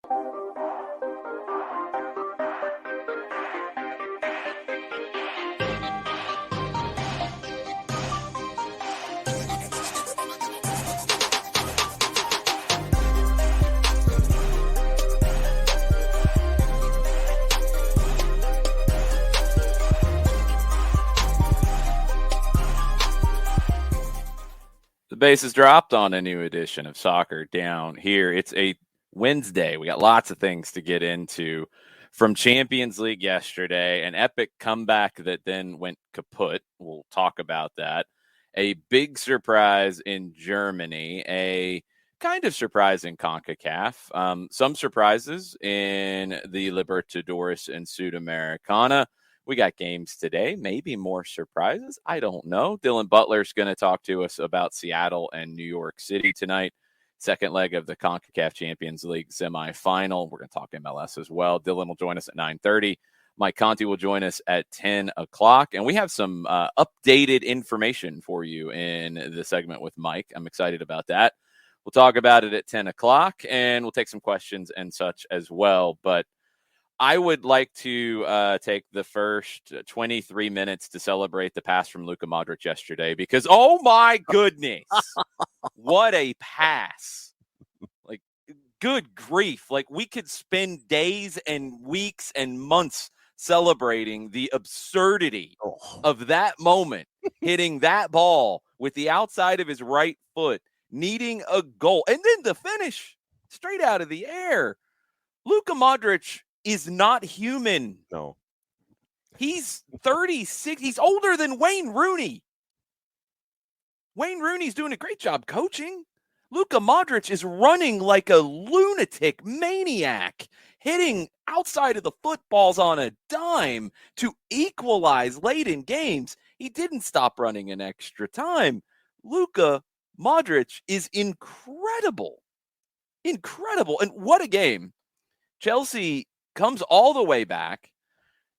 The base is dropped on a new edition of Soccer Down here. It's a Wednesday. We got lots of things to get into from Champions League yesterday, an epic comeback that then went kaput. We'll talk about that. A big surprise in Germany, a kind of surprising CONCACAF. Some surprises in the Libertadores and Sudamericana. We got games today, maybe more surprises. I don't know. Dylan Butler's going to talk to us about Seattle and New York City tonight. Second leg of the CONCACAF Champions League semifinal. We're going to talk MLS as well. Dylan will join us at 9:30. Mike Conti will join us at 10 o'clock. And we have some updated information for you in the segment with Mike. I'm excited about that. We'll talk about it at 10 o'clock, and we'll take some questions and such as well. But I would like to take the first 23 minutes to celebrate the pass from Luka Modric yesterday because, oh my goodness, what a pass. Like, good grief. Like, we could spend days and weeks and months celebrating the absurdity of that moment, hitting that ball with the outside of his right foot, needing a goal, and then the finish straight out of the air. Luka Modric is not human. No. He's 36. He's older than Wayne Rooney. Wayne Rooney's doing a great job coaching. Luka Modric is running like a lunatic maniac, hitting outside of the footballs on a dime to equalize late in games. He didn't stop running in extra time. Luka Modric is incredible. Incredible. And what a game. Chelsea comes all the way back.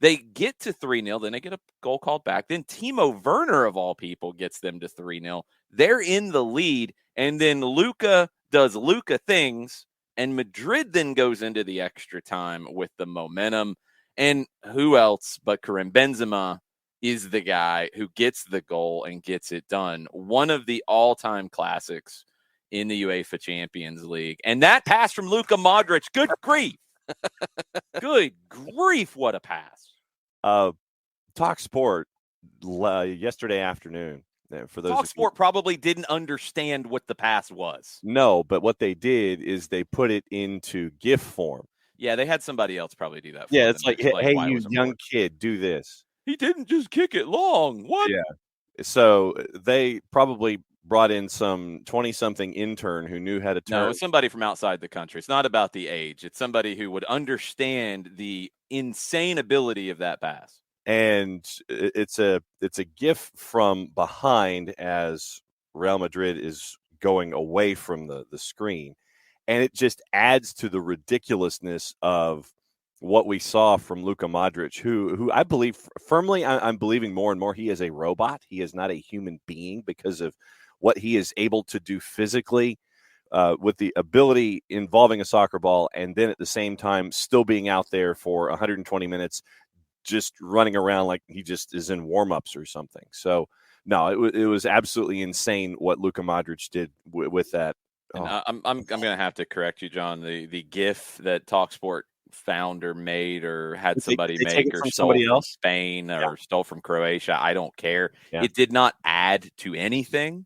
They get to 3-0. Then they get a goal called back. Then Timo Werner, of all people, gets them to 3-0. They're in the lead. And then Luka does Luka things. And Madrid then goes into the extra time with the momentum. And who else but Karim Benzema is the guy who gets the goal and gets it done. One of the all-time classics in the UEFA Champions League. And that pass from Luka Modric, good grief. Good grief, what a pass. Talk Sport yesterday afternoon. For those Talk Sport probably didn't understand what the pass was. No, but what they did is they put it into GIF form. Yeah, they had somebody else probably do that. Yeah, it's like, hey, you young kid, do this. He didn't just kick it long. What? Yeah. So they probably brought in some 20-something intern who knew how to turn. No, it's somebody from outside the country. It's not about the age. It's somebody who would understand the insane ability of that pass. And it's a GIF from behind as Real Madrid is going away from the screen. And it just adds to the ridiculousness of what we saw from Luka Modric, who I believe firmly, I'm believing more and more he is a robot. He is not a human being because of what he is able to do physically with the ability involving a soccer ball, and then at the same time still being out there for 120 minutes just running around like he just is in warm-ups or something. So, no, it was absolutely insane what Luka Modric did with that. And I'm going to have to correct you, John. The GIF that TalkSport found or made or had somebody make or stole from Spain or stole from Croatia, I don't care. Yeah. It did not add to anything.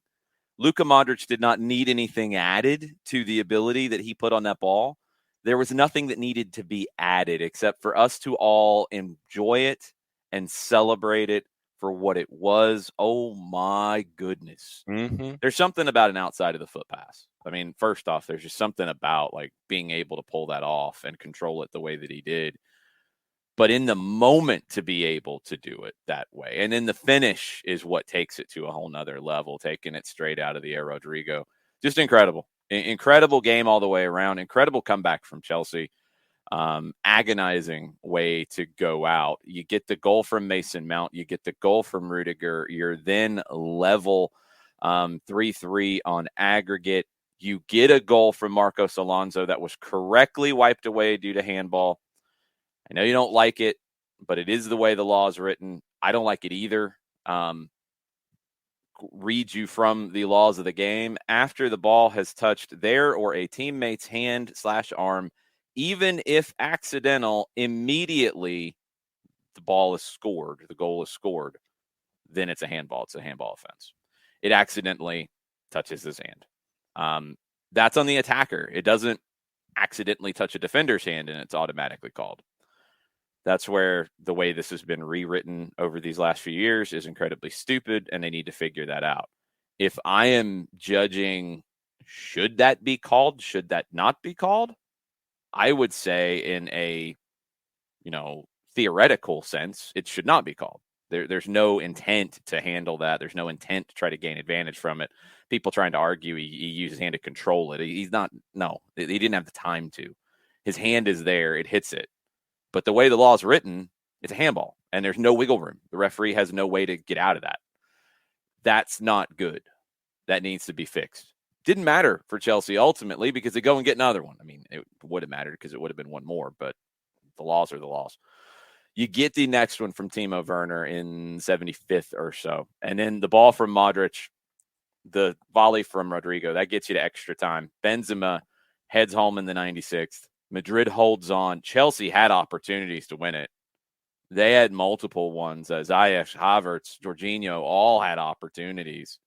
Luka Modric did not need anything added to the ability that he put on that ball. There was nothing that needed to be added except for us to all enjoy it and celebrate it for what it was. Oh, my goodness. Mm-hmm. There's something about an outside of the foot pass. I mean, first off, there's just something about like being able to pull that off and control it the way that he did. But in the moment to be able to do it that way. And then the finish is what takes it to a whole nother level, taking it straight out of the air, Rodrigo. Just incredible. Incredible game all the way around. Incredible comeback from Chelsea. Agonizing way to go out. You get the goal from Mason Mount. You get the goal from Rudiger. You're then level 3-3 on aggregate. You get a goal from Marcos Alonso that was correctly wiped away due to handball. I know you don't like it, but it is the way the law is written. I don't like it either. Read you from the laws of the game. After the ball has touched their or a teammate's hand/arm, even if accidental, immediately the goal is scored, then it's a handball. It's a handball offense. It accidentally touches his hand. That's on the attacker. It doesn't accidentally touch a defender's hand and it's automatically called. That's where the way this has been rewritten over these last few years is incredibly stupid, and they need to figure that out. If I am judging, should that be called? Should that not be called? I would say in a, theoretical sense, it should not be called. There's no intent to handle that. There's no intent to try to gain advantage from it. People trying to argue he used his hand to control it. He didn't have the time to. His hand is there. It hits it. But the way the law is written, it's a handball, and there's no wiggle room. The referee has no way to get out of that. That's not good. That needs to be fixed. Didn't matter for Chelsea ultimately because they go and get another one. I mean, it would have mattered because it would have been one more, but the laws are the laws. You get the next one from Timo Werner in 75th or so, and then the ball from Modric, the volley from Rodrigo, that gets you to extra time. Benzema heads home in the 96th. Madrid holds on. Chelsea had opportunities to win it. They had multiple ones. Ziyech, Havertz, Jorginho all had opportunities,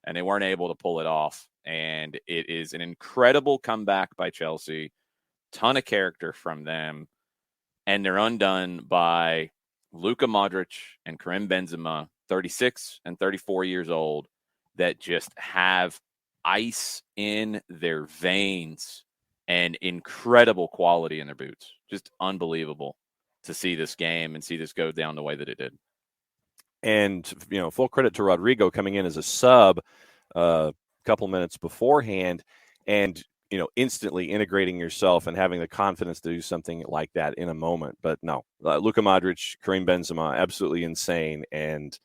and they weren't able to pull it off. And it is an incredible comeback by Chelsea. Ton of character from them. And they're undone by Luka Modric and Karim Benzema, 36 and 34 years old, that just have ice in their veins and incredible quality in their boots. Just unbelievable to see this game and see this go down the way that it did. And, full credit to Rodrigo coming in as a sub a couple minutes beforehand and, instantly integrating yourself and having the confidence to do something like that in a moment. But no, Luka Modric, Karim Benzema, absolutely insane. And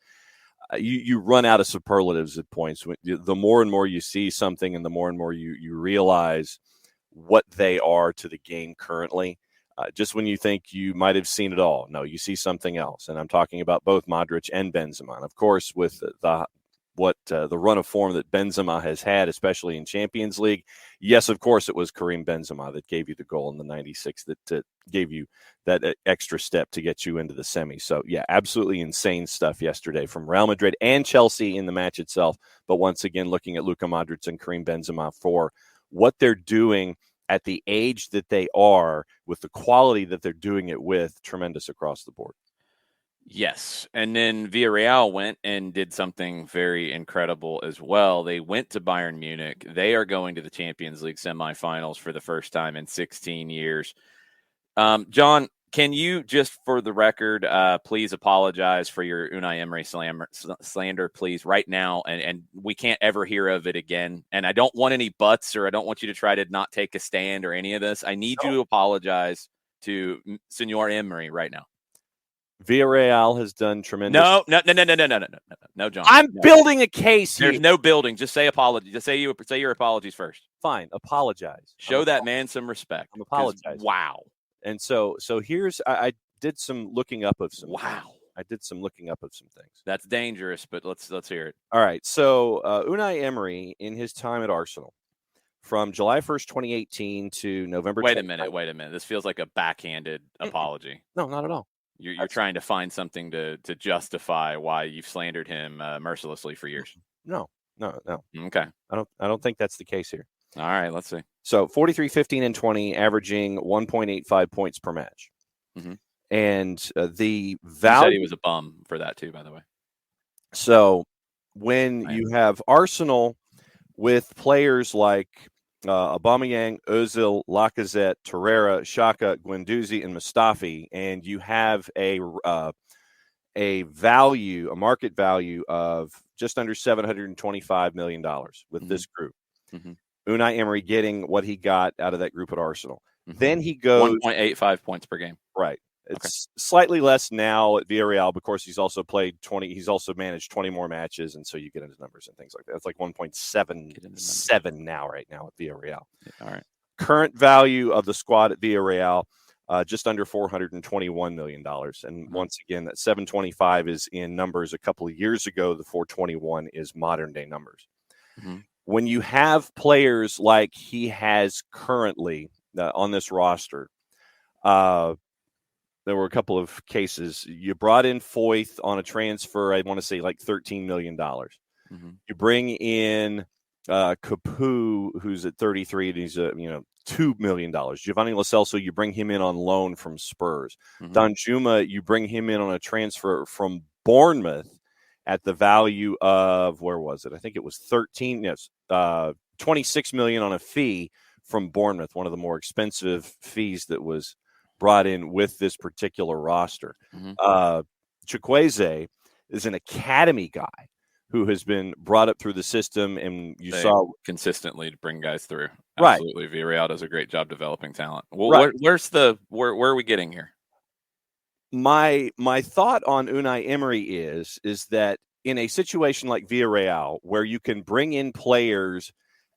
you run out of superlatives at points. The more and more you see something and the more and more you realize what they are to the game currently. Just when you think you might have seen it all, no, you see something else. And I'm talking about both Modric and Benzema. And of course, with the run of form that Benzema has had, especially in Champions League, yes, of course, it was Karim Benzema that gave you the goal in the 96 that gave you that extra step to get you into the semi. So, yeah, absolutely insane stuff yesterday from Real Madrid and Chelsea in the match itself. But once again, looking at Luka Modric and Karim Benzema for what they're doing at the age that they are with the quality that they're doing it with, tremendous across the board. Yes. And then Villarreal went and did something very incredible as well. They went to Bayern Munich. They are going to the Champions League semifinals for the first time in 16 years. John, can you just for the record, please apologize for your Unai Emery slander, please, right now. And we can't ever hear of it again. And I don't want any buts, or I don't want you to try to not take a stand or any of this. I need you to apologize to Senor Emery right now. Villarreal has done tremendous. No, John. I'm building a case here. There's no building. Just say apology. Just say your apologies first. Fine, apologize. Show that man some respect. I'm apologizing. Wow. And so here's I did some looking up of some. Wow. Things. I did some looking up of some things. That's dangerous, but let's hear it. All right. So Unai Emery, in his time at Arsenal, from July 1st, 2018 to November. Wait a minute. This feels like a backhanded apology. No, not at all. You're trying to find something to justify why you've slandered him mercilessly for years. No. Okay. I don't think that's the case here. All right, let's see. So 43, 15, and 20, averaging 1.85 points per match. Mm-hmm. And the value. You said he was a bum for that too, by the way. So when you have Arsenal with players like Aubameyang, Ozil, Lacazette, Torreira, Xhaka, Guendouzi, and Mustafi, and you have a market value of just under $725 million with this group. Mm-hmm. Unai Emery getting what he got out of that group at Arsenal. Mm-hmm. Then he goes 1.85 points per game. Right. Okay. It's slightly less now at Villarreal because he's also played 20. He's also managed 20 more matches, and so you get into numbers and things like that. It's like 1.77 now, right now at Villarreal. Yeah, all right. Current value of the squad at Villarreal, just under $421 million. And once again, that 725 is in numbers a couple of years ago. The 421 is modern day numbers. When you have players like he has currently on this roster, there were a couple of cases. You brought in Foyth on a transfer, I want to say like $13 million. You bring in Capu, who's at 33, and he's $2 million. Giovanni Lo Celso, you bring him in on loan from Spurs. Danjuma, you bring him in on a transfer from Bournemouth at the value of, where was it? I think it was 26 million on a fee from Bournemouth, one of the more expensive fees that was brought in with this particular roster. Chukwueze is an academy guy who has been brought up through the system, and they saw consistently to bring guys through. Right. Absolutely. Villarreal does a great job developing talent. Well, right. where are we getting here? My thought on Unai Emery is that in a situation like Villarreal, where you can bring in players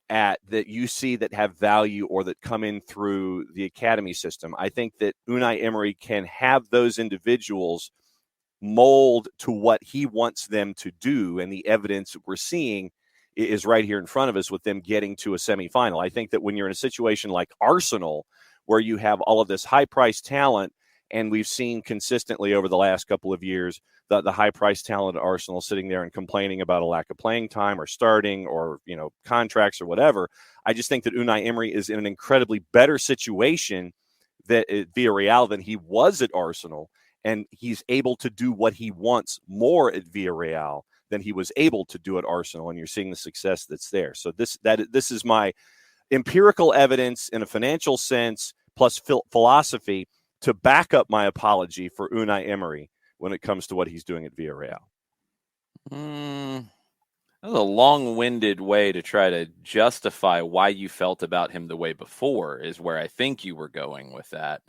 that you see that have value or that come in through the academy system, I think that Unai Emery can have those individuals mold to what he wants them to do. And the evidence we're seeing is right here in front of us with them getting to a semifinal. I think that when you're in a situation like Arsenal, where you have all of this high-priced talent, and we've seen consistently over the last couple of years the high-priced talent at Arsenal sitting there and complaining about a lack of playing time or starting or, contracts or whatever. I just think that Unai Emery is in an incredibly better situation at Villarreal than he was at Arsenal, and he's able to do what he wants more at Villarreal than he was able to do at Arsenal, and you're seeing the success that's there. So this is my empirical evidence in a financial sense plus philosophy to back up my apology for Unai Emery when it comes to what he's doing at Villarreal. That was a long-winded way to try to justify why you felt about him the way before, is where I think you were going with that.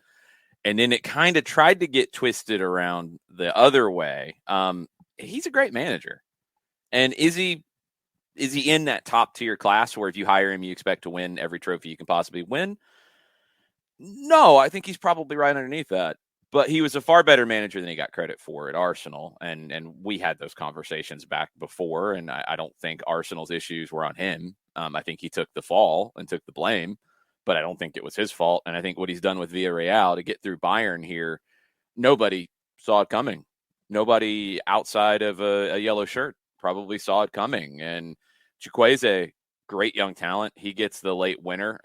And then it kind of tried to get twisted around the other way. He's a great manager. And is he in that top-tier class where if you hire him, you expect to win every trophy you can possibly win? No, I think he's probably right underneath that. But he was a far better manager than he got credit for at Arsenal. And we had those conversations back before, and I don't think Arsenal's issues were on him. I think he took the fall and took the blame, but I don't think it was his fault. And I think what he's done with Villarreal to get through Bayern here, nobody saw it coming. Nobody outside of a yellow shirt probably saw it coming. And Chukwueze, great young talent. He gets the late winner.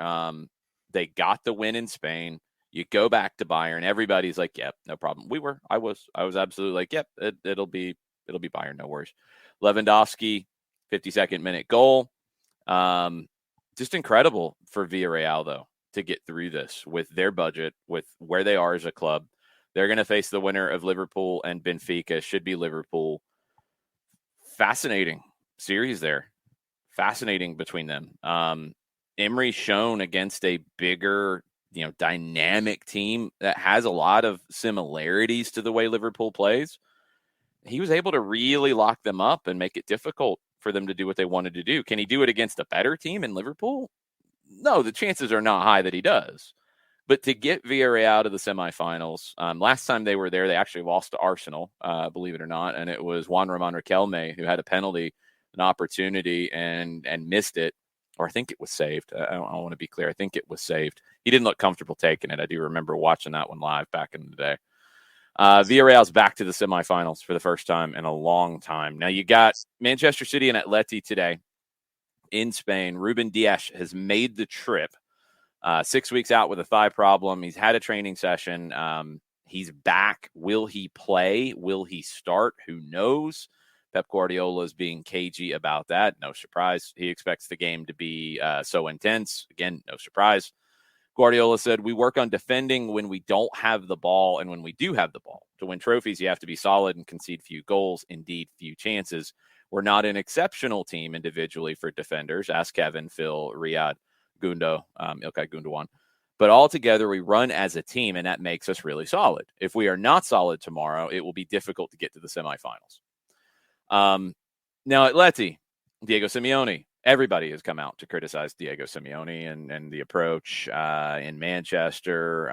They got the win in Spain. You go back to Bayern. Everybody's like, "Yep, no problem." I was absolutely like, "Yep, it'll be Bayern, no worries." Lewandowski, 52nd minute goal. Just incredible for Villarreal though to get through this with their budget, with where they are as a club. They're going to face the winner of Liverpool and Benfica. Should be Liverpool. Fascinating series there. Fascinating between them. Emery shown against a bigger, dynamic team that has a lot of similarities to the way Liverpool plays. He was able to really lock them up and make it difficult for them to do what they wanted to do. Can he do it against a better team in Liverpool? No, the chances are not high that he does. But to get Villarreal to the semifinals, last time they were there, they actually lost to Arsenal, believe it or not, and it was Juan Ramon Riquelme who had a penalty, an opportunity, and missed it. Or I think it was saved. I want to be clear. I think it was saved. He didn't look comfortable taking it. I do remember watching that one live back in the day. Villarreal's back to the semifinals for the first time in a long time. Now you got Manchester City and ATLUTD today in Spain. Ruben Dias has made the trip. 6 weeks out with a thigh problem. He's had a training session. He's back. Will he play? Will he start? Who knows? Pep Guardiola is being cagey about that. No surprise. He expects the game to be so intense. Again, no surprise. Guardiola said, "We work on defending when we don't have the ball and when we do have the ball. To win trophies, you have to be solid and concede few goals, indeed few chances. We're not an exceptional team individually for defenders." Ask Kevin, Phil, Riyad, Gundo, Ilkay Gundogan. But all together, we run as a team, and that makes us really solid. If we are not solid tomorrow, it will be difficult to get to the semifinals. Now, ATLUTD, Diego Simeone, everybody has come out to criticize Diego Simeone and the approach in Manchester.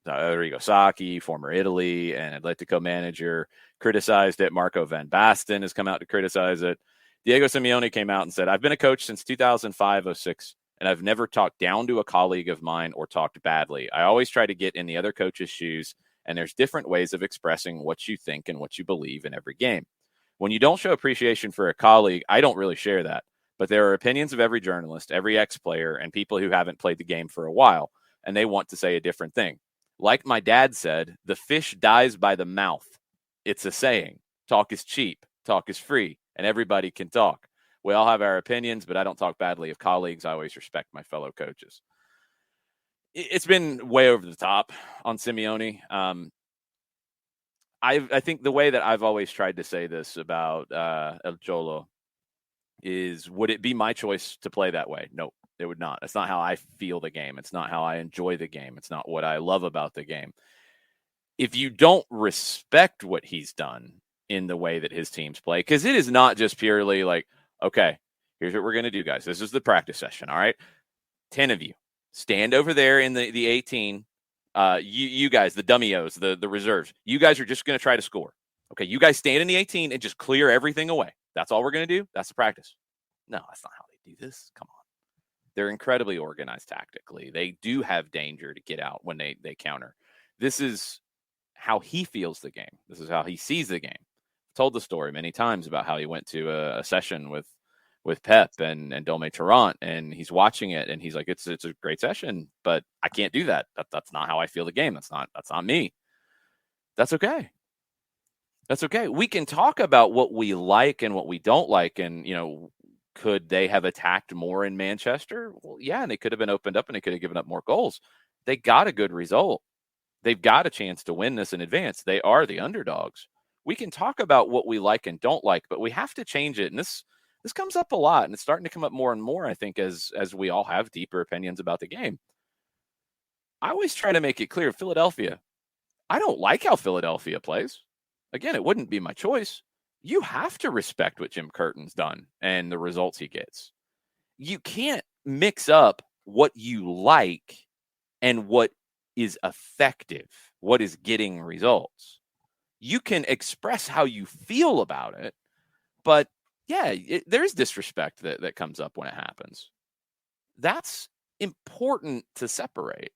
Arrigo Sacchi, former Italy and Atletico manager, criticized it. Marco Van Basten has come out to criticize it. Diego Simeone came out and said, I've been a coach since 2005-06, and I've never talked down to a colleague of mine or talked badly. I always try to get in the other coach's shoes, and there's different ways of expressing what you think and what you believe in every game. When you don't show appreciation for a colleague, I don't really share that. But there are opinions of every journalist, every ex-player, and people who haven't played the game for a while, and they want to say a different thing. Like my dad said, the fish dies by the mouth. It's a saying. Talk is cheap. Talk is free. And everybody can talk. We all have our opinions, but I don't talk badly of colleagues. I always respect my fellow coaches. It's been way over the top on Simeone. I think the way that I've always tried to say this about El Cholo is, would it be my choice to play that way? Nope. It would not. It's not how I feel the game. It's not how I enjoy the game. It's not what I love about the game. If you don't respect what he's done in the way that his teams play, because it is not just purely like, okay, here's what we're going to do, guys. This is the practice session, all right? 10 of you stand over there in the 18. You guys, the dummios, the reserves, you guys are just going to try to score. Okay, you guys stand in the 18 and just clear everything away. That's all we're going to do. That's the practice. No, that's not how they do this. Come on. They're incredibly organized tactically. They do have danger to get out when they counter. This is how he feels the game. This is how he sees the game. I've told the story many times about how he went to a session with Pep and Dome Tarrant, and he's watching it, and he's like, it's a great session, but I can't do that. That's not how I feel the game. That's not me. That's okay. That's okay. We can talk about what we like and what we don't like, and could they have attacked more in Manchester? Well, yeah, and they could have been opened up and they could have given up more goals. They got a good result. They've got a chance to win this in advance. They are the underdogs. We can talk about what we like and don't like, but we have to change it. And this comes up a lot, and it's starting to come up more and more, I think, as we all have deeper opinions about the game. I always try to make it clear, Philadelphia, I don't like how Philadelphia plays. Again, it wouldn't be my choice. You have to respect what Jim Curtin's done and the results he gets. You can't mix up what you like and what is effective, what is getting results. You can express how you feel about it, but yeah, there is disrespect that comes up when it happens. That's important to separate.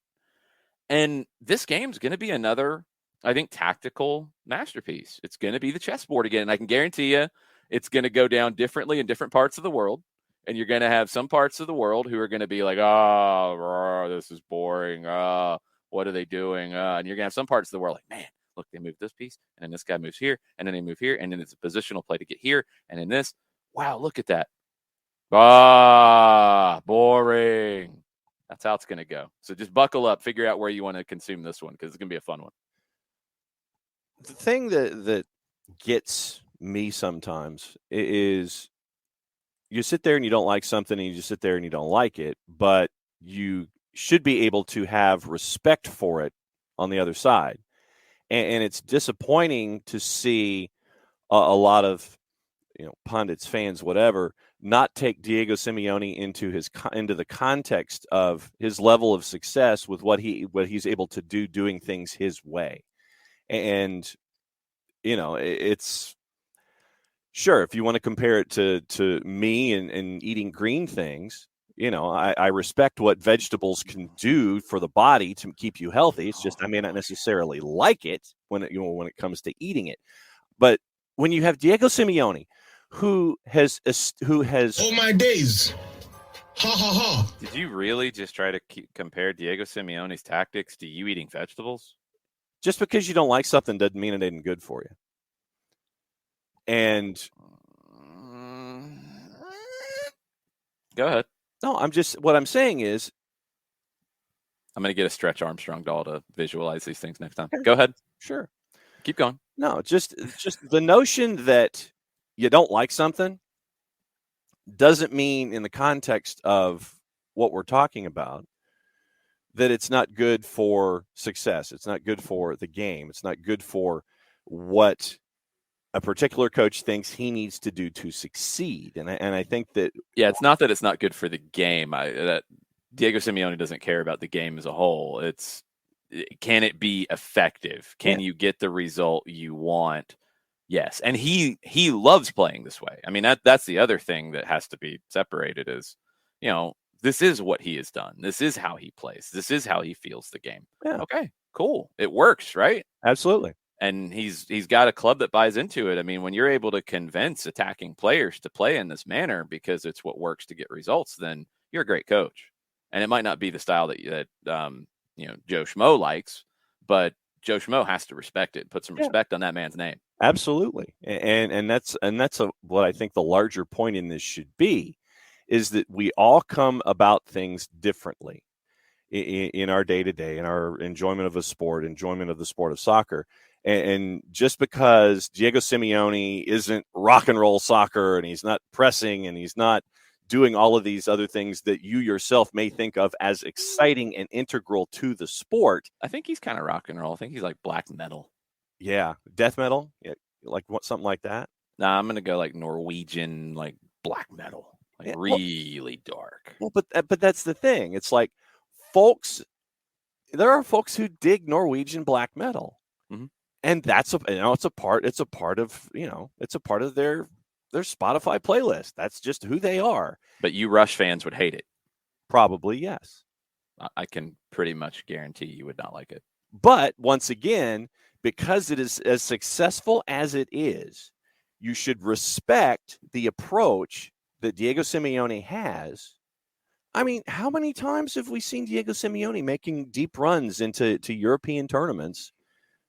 And this game's going to be another, I think, tactical masterpiece. It's going to be the chessboard again. And I can guarantee you it's going to go down differently in different parts of the world. And you're going to have some parts of the world who are going to be like, oh, this is boring. What are they doing? And you're going to have some parts of the world like, man, look, they moved this piece. And then this guy moves here. And then they move here. And then it's a positional play to get here. And then this. Wow, look at that. Boring. That's how it's going to go. So just buckle up, figure out where you want to consume this one, because it's going to be a fun one. The thing that gets me sometimes is you sit there and you don't like something, and you just sit there and you don't like it, but you should be able to have respect for it on the other side. And it's disappointing to see a lot of pundits, fans, whatever, not take Diego Simeone into the context of his level of success with what he's able to do doing things his way. And it's sure, if you want to compare it to me and eating green things, I respect what vegetables can do for the body to keep you healthy. It's just I may not necessarily like it when it comes to eating it. But when you have Diego Simeone, who has all my days, ha ha ha. Did you really just try to compare Diego Simeone's tactics to you eating vegetables? Just because you don't like something doesn't mean it ain't good for you. And go ahead. No, what I'm saying is, I'm going to get a Stretch Armstrong doll to visualize these things next time. Go ahead. Sure. Keep going. No, just the notion that you don't like something doesn't mean, in the context of what we're talking about, that it's not good for success. It's not good for the game. It's not good for what a particular coach thinks he needs to do to succeed. And I think that it's not that it's not good for the game. That Diego Simeone doesn't care about the game as a whole. Can it be effective? Can you get the result you want? Yes. And he loves playing this way. I mean, that's the other thing that has to be separated is, this is what he has done. This is how he plays. This is how he feels the game. Yeah. Okay, cool. It works, right? Absolutely. And he's got a club that buys into it. I mean, when you're able to convince attacking players to play in this manner because it's what works to get results, then you're a great coach. And it might not be the style that Joe Schmo likes, but Joe Schmo has to respect it. Put some respect on that man's name. Absolutely. And that's what I think the larger point in this should be, is that we all come about things differently in our day-to-day, in our enjoyment of a sport, enjoyment of the sport of soccer. And just because Diego Simeone isn't rock and roll soccer, and he's not pressing, and he's not doing all of these other things that you yourself may think of as exciting and integral to the sport. I think he's kind of rock and roll. I think he's like black metal. Yeah. Death metal. Yeah. Like something like that. Nah, I'm going to go like Norwegian, like black metal, like really dark. Well, but that's the thing. It's like there are folks who dig Norwegian black metal. Mm-hmm. And it's a part of their Spotify playlist. That's just who they are. But you Rush fans would hate it. Probably, yes. I can pretty much guarantee you would not like it. But once again, because it is as successful as it is, you should respect the approach that Diego Simeone has. I mean, how many times have we seen Diego Simeone making deep runs into European tournaments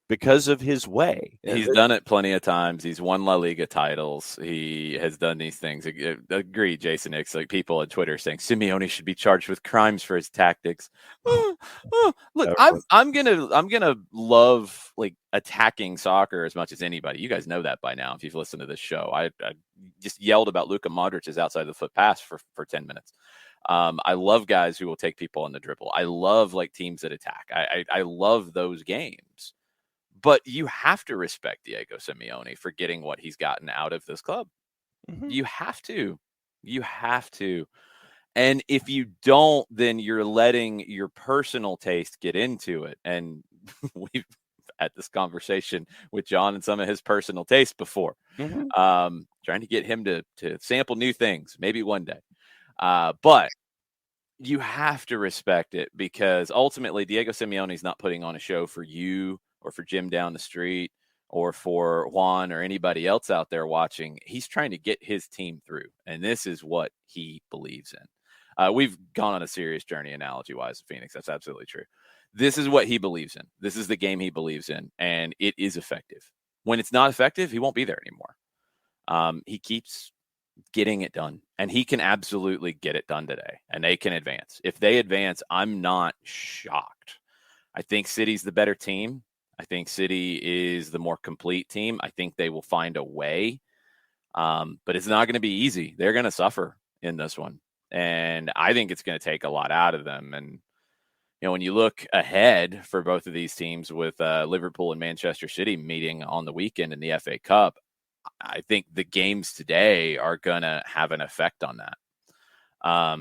because of his way? He's done it plenty of times. He's won La Liga titles. He has done these things. Agree, Jason Hicks. Like people on Twitter saying Simeone should be charged with crimes for his tactics. Look, I'm gonna love like attacking soccer as much as anybody. You guys know that by now if you've listened to this show. I just yelled about Luka Modric's outside the foot pass for 10 minutes. I love guys who will take people on the dribble. I love like teams that attack. I love those games. But you have to respect Diego Simeone for getting what he's gotten out of this club. Mm-hmm. You have to. You have to. And if you don't, then you're letting your personal taste get into it. And we've had this conversation with John and some of his personal taste before. Mm-hmm. Trying to get him to sample new things, maybe one day. But you have to respect it because ultimately Diego Simeone is not putting on a show for you or for Jim down the street or for Juan or anybody else out there watching. He's trying to get his team through, and this is what he believes in. We've gone on a serious journey analogy-wise in Phoenix. That's absolutely true. This is what he believes in. This is the game he believes in, and it is effective. When it's not effective, he won't be there anymore. He keeps getting it done, and he can absolutely get it done today, and they can advance. If they advance, I'm not shocked. I think City's the better team. I think City is the more complete team. I think they will find a way, but it's not going to be easy. They're going to suffer in this one, and I think it's going to take a lot out of them. And when you look ahead for both of these teams with Liverpool and Manchester City meeting on the weekend in the FA Cup, I think the games today are going to have an effect on that. I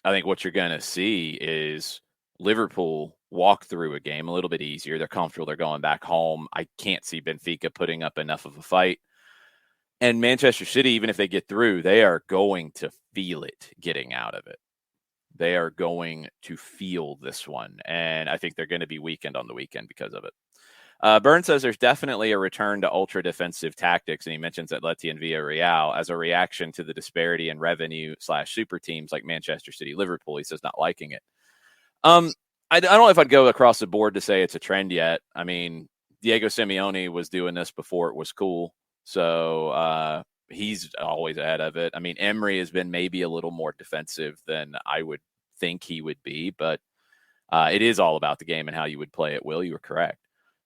think what you're going to see is Liverpool walk through a game a little bit easier. They're comfortable. They're going back home. I can't see Benfica putting up enough of a fight. And Manchester City, even if they get through, they are going to feel it getting out of it. They are going to feel this one. And I think they're going to be weakened on the weekend because of it. Byrne says there's definitely a return to ultra defensive tactics, and he mentions ATLUTD and Villarreal as a reaction to the disparity in revenue / super teams like Manchester City, Liverpool. He says not liking it. I don't know if I'd go across the board to say it's a trend yet. I mean, Diego Simeone was doing this before it was cool, so he's always ahead of it. I mean, Emery has been maybe a little more defensive than I would think he would be, but it is all about the game and how you would play it. Will, you were correct.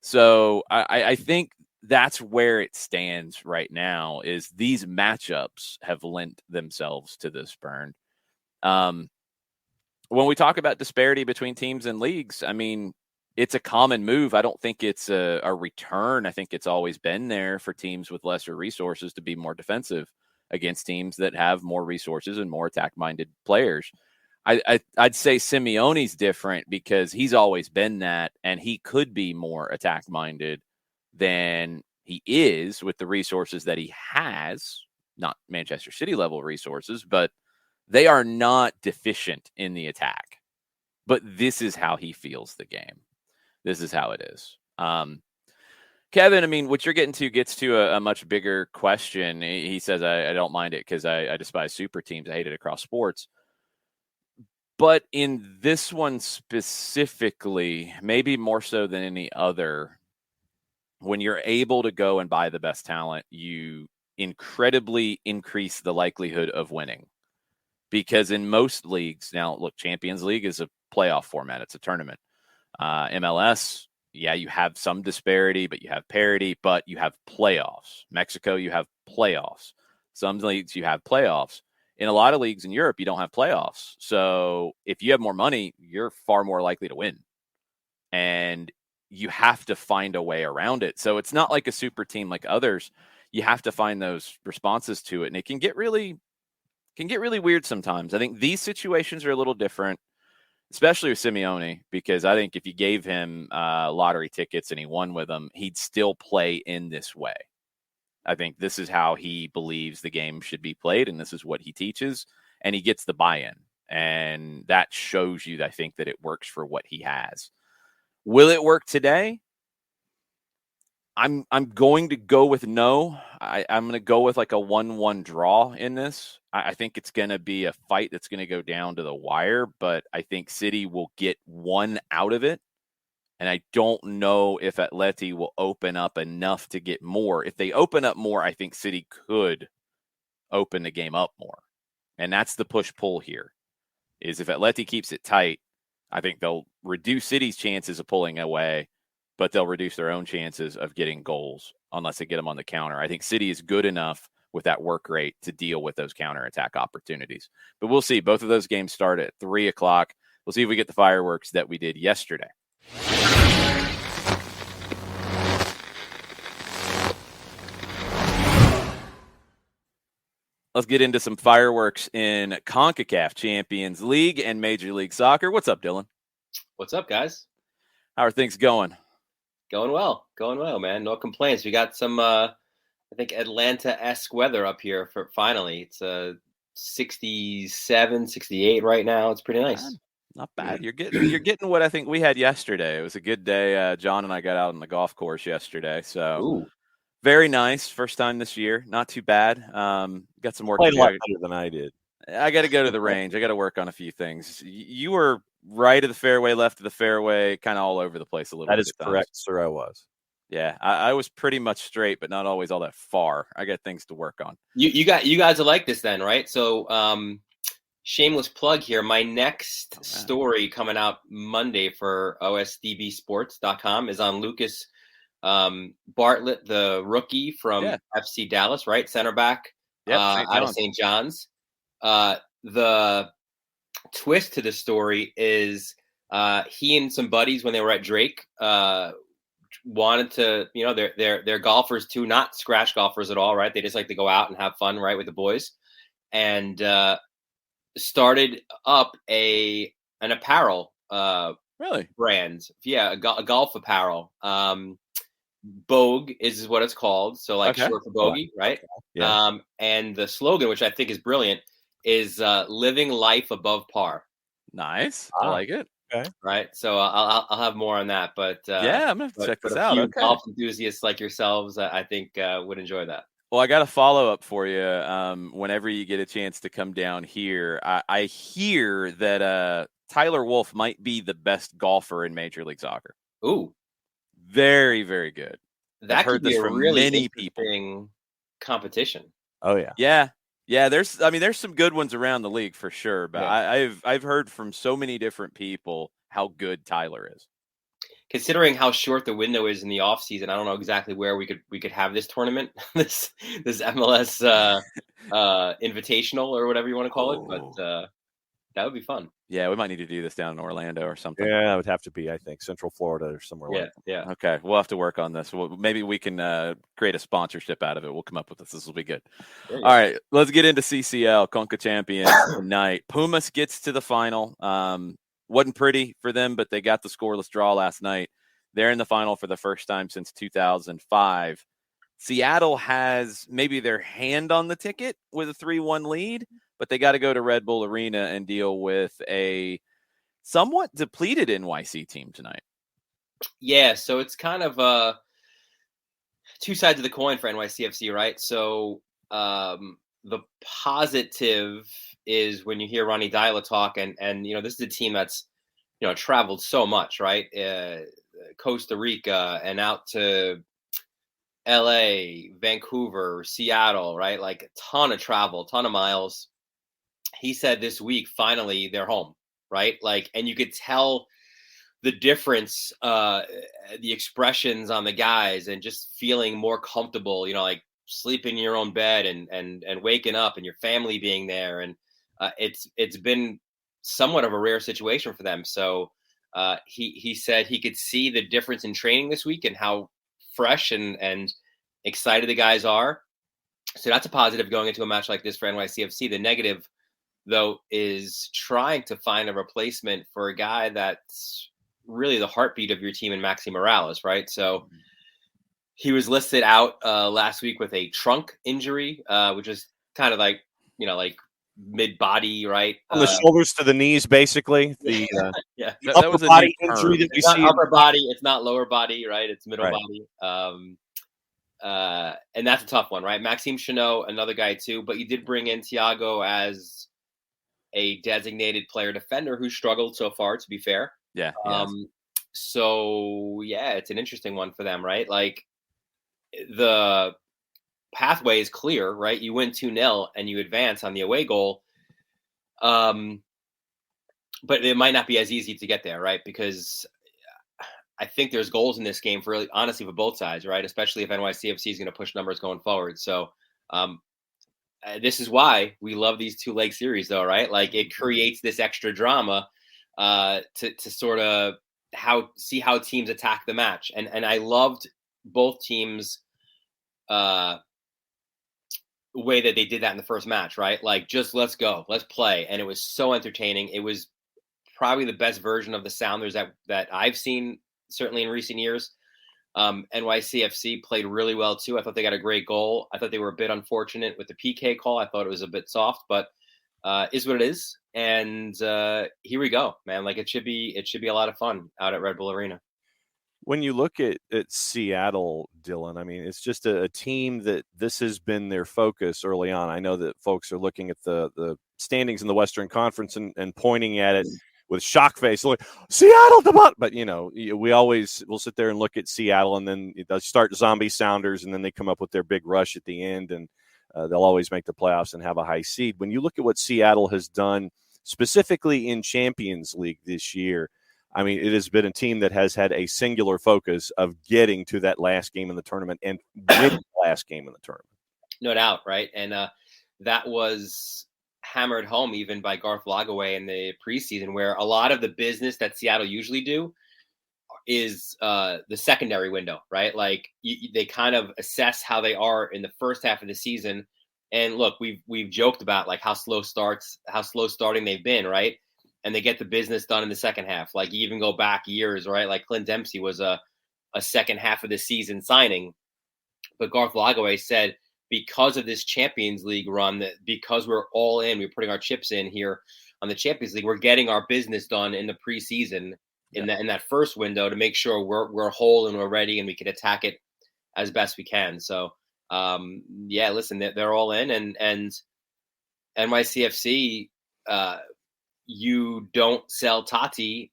So I think that's where it stands right now is these matchups have lent themselves to this, Burn. when we talk about disparity between teams and leagues, I mean, it's a common move. I don't think it's a return. I think it's always been there for teams with lesser resources to be more defensive against teams that have more resources and more attack-minded players. I'd say Simeone's different because he's always been that, and he could be more attack-minded than he is with the resources that he has. Not Manchester City level resources, but they are not deficient in the attack. But this is how he feels the game. This is how it is. Kevin, I mean, what you're getting to gets to a much bigger question. He says, I don't mind it because I despise super teams. I hate it across sports. But in this one specifically, maybe more so than any other, when you're able to go and buy the best talent, you incredibly increase the likelihood of winning. Because in most leagues, now look, Champions League is a playoff format. It's a tournament. MLS, yeah, you have some disparity, but you have parity, but you have playoffs. Mexico, you have playoffs. Some leagues, you have playoffs. In a lot of leagues in Europe, you don't have playoffs. So if you have more money, you're far more likely to win. And you have to find a way around it. So it's not like a super team like others. You have to find those responses to it. And it can get really weird sometimes. I think these situations are a little different, especially with Simeone, because I think if you gave him lottery tickets and he won with them, he'd still play in this way. I think this is how he believes the game should be played, and this is what he teaches, and he gets the buy-in. And that shows you, I think, that it works for what he has. Will it work today? I'm going to go with no. I'm going to go with like a 1-1 draw in this. I think it's going to be a fight that's going to go down to the wire, but I think City will get one out of it. And I don't know if ATLUTD will open up enough to get more. If they open up more, I think City could open the game up more. And that's the push-pull here, is if ATLUTD keeps it tight, I think they'll reduce City's chances of pulling away, but they'll reduce their own chances of getting goals unless they get them on the counter. I think City is good enough with that work rate to deal with those counterattack opportunities. But we'll see. Both of those games start at 3 o'clock. We'll see if we get the fireworks that we did yesterday. Let's get into some fireworks in CONCACAF Champions League and Major League Soccer. What's up, Dylan? What's up, guys? How are things going? Going well, man. No complaints. We got some, I think, Atlanta-esque weather up here for finally. It's 67, 68 right now. It's pretty nice. Not bad. You're getting what I think we had yesterday. It was a good day. John and I got out on the golf course yesterday, so Ooh. Very nice. First time this year. Not too bad. Got some work to Played do. a lot better than I did. I got to go to the range. I got to work on a few things. You were right of the fairway, left of the fairway, kind of all over the place a little bit. That is correct, sir. I was. Yeah, I was pretty much straight, but not always all that far. I got things to work on. You guys are like this then, right? So shameless plug here. My next story coming out Monday for osdbsports.com is on Lucas Bartlett, the rookie from FC Dallas, right? Center back out of St. John's. The twist to the story is he and some buddies, when they were at Drake, wanted to, they're golfers too, not scratch golfers at all, right? They just like to go out and have fun, right, with the boys, and started up an apparel brand. Yeah, a golf apparel. Bogue is what it's called. So like short for bogey, right? Yeah. And the slogan, which I think is brilliant, is living life above par. Nice. I like it. Okay. Right. So I'll have more on that. But I'm going to check this out. Okay. Golf enthusiasts like yourselves, I think would enjoy that. Well, I got a follow-up for you. Whenever you get a chance to come down here, I hear that Tyler Wolff might be the best golfer in Major League Soccer. Ooh. Very, very good. That could be a really interesting competition. Oh yeah. Yeah. There's some good ones around the league for sure, but I've heard from so many different people how good Tyler is. Considering how short the window is in the off season, I don't know exactly where we could have this tournament, this MLS invitational or whatever you want to call it, but that would be fun. Yeah, we might need to do this down in Orlando or something. Yeah, it would have to be, I think, Central Florida or somewhere like that. Yeah. Okay, we'll have to work on this. Maybe we can create a sponsorship out of it. We'll come up with this. This will be good. All right, let's get into CCL, Conca Champions tonight. Pumas gets to the final. Wasn't pretty for them, but they got the scoreless draw last night. They're in the final for the first time since 2005. Seattle has maybe their hand on the ticket with a 3-1 lead, but they got to go to Red Bull Arena and deal with a somewhat depleted NYC team tonight. Yeah, so it's kind of two sides of the coin for NYCFC, right? So the positive is when you hear Ronnie Dyla talk, and this is a team that's traveled so much, right? Costa Rica and out to LA, Vancouver, Seattle, right? Like a ton of travel, ton of miles. He said this week, finally, they're home, right? Like, and you could tell the difference, the expressions on the guys, and just feeling more comfortable, like sleeping in your own bed and waking up and your family being there. And it's been somewhat of a rare situation for them. So he said he could see the difference in training this week and how fresh and excited the guys are. So that's a positive going into a match like this for NYCFC. The negative, though, is trying to find a replacement for a guy that's really the heartbeat of your team in Maxi Morales, right? So he was listed out last week with a trunk injury, which is kind of like mid-body, right? From the shoulders to the knees, basically. The yeah, that was a body new injury term. that we it's not see. upper body, it's not lower body, right? It's middle Right. body. And that's a tough one, right? Maxime Chanot, another guy too, but you did bring in Thiago as a designated player defender who struggled so far, to be fair. Yeah. So yeah, it's an interesting one for them, right? Like the pathway is clear, right? You win 2-0 and you advance on the away goal. But it might not be as easy to get there, right? Because I think there's goals in this game for both sides, right? Especially if NYCFC is going to push numbers going forward. So this is why we love these 2-leg series, though, right? Like it creates this extra drama to sort of see how teams attack the match. And I loved both teams' way that they did that in the first match, right? Like just let's go, let's play. And it was so entertaining. It was probably the best version of the Sounders that I've seen, certainly in recent years. NYCFC played really well too. I thought they got a great goal. I thought they were a bit unfortunate with the PK call. I thought it was a bit soft, but is what it is. And here we go, man. Like it should be a lot of fun out at Red Bull Arena. When you look at Seattle, Dylan, I mean, it's just a team that this has been their focus early on. I know that folks are looking at the standings in the Western Conference and pointing at it with shock face, like Seattle, but we'll sit there and look at Seattle, and then they'll start zombie Sounders, and then they come up with their big rush at the end, and they'll always make the playoffs and have a high seed. When you look at what Seattle has done specifically in Champions League this year, I mean, it has been a team that has had a singular focus of getting to that last game in the tournament and winning the last game in the tournament. No doubt, right? And that was hammered home even by Garth Lagaway in the preseason, where a lot of the business that Seattle usually do is the secondary window, right? Like they kind of assess how they are in the first half of the season. And look, we've joked about like how slow starting they've been, right? And they get the business done in the second half. Like you even go back years, right? Like Clint Dempsey was a second half of the season signing. But Garth Lagaway said, because of this Champions League run, that because we're all in, we're putting our chips in here on the Champions League, we're getting our business done in the preseason in that first window to make sure we're whole and we're ready and we can attack it as best we can. So listen, they're all in, and NYCFC, you don't sell Tati.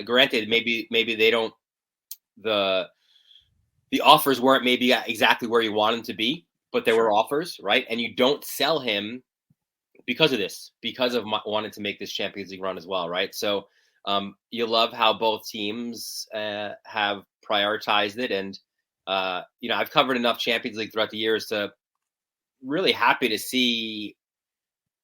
Granted, maybe they don't. The offers weren't maybe exactly where you want them to be, but there were offers, right? And you don't sell him because of this, because of wanting to make this Champions League run as well, right? So you love how both teams have prioritized it, and I've covered enough Champions League throughout the years to really happy to see.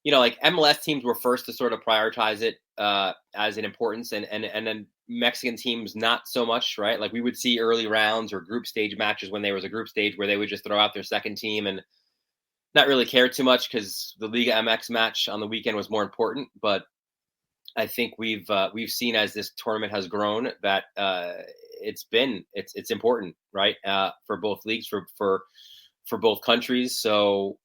Like MLS teams were first to sort of prioritize it as an importance, and then Mexican teams not so much, right? Like we would see early rounds or group stage matches when there was a group stage where they would just throw out their second team and not really care too much because the Liga MX match on the weekend was more important. But I think we've seen as this tournament has grown that it's important, right? For both leagues, for both countries. So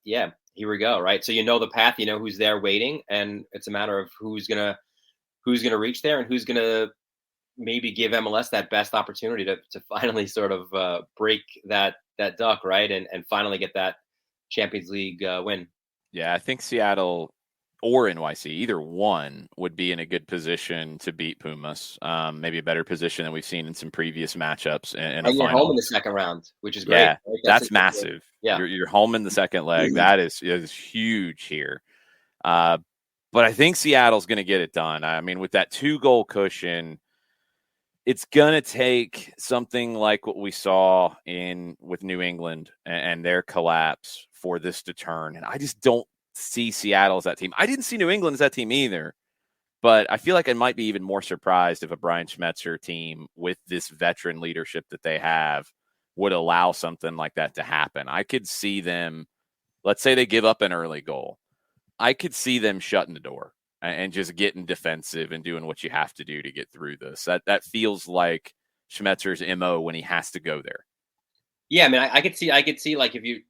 yeah, here we go, right? So you know the path, you know who's there waiting, and it's a matter of who's gonna reach there and who's gonna maybe give MLS that best opportunity to finally sort of break that duck, right? And finally get that Champions League win. Yeah, I think Seattle or NYC, either one, would be in a good position to beat Pumas. Maybe a better position than we've seen in some previous matchups. In and you're final. home in the second round, which is great. Yeah, right? that's massive. Yeah, You're home in the second leg. That is huge here. But I think Seattle's going to get it done. I mean, with that 2-goal cushion, it's going to take something like what we saw with New England and their collapse for this to turn. And I just don't see Seattle as that team. I didn't see New England as that team either, but I feel like I might be even more surprised if a Brian Schmetzer team with this veteran leadership that they have would allow something like that to happen. I could see them, let's say they give up an early goal. I could see them shutting the door and just getting defensive and doing what you have to do to get through this. That feels like Schmetzer's MO when he has to go there. Yeah, I mean, I could see like if you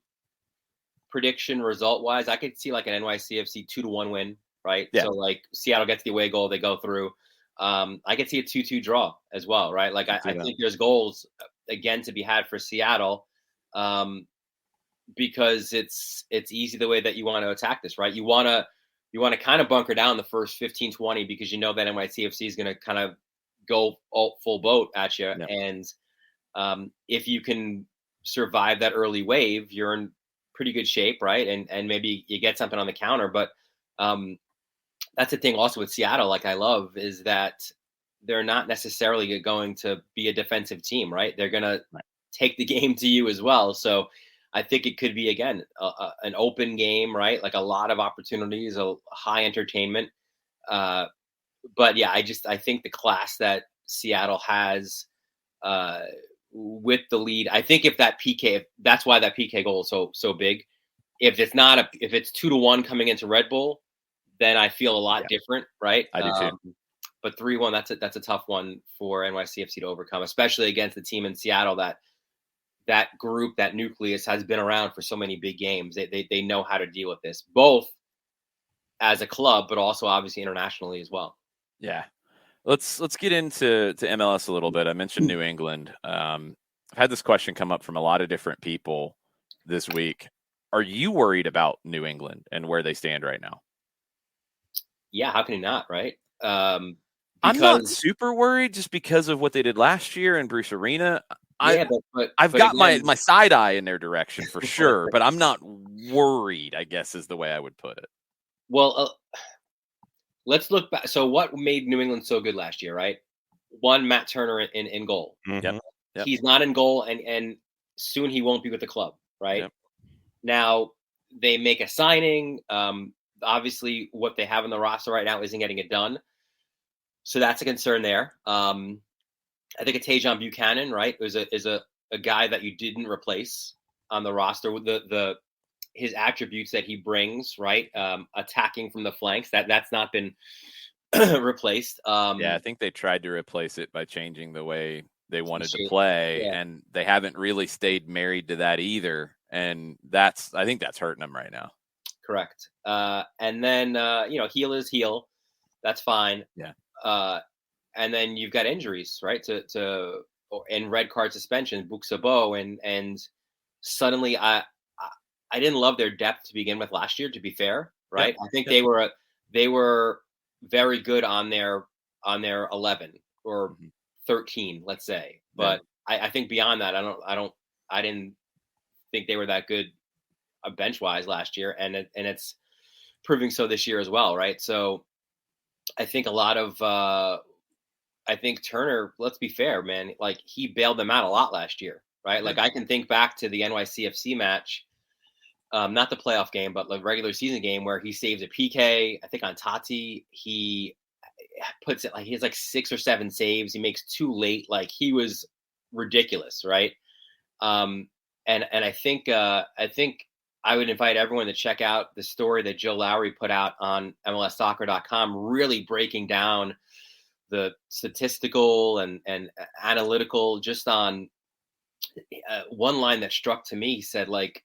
prediction result wise, I could see like an NYCFC 2-1 win, right? Yeah. So like Seattle gets the away goal, they go through. I could see a 2-2 draw as well, right? Like I think there's goals again to be had for Seattle, because it's easy the way that you want to attack this, right? You want to kind of bunker down the first 15-20 because you know that NYCFC is going to kind of go full boat at you, and if you can survive that early wave, you're in pretty good shape, right? And maybe you get something on the counter. But that's the thing also with Seattle, like I love, is that they're not necessarily going to be a defensive team, right? They're going to take the game to you as well. So I think it could be, again, an open game, right? Like a lot of opportunities, a high entertainment. But yeah, I think the class that Seattle has with the lead, I think if that's why that PK goal is so big. If it's 2-1 coming into Red Bull, then I feel a lot different, right? I do too. But 3-1, that's a tough one for NYCFC to overcome, especially against the team in Seattle that group, that nucleus has been around for so many big games. They know how to deal with this, both as a club, but also obviously internationally as well. Yeah. Let's get into MLS a little bit. I mentioned New England. I've had this question come up from a lot of different people this week. Are you worried about New England and where they stand right now? Yeah, how can you not, right? I'm not super worried just because of what they did last year in Bruce Arena. I've got again, my side eye in their direction for sure, but I'm not worried, I guess is the way I would put it. Well, let's look back. So what made New England so good last year, right? One, Matt Turner in goal. Mm-hmm. Yep. He's not in goal, and soon he won't be with the club, right? Yep. Now, they make a signing. Obviously, what they have in the roster right now isn't getting it done. So that's a concern there. I think Tajon Buchanan, right, is a guy that you didn't replace on the roster with his attributes that he brings, right? Attacking from the flanks, that's not been replaced. I think they tried to replace it by changing the way they wanted to play, and they haven't really stayed married to that either. And I think that's hurting them right now. Correct. And then heel is heel. That's fine. Yeah. And then you've got injuries, right? And red card suspension, Buxabo, and suddenly I didn't love their depth to begin with last year, to be fair, right? I think they were very good on their 11 or 13, let's say. But I think beyond that, I didn't think they were that good bench wise last year, and it's proving so this year as well, right? So I think a lot of I think Turner, let's be fair, man, like he bailed them out a lot last year, right? Like I can think back to the NYCFC match not the playoff game, but the regular season game where he saves a PK, I think on Tati. He puts it like he has like 6 or 7 saves. He makes 2 late. Like he was ridiculous, right? And I think I would invite everyone to check out the story that Joe Lowry put out on MLSsoccer.com, really breaking down the statistical and analytical, just on one line that struck to me. He said, like,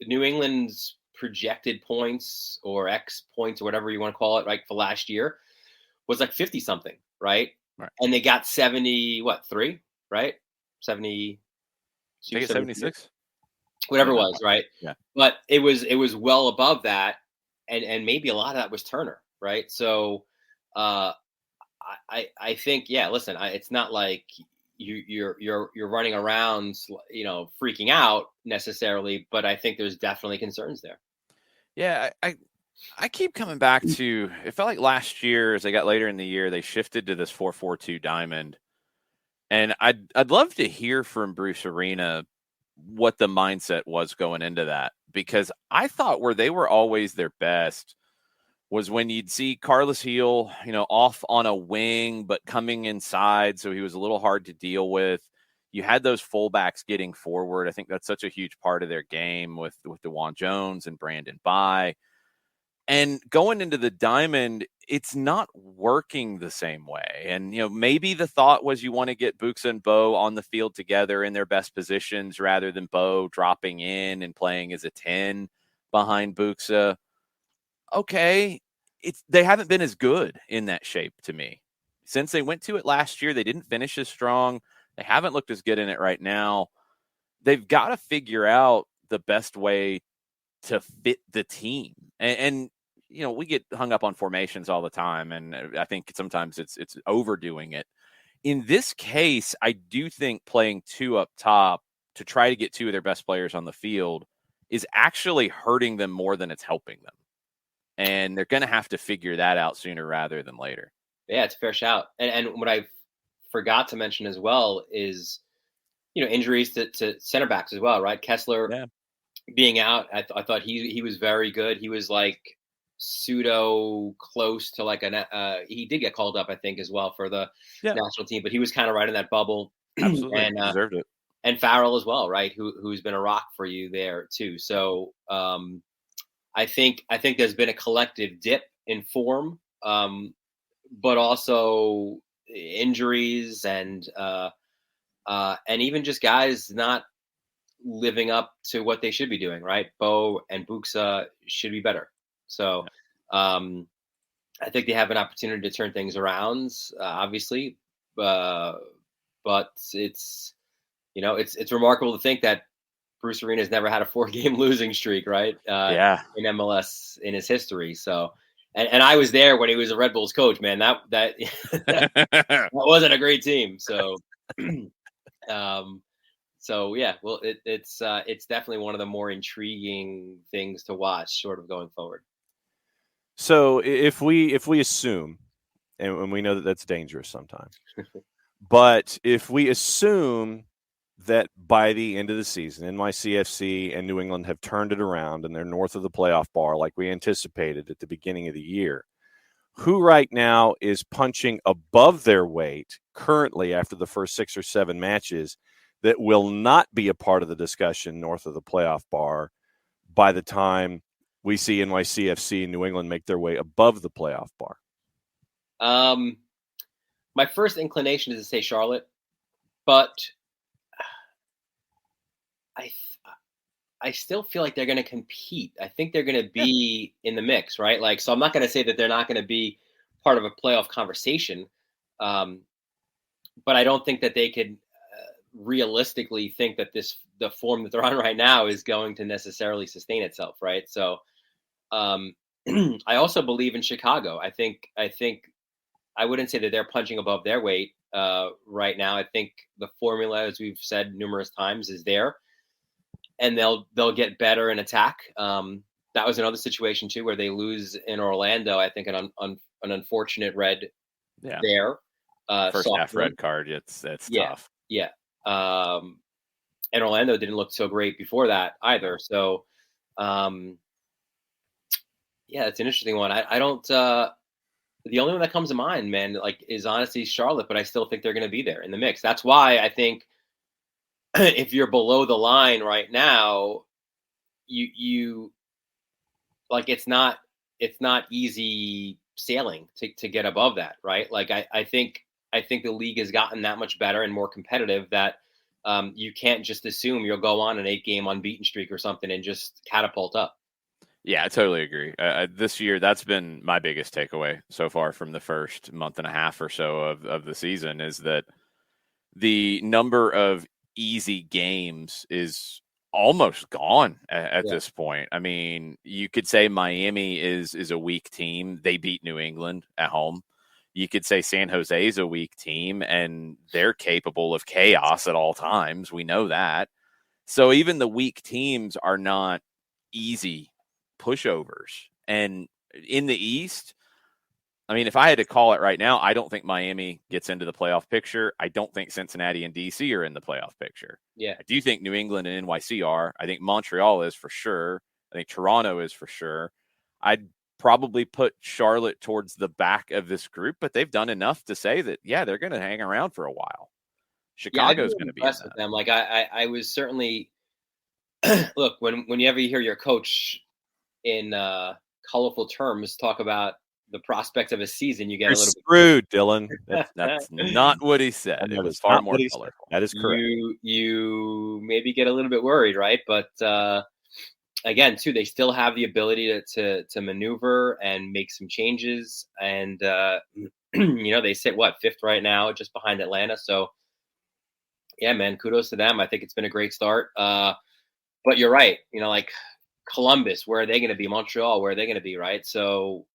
New England's projected points or X points or whatever you want to call it, like for last year, was like 50 something, right? And they got 73, right? 70. I think it's 76. Whatever it was, right? Yeah. But it was well above that, and maybe a lot of that was Turner, right? So I think, yeah, listen, it's not like you're running around, freaking out necessarily, but I think there's definitely concerns there. Yeah, I keep coming back to, it felt like last year as they got later in the year, they shifted to this 4-4-2 diamond. And I'd love to hear from Bruce Arena what the mindset was going into that, because I thought where they were always their best was when you'd see Carlos Heel, off on a wing, but coming inside. So he was a little hard to deal with. You had those fullbacks getting forward. I think that's such a huge part of their game with DeJuan Jones and Brandon Bye. And going into the diamond, it's not working the same way. And, maybe the thought was you want to get Buxa and Bo on the field together in their best positions rather than Bo dropping in and playing as a 10 behind Buxa. Okay, they haven't been as good in that shape to me. Since they went to it last year, they didn't finish as strong. They haven't looked as good in it right now. They've got to figure out the best way to fit the team. And we get hung up on formations all the time, and I think sometimes it's overdoing it. In this case, I do think playing 2 up top to try to get 2 of their best players on the field is actually hurting them more than it's helping them. And they're going to have to figure that out sooner rather than later. Yeah, it's a fair shout. And what I forgot to mention as well is, injuries to center backs as well, right? Kessler being out, I thought he was very good. He was like pseudo close to like he did get called up, I think, as well for the national team, but he was kind of right in that bubble. Absolutely. And deserved it. And Farrell as well, right? Who's been a rock for you there too. So I think there's been a collective dip in form, but also injuries and even just guys not living up to what they should be doing, right? Bo and Buxa should be better. So I think they have an opportunity to turn things around, obviously. But it's remarkable to think that Bruce Arena has never had a 4-game losing streak, right? In MLS in his history. So, and I was there when he was a Red Bulls coach, man. That wasn't a great team. So, well, it's definitely one of the more intriguing things to watch, sort of going forward. So if we assume, and we know that that's dangerous sometimes, but if we assume that by the end of the season, NYCFC and New England have turned it around and they're north of the playoff bar like we anticipated at the beginning of the year, who right now is punching above their weight currently after the first 6 or 7 matches that will not be a part of the discussion north of the playoff bar by the time we see NYCFC and New England make their way above the playoff bar? My first inclination is to say Charlotte, but I still feel like they're going to compete. I think they're going to be in the mix, right? Like, so I'm not going to say that they're not going to be part of a playoff conversation, but I don't think that they could realistically think that the form that they're on right now is going to necessarily sustain itself, right? So I also believe in Chicago. I think I wouldn't say that they're punching above their weight right now. I think the formula, as we've said numerous times, is there, and they'll get better in attack. That was another situation too where they lose in Orlando. I think an unfortunate red there. First half red card. It's tough. Yeah. and Orlando didn't look so great before that either. So, yeah, it's an interesting one. I don't. The only one that comes to mind, man, like, is honestly Charlotte, but I still think they're going to be there in the mix. That's why I think if you're below the line right now, you like it's not easy sailing to get above that, right? Like I think the league has gotten that much better and more competitive that you can't just assume you'll go on an 8-game unbeaten streak or something and just catapult up. Yeah, I totally agree. This year, that's been my biggest takeaway so far from the first month and a half or so of the season, is that the number of easy games is almost gone at this point. I mean, you could say Miami is a weak team. They beat New England at home. You could say San Jose is a weak team, and they're capable of chaos at all times. We know that. So even the weak teams are not easy pushovers. And in the East, I mean, if I had to call it right now, I don't think Miami gets into the playoff picture. I don't think Cincinnati and DC are in the playoff picture. Yeah. I do think New England and NYC are. I think Montreal is for sure. I think Toronto is for sure. I'd probably put Charlotte towards the back of this group, but they've done enough to say that, yeah, they're going to hang around for a while. Chicago's going to be impressed with them. Like I was certainly look, whenever you hear your coach in colorful terms talk about the prospect of a season, you get You're a little screwed, Dylan. That's not what he said. It was far more colorful. That is correct. You maybe get a little bit worried, right? But again, too, they still have the ability to maneuver and make some changes. And they sit fifth right now, just behind Atlanta. So yeah, man, kudos to them. I think it's been a great start. But you're right. Like Columbus, where are they going to be? Montreal, where are they going to be? Right. So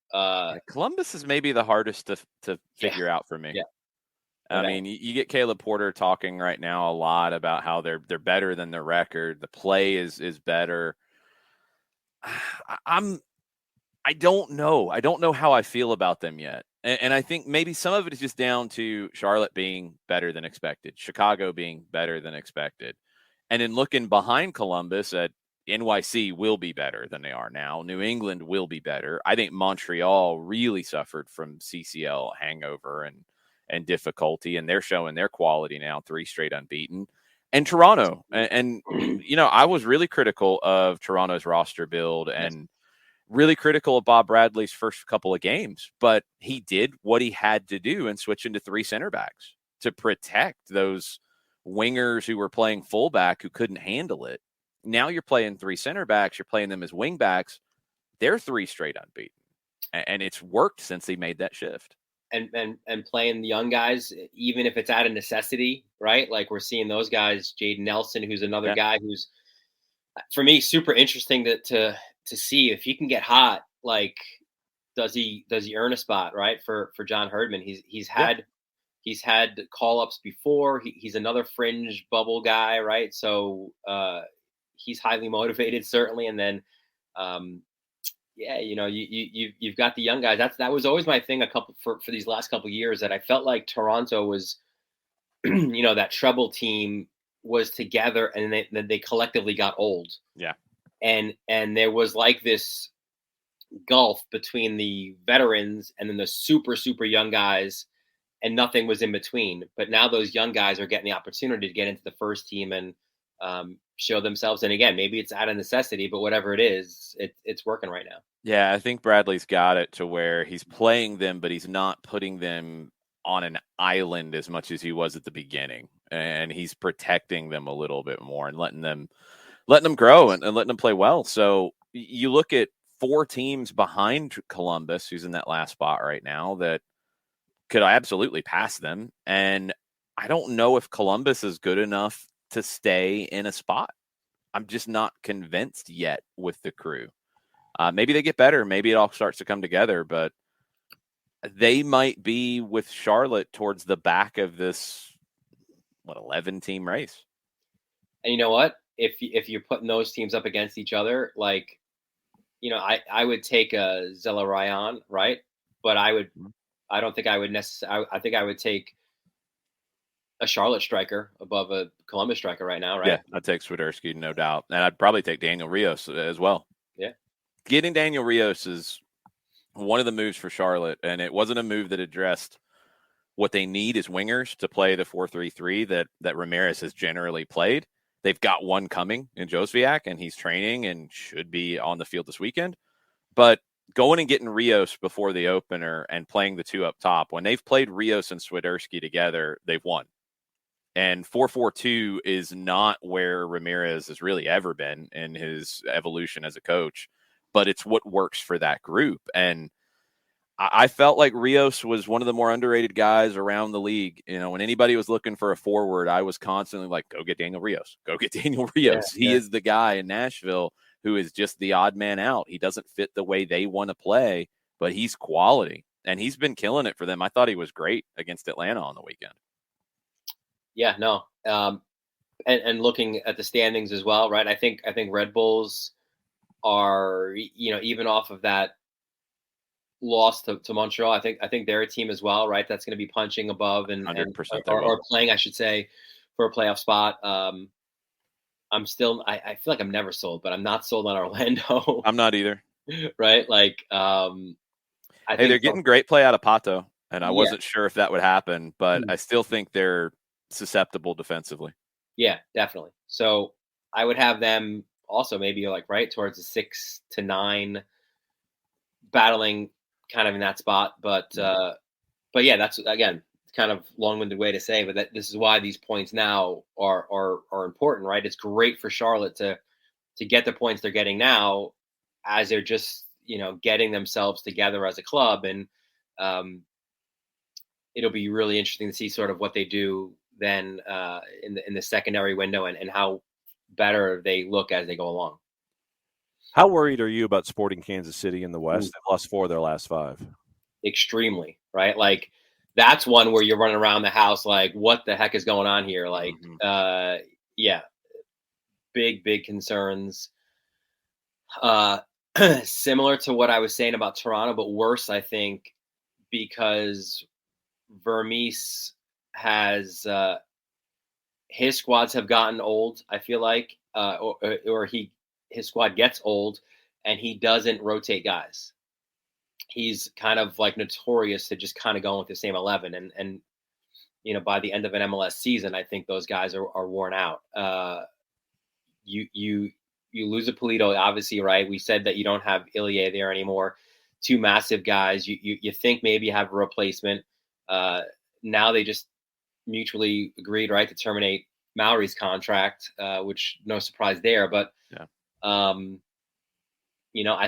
Columbus is maybe the hardest to figure out for me. Yeah. I mean, you get Caleb Porter talking right now a lot about how they're better than their record. The play is better. I don't know. I don't know how I feel about them yet. And I think maybe some of it is just down to Charlotte being better than expected, Chicago being better than expected. And in looking behind Columbus at NYC will be better than they are now. New England will be better. I think Montreal really suffered from CCL hangover and difficulty, and they're showing their quality now, 3 straight unbeaten. And Toronto, and I was really critical of Toronto's roster build and really critical of Bob Bradley's first couple of games, but he did what he had to do and switch into 3 center backs to protect those wingers who were playing fullback who couldn't handle it. Now you're playing 3 center backs, you're playing them as wing backs. They're 3 straight unbeaten. And it's worked since he made that shift. And playing the young guys, even if it's out of necessity, right? Like we're seeing those guys, Jaden Nelson, who's another guy who's, for me, super interesting to see if he can get hot. Like, does he earn a spot, right? For John Herdman, he's had call ups before. He's another fringe bubble guy, right? So he's highly motivated, certainly. And then, you've got the young guys. That was always my thing for these last couple of years, that I felt like Toronto was, that treble team was together and then they collectively got old. Yeah. And there was like this gulf between the veterans and then the super, super young guys, and nothing was in between. But now those young guys are getting the opportunity to get into the first team and show themselves. And again, maybe it's out of necessity, but whatever it is, it's working right now. Yeah, I think Bradley's got it to where he's playing them, but he's not putting them on an island as much as he was at the beginning. And he's protecting them a little bit more and letting them grow and letting them play well. So you look at 4 teams behind Columbus, who's in that last spot right now, that could absolutely pass them. And I don't know if Columbus is good enough to stay in a spot. I'm just not convinced yet with the Crew. Maybe they get better. Maybe it all starts to come together, but they might be with Charlotte towards the back of this 11-team race. And you know what? If you're putting those teams up against each other, like, I would take a Zella Ryan, right? But I don't think I would necessarily. I think I would take a Charlotte striker above a Columbus striker right now, right? Yeah, I'd take Swiderski, no doubt. And I'd probably take Daniel Rios as well. Yeah. Getting Daniel Rios is one of the moves for Charlotte, and it wasn't a move that addressed what they need is wingers to play the 4-3-3 that Ramirez has generally played. They've got one coming in Josviak, and he's training and should be on the field this weekend. But going and getting Rios before the opener and playing the two up top, when they've played Rios and Swiderski together, they've won. And 4-4-2 is not where Ramirez has really ever been in his evolution as a coach, but it's what works for that group. And I felt like Rios was one of the more underrated guys around the league. You know, when anybody was looking for a forward, I was constantly like, go get Daniel Rios. Go get Daniel Rios. He is the guy in Nashville who is just the odd man out. He doesn't fit the way they want to play, but he's quality. And he's been killing it for them. I thought he was great against Atlanta on the weekend. Yeah, no. And looking at the standings as well, right? I think Red Bulls are, even off of that loss to Montreal, I think they're a team as well, right? That's going to be punching above and 100% or playing, I should say, for a playoff spot. I'm still, I feel like I'm never sold, but I'm not sold on Orlando. I'm not either. Right? Like, hey, they're getting great play out of Pato, and I wasn't sure if that would happen, but I still think they're susceptible defensively. Yeah, definitely. So I would have them also maybe like right towards the 6 to 9 battling kind of in that spot. But yeah, that's again kind of long-winded way to say, but this is why these points now are important, right? It's great for Charlotte to get the points they're getting now as they're just, getting themselves together as a club. And it'll be really interesting to see sort of what they do then in the secondary window and how better they look as they go along. How worried are you about Sporting Kansas City in the West? They've lost 4 of their last 5. Extremely, right? Like that's one where you're running around the house like, what the heck is going on here? Like, yeah, big concerns. Similar to what I was saying about Toronto, but worse, I think, because Vermees has his squads have gotten old. I feel like, or his squad gets old, and he doesn't rotate guys. He's kind of like notorious to just kind of going with the same 11, and by the end of an MLS season, I think those guys are worn out. You lose a Polito, obviously, right? We said that you don't have Ilie there anymore. 2 massive guys. You think maybe you have a replacement. Now they just mutually agreed, right, to terminate Maori's contract, which no surprise there. But I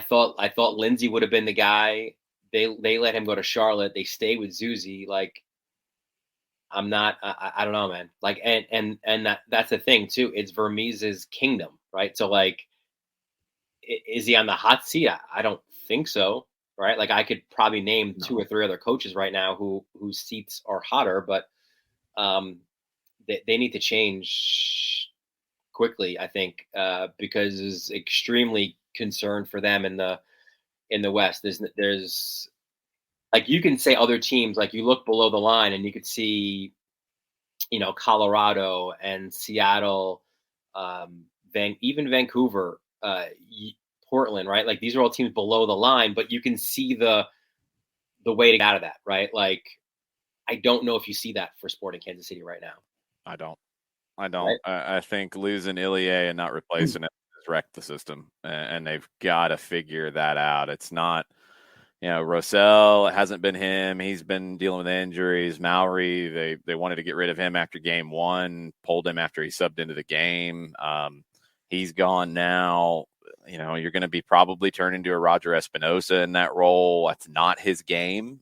thought Lindsay would have been the guy. They let him go to Charlotte. They stay with Zuzi. Like, I'm not. I don't know, man. Like, and that's the thing too. It's Vermees' kingdom, right? So like, is he on the hot seat? I don't think so, right? Like, I could probably name 2 or 3 other coaches right now whose seats are hotter, but they need to change quickly, I think, because it's extremely concerned for them in the West. There's like, you can say other teams, like you look below the line and you could see, Colorado and Seattle, even Vancouver, Portland, right? Like, these are all teams below the line, but you can see the way to get out of that, right? Like, I don't know if you see that for Sporting Kansas City right now. I don't. Right? I think losing Ilie and not replacing it has wrecked the system, and they've got to figure that out. It's not, Rossell hasn't been him. He's been dealing with injuries. Maori, they wanted to get rid of him after game 1, pulled him after he subbed into the game. He's gone now. You're going to be probably turned into a Roger Espinosa in that role. That's not his game.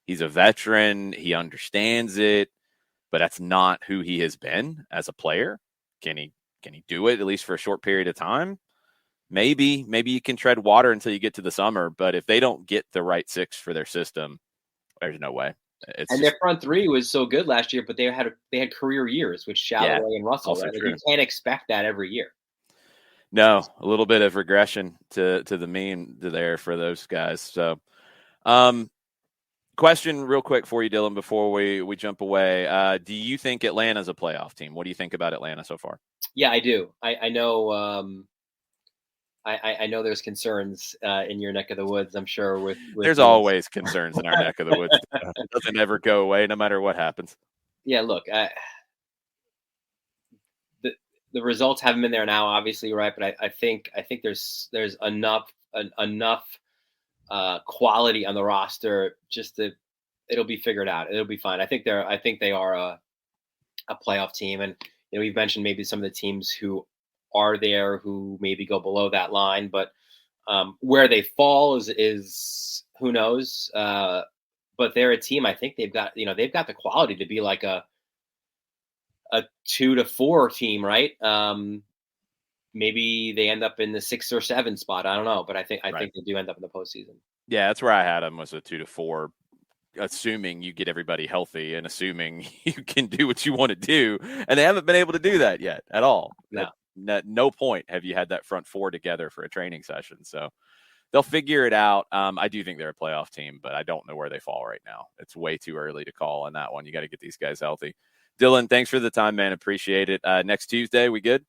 He's a veteran. He understands it, but that's not who he has been as a player. Can he do it at least for a short period of time? Maybe you can tread water until you get to the summer, but if they don't get the right 6 for their system, there's no way. Their front 3 was so good last year, but they had career years with Shalloway and Russell. Right? Like, you can't expect that every year. No, a little bit of regression to the mean there for those guys. So, Question real quick for you, Dylan, before we jump away. Do you think Atlanta's a playoff team? What do you think about Atlanta so far? Yeah, I do. I know. I know there's concerns in your neck of the woods. I'm sure with there's always concerns in our neck of the woods. It doesn't ever go away, no matter what happens. Yeah, look, the results haven't been there now, obviously, right? But I think there's enough quality on the roster just to it'll be figured out. It'll be fine. I think they are a playoff team, and we've mentioned maybe some of the teams who are there who maybe go below that line, but where they fall is who knows. But they're a team. I think they've got the quality to be like a 2 to 4 team, right? Maybe they end up in the 6 or 7 spot. I don't know, but I think they do end up in the postseason. Yeah, that's where I had them, was a 2 to 4, assuming you get everybody healthy and assuming you can do what you want to do, and they haven't been able to do that yet at all. No. At no point have you had that front four together for a training session, so they'll figure it out. I do think they're a playoff team, but I don't know where they fall right now. It's way too early to call on that one. You got to get these guys healthy. Dylan, thanks for the time, man. Appreciate it. Next Tuesday, we good?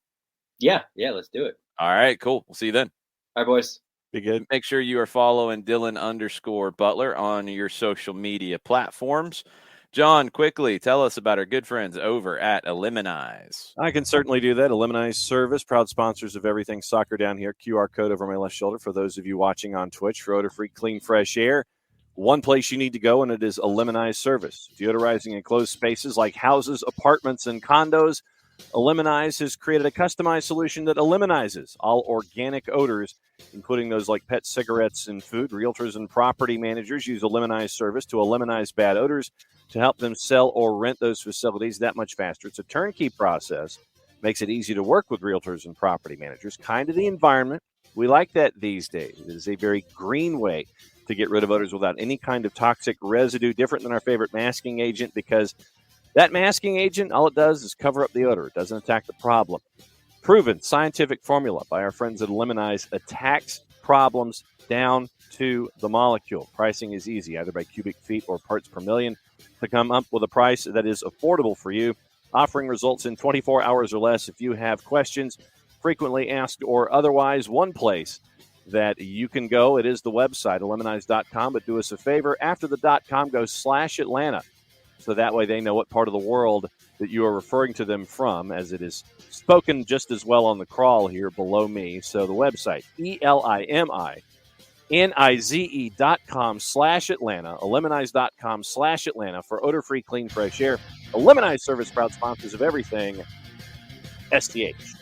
Yeah, let's do it. All right, cool. We'll see you then. All right, boys. Be good. Make sure you are following Dylan_Butler on your social media platforms. John, quickly tell us about our good friends over at Eliminize. I can certainly do that. Eliminize Service, proud sponsors of everything soccer down here. QR code over my left shoulder for those of you watching on Twitch. For odor-free, clean, fresh air, one place you need to go, and it is Eliminize Service. Deodorizing enclosed spaces like houses, apartments, and condos. Eliminize has created a customized solution that eliminizes all organic odors, including those like pet cigarettes and food. Realtors and property managers use Eliminize Service to eliminate bad odors to help them sell or rent those facilities that much faster. It's a turnkey process. Makes it easy to work with realtors and property managers. Kind of the environment. We like that these days. It is a very green way to get rid of odors without any kind of toxic residue, different than our favorite masking agent, because that masking agent, all it does is cover up the odor. It doesn't attack the problem. Proven scientific formula by our friends at Eliminize attacks problems down to the molecule. Pricing is easy, either by cubic feet or parts per million, to come up with a price that is affordable for you, offering results in 24 hours or less. If you have questions, frequently asked or otherwise, one place that you can go, it is the website, eliminize.com. But do us a favor, after the .com, go /Atlanta. So that way they know what part of the world that you are referring to them from, as it is spoken just as well on the crawl here below me. So the website, ELIMINIZE.com/Atlanta, eliminize.com/Atlanta for odor-free, clean, fresh air. Eliminize Service, proud sponsors of everything SDH.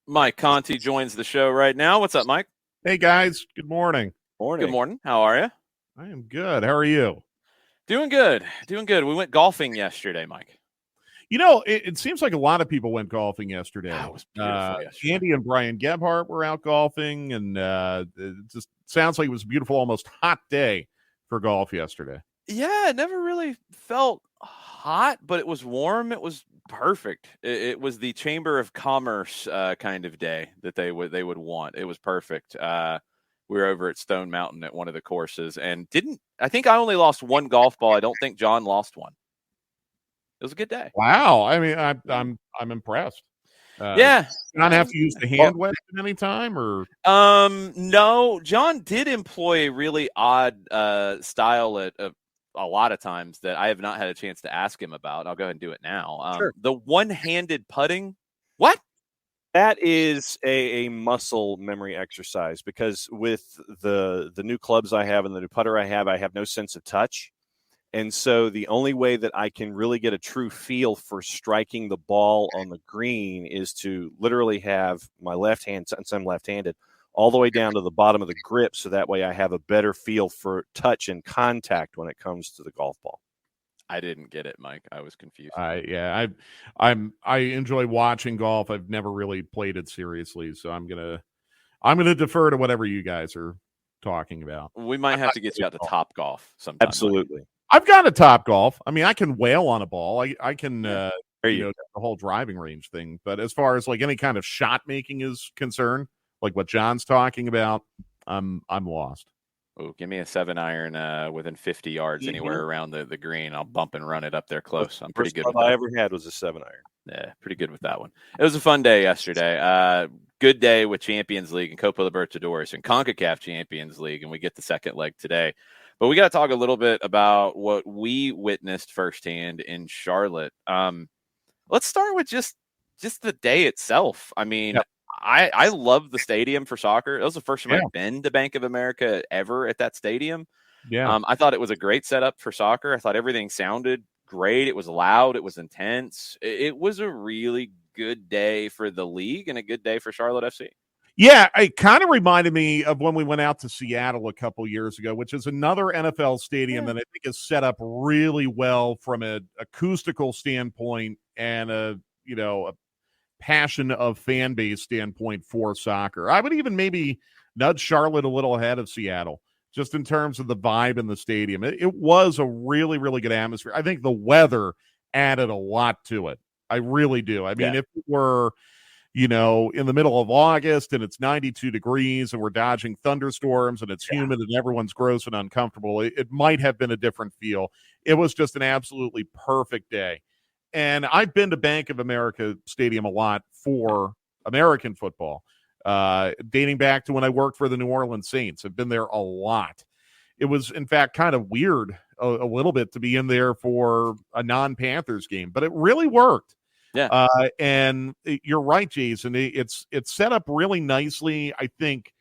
Mike Conti joins the show right now. What's up, Mike? Hey, guys. Good morning. Good morning. How are you? I am good. How are you? Doing good. We went golfing yesterday, Mike. It seems like a lot of people went golfing yesterday. It was beautiful yesterday. Andy and Brian Gebhardt were out golfing, and it just sounds like it was a beautiful, almost hot day for golf yesterday. Yeah, it never really felt hot, but it was warm. It was perfect. It was the Chamber of Commerce kind of day that they would want. It was perfect. We were over at Stone Mountain at one of the courses, and I think I only lost one golf ball. I don't think John lost one. It was a good day. Wow. I mean, I'm impressed. Yeah. Not have to use the hand wedge at any time, or no. John did employ a really odd style at a lot of times that I have not had a chance to ask him about. I'll go ahead and do it now. Sure. The one-handed putting. What? That is a muscle memory exercise, because with the new clubs I have and the new putter I have no sense of touch. And so the only way that I can really get a true feel for striking the ball on the green is to literally have my left hand, since I'm left-handed, all the way down to the bottom of the grip, so that way I have a better feel for touch and contact when it comes to the golf ball. I didn't get it, Mike. I was confused. I enjoy watching golf. I've never really played it seriously, so I'm gonna defer to whatever you guys are talking about. We might have to get you out to Top Golf sometime. Absolutely. I've got a Top Golf. I mean, I can wail on a ball. I can the whole driving range thing. But as far as like any kind of shot making is concerned, like what John's talking about, I'm lost. Oh, give me a 7-iron within 50 yards anywhere around the green. I'll bump and run it up there close. I'm pretty good with that. I ever had was a 7-iron. Yeah, pretty good with that one. It was a fun day yesterday. Good day with Champions League and Copa Libertadores and CONCACAF Champions League, and we get the second leg today. But we got to talk a little bit about what we witnessed firsthand in Charlotte. Let's start with just the day itself. I mean, I love the stadium for soccer. It was the first time I've been to Bank of America ever at that stadium. Yeah. I thought it was a great setup for soccer. I thought everything sounded great. It was loud. It was intense. It was a really good day for the league and a good day for Charlotte FC. Yeah, it kind of reminded me of when we went out to Seattle a couple years ago, which is another NFL stadium that I think is set up really well from an acoustical standpoint and a passion of fan base standpoint for soccer. I would even maybe nudge Charlotte a little ahead of Seattle, just in terms of the vibe in the stadium. It was a really, really good atmosphere. I think the weather added a lot to it. I really do. I mean, if it were, in the middle of August and it's 92 degrees and we're dodging thunderstorms and it's humid and everyone's gross and uncomfortable, it might have been a different feel. It was just an absolutely perfect day. And I've been to Bank of America Stadium a lot for American football, dating back to when I worked for the New Orleans Saints. I've been there a lot. It was, in fact, kind of weird a little bit to be in there for a non-Panthers game, but it really worked. Yeah. And you're right, Jason. It's set up really nicely. I think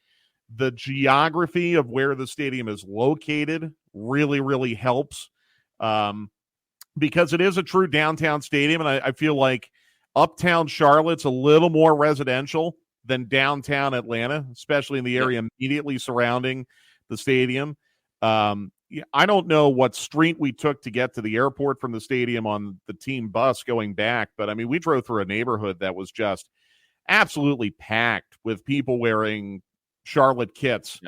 the geography of where the stadium is located really, really helps. Because it is a true downtown stadium, and I feel like uptown Charlotte's a little more residential than downtown Atlanta, especially in the area immediately surrounding the stadium. I don't know what street we took to get to the airport from the stadium on the team bus going back, but I mean, we drove through a neighborhood that was just absolutely packed with people wearing Charlotte kits,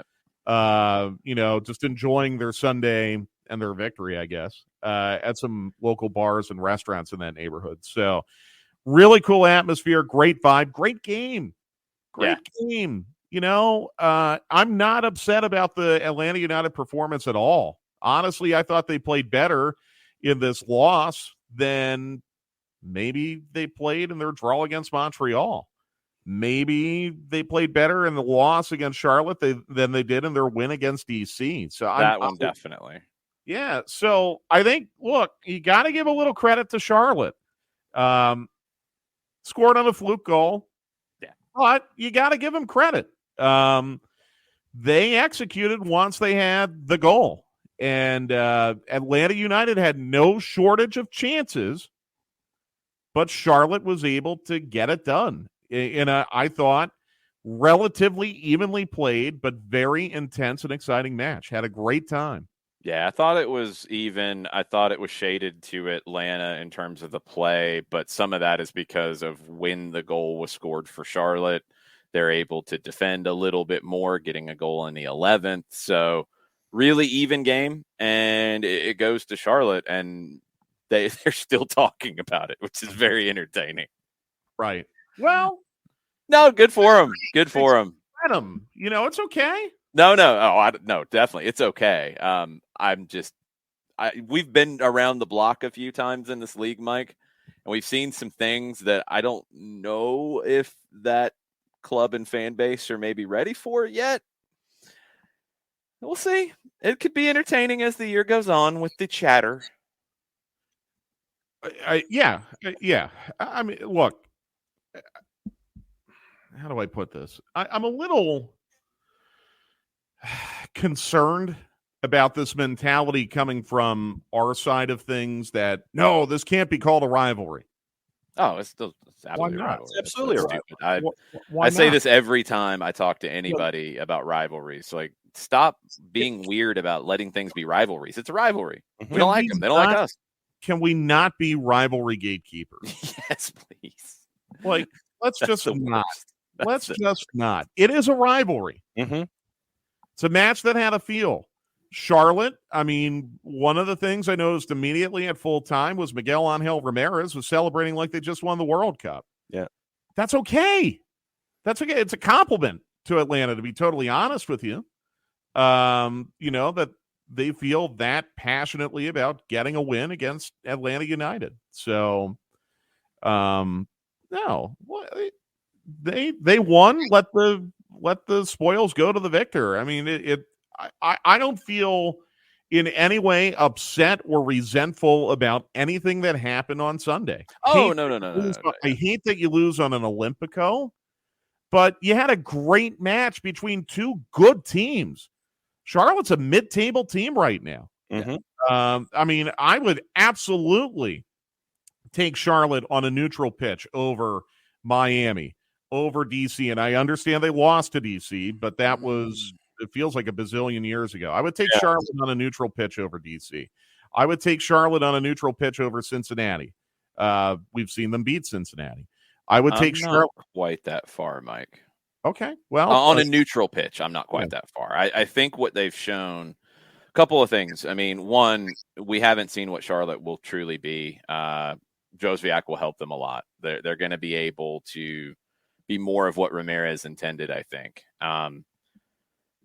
just enjoying their Sunday and their victory, I guess, at some local bars and restaurants in that neighborhood. So really cool atmosphere, great vibe, great game. Great game. I'm not upset about the Atlanta United performance at all. Honestly, I thought they played better in this loss than maybe they played in their draw against Montreal. Maybe they played better in the loss against Charlotte than they did in their win against DC. So that one definitely. Yeah. So I think, look, you got to give a little credit to Charlotte. Scored on a fluke goal. But you got to give them credit. They executed once they had the goal. And Atlanta United had no shortage of chances, but Charlotte was able to get it done in I thought, relatively evenly played, but very intense and exciting match. Had a great time. Yeah, I thought it was even. I thought it was shaded to Atlanta in terms of the play, but some of that is because of when the goal was scored for Charlotte. They're able to defend a little bit more, getting a goal in the 11th. So really even game, and it goes to Charlotte, and they're still talking about it, which is very entertaining. Right. Well, no, good for them. Good for them. Let them. It's okay. No. Oh, no, definitely. It's okay. We've been around the block a few times in this league, Mike, and we've seen some things that I don't know if that club and fan base are maybe ready for it yet. We'll see. It could be entertaining as the year goes on with the chatter. Yeah. I mean, look, how do I put this? I'm a little concerned about this mentality coming from our side of things that, no, this can't be called a rivalry. Oh, it's absolutely a rivalry. It's absolutely a rivalry. I say this every time I talk to anybody about rivalries. Like, stop being weird about letting things be rivalries. It's a rivalry. We don't like them. They don't like us. Can we not be rivalry gatekeepers? Yes, please. Like, let's just not. Let's just not. It is a rivalry. Mm-hmm. It's a match that had a feel. Charlotte, I mean, one of the things I noticed immediately at full time was Miguel Angel Ramirez was celebrating like they just won the World Cup. Yeah. That's okay. That's okay. It's a compliment to Atlanta, to be totally honest with you. That they feel that passionately about getting a win against Atlanta United. So, no, they won. Let the spoils go to the victor. I mean, I don't feel in any way upset or resentful about anything that happened on Sunday. Oh, no. I hate that you lose on an Olympico, but you had a great match between two good teams. Charlotte's a mid-table team right now. Mm-hmm. I mean, I would absolutely take Charlotte on a neutral pitch over Miami, over DC. And I understand they lost to DC, but that was, it feels like a bazillion years ago. I would take Charlotte on a neutral pitch over DC. I would take Charlotte on a neutral pitch over Cincinnati. We've seen them beat Cincinnati. I would take Charlotte. Quite that far, Mike. Okay. Well, on a neutral pitch, I'm not quite that far. I think what they've shown, a couple of things. I mean, one, we haven't seen what Charlotte will truly be. Josviak will help them a lot. They're going to be able to be more of what Ramirez intended, I think.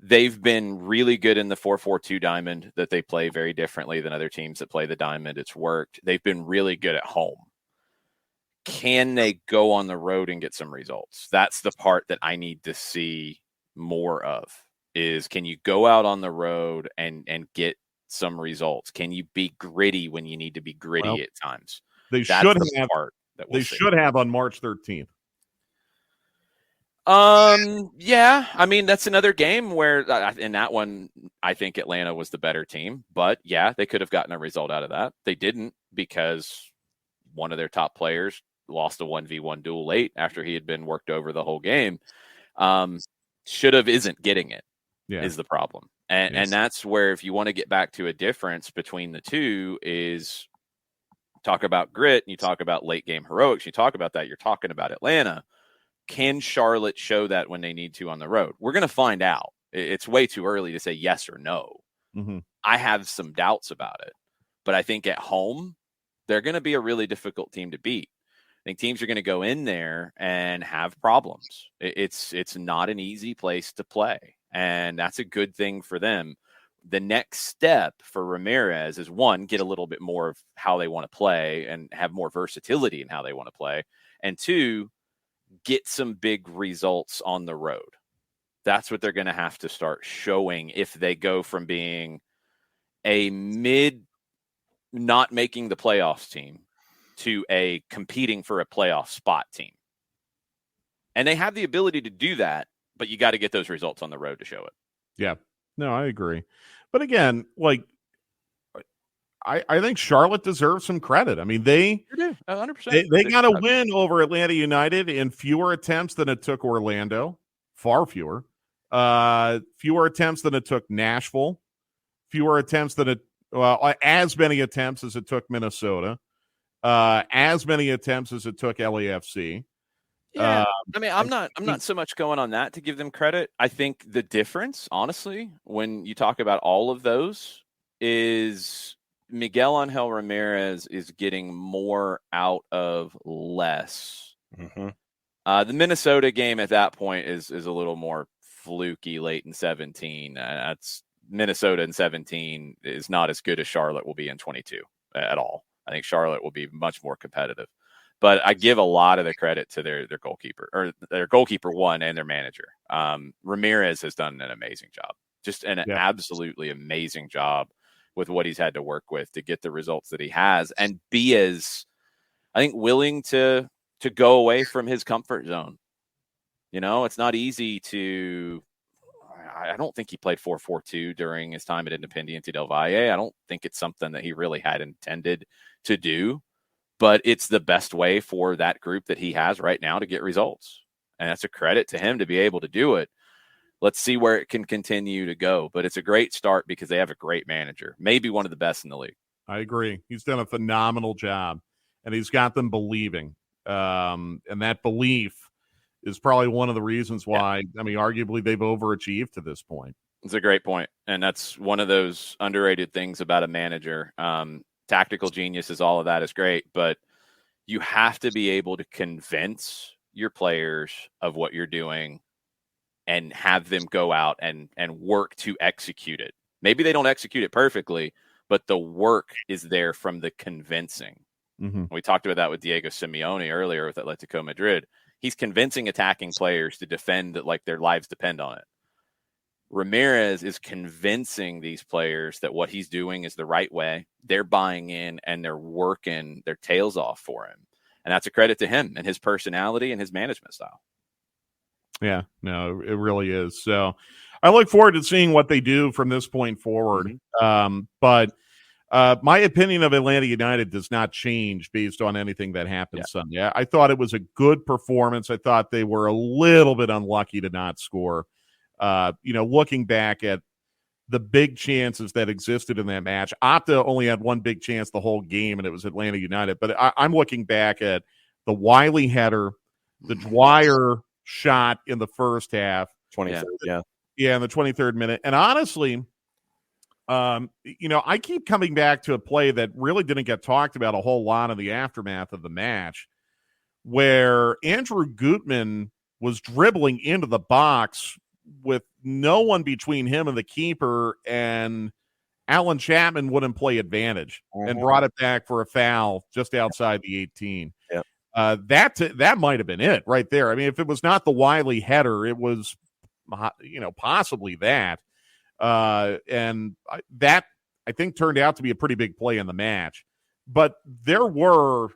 They've been really good in the 4-4-2 diamond that they play very differently than other teams that play the diamond. It's worked. They've been really good at home. Can they go on the road and get some results? That's the part that I need to see more of, is can you go out on the road and get some results? Can you be gritty when you need to be gritty at times? They That's should the have. Part that we'll they see. should have on March 13th. Yeah, I mean, that's another game where in that one, I think Atlanta was the better team, but yeah, they could have gotten a result out of that. They didn't, because one of their top players lost a 1v1 duel late after he had been worked over the whole game. Should have isn't getting it is the problem. And that's where, if you want to get back to a difference between the two, is talk about grit and you talk about late game heroics. You talk about that. You're talking about Atlanta. Can Charlotte show that when they need to on the road? We're going to find out. It's way too early to say yes or no. Mm-hmm. I have some doubts about it, but I think at home, they're going to be a really difficult team to beat. I think teams are going to go in there and have problems. It's not an easy place to play, and that's a good thing for them. The next step for Ramirez is, one, get a little bit more of how they want to play and have more versatility in how they want to play, and two, get some big results on the road. That's what they're going to have to start showing if they go from being a not making the playoffs team to a competing for a playoff spot team. And they have the ability to do that, but you got to get those results on the road to show it. Yeah, no, I agree. But again, like, I think Charlotte deserves some credit. I mean, they 100%. They got a win over Atlanta United in fewer attempts than it took Orlando. Far fewer. Fewer attempts than it took Nashville. Fewer attempts than as many attempts as it took Minnesota. As many attempts as it took LAFC. Yeah, I mean, I'm not so much going on that to give them credit. I think the difference, honestly, when you talk about all of those, is Miguel Angel Ramirez is getting more out of less. Mm-hmm. The Minnesota game at that point is a little more fluky late in 17. That's Minnesota in 17 is not as good as Charlotte will be in 22 at all. I think Charlotte will be much more competitive. But I give a lot of the credit to their goalkeeper, or their goalkeeper one, and their manager. Ramirez has done an amazing job, just an absolutely amazing job with what he's had to work with to get the results that he has, and be as, I think, willing to go away from his comfort zone. You know, it's not easy to. I don't think he played 4-4-2 during his time at Independiente del Valle. I don't think it's something that he really had intended to do. But it's the best way for that group that he has right now to get results. And that's a credit to him to be able to do it. Let's see where it can continue to go. But it's a great start because they have a great manager, maybe one of the best in the league. I agree. He's done a phenomenal job, and he's got them believing. And that belief is probably one of the reasons why, I mean, arguably they've overachieved to this point. It's a great point, and that's one of those underrated things about a manager. Tactical genius is all of that is great, but you have to be able to convince your players of what you're doing and have them go out and work to execute it. Maybe they don't execute it perfectly, but the work is there from the convincing. Mm-hmm. We talked about that with Diego Simeone earlier with Atletico Madrid. He's convincing attacking players to defend like their lives depend on it. Ramirez is convincing these players that what he's doing is the right way. They're buying in and they're working their tails off for him. And that's a credit to him and his personality and his management style. Yeah, no, it really is. So I look forward to seeing what they do from this point forward. Mm-hmm. But my opinion of Atlanta United does not change based on anything that happened Sunday. I thought it was a good performance. I thought they were a little bit unlucky to not score. Looking back at the big chances that existed in that match, Opta only had one big chance the whole game, and it was Atlanta United. But I'm looking back at the Wiley header, the Dwyer shot in the first half. 23rd, yeah, in the 23rd minute. And honestly, I keep coming back to a play that really didn't get talked about a whole lot in the aftermath of the match, where Andrew Gutman was dribbling into the box with no one between him and the keeper, and Alan Chapman wouldn't play advantage and brought it back for a foul just outside the 18. Yep. That might have been it right there. I mean, if it was not the Wiley header, it was, possibly that. And that, I think, turned out to be a pretty big play in the match. But there were,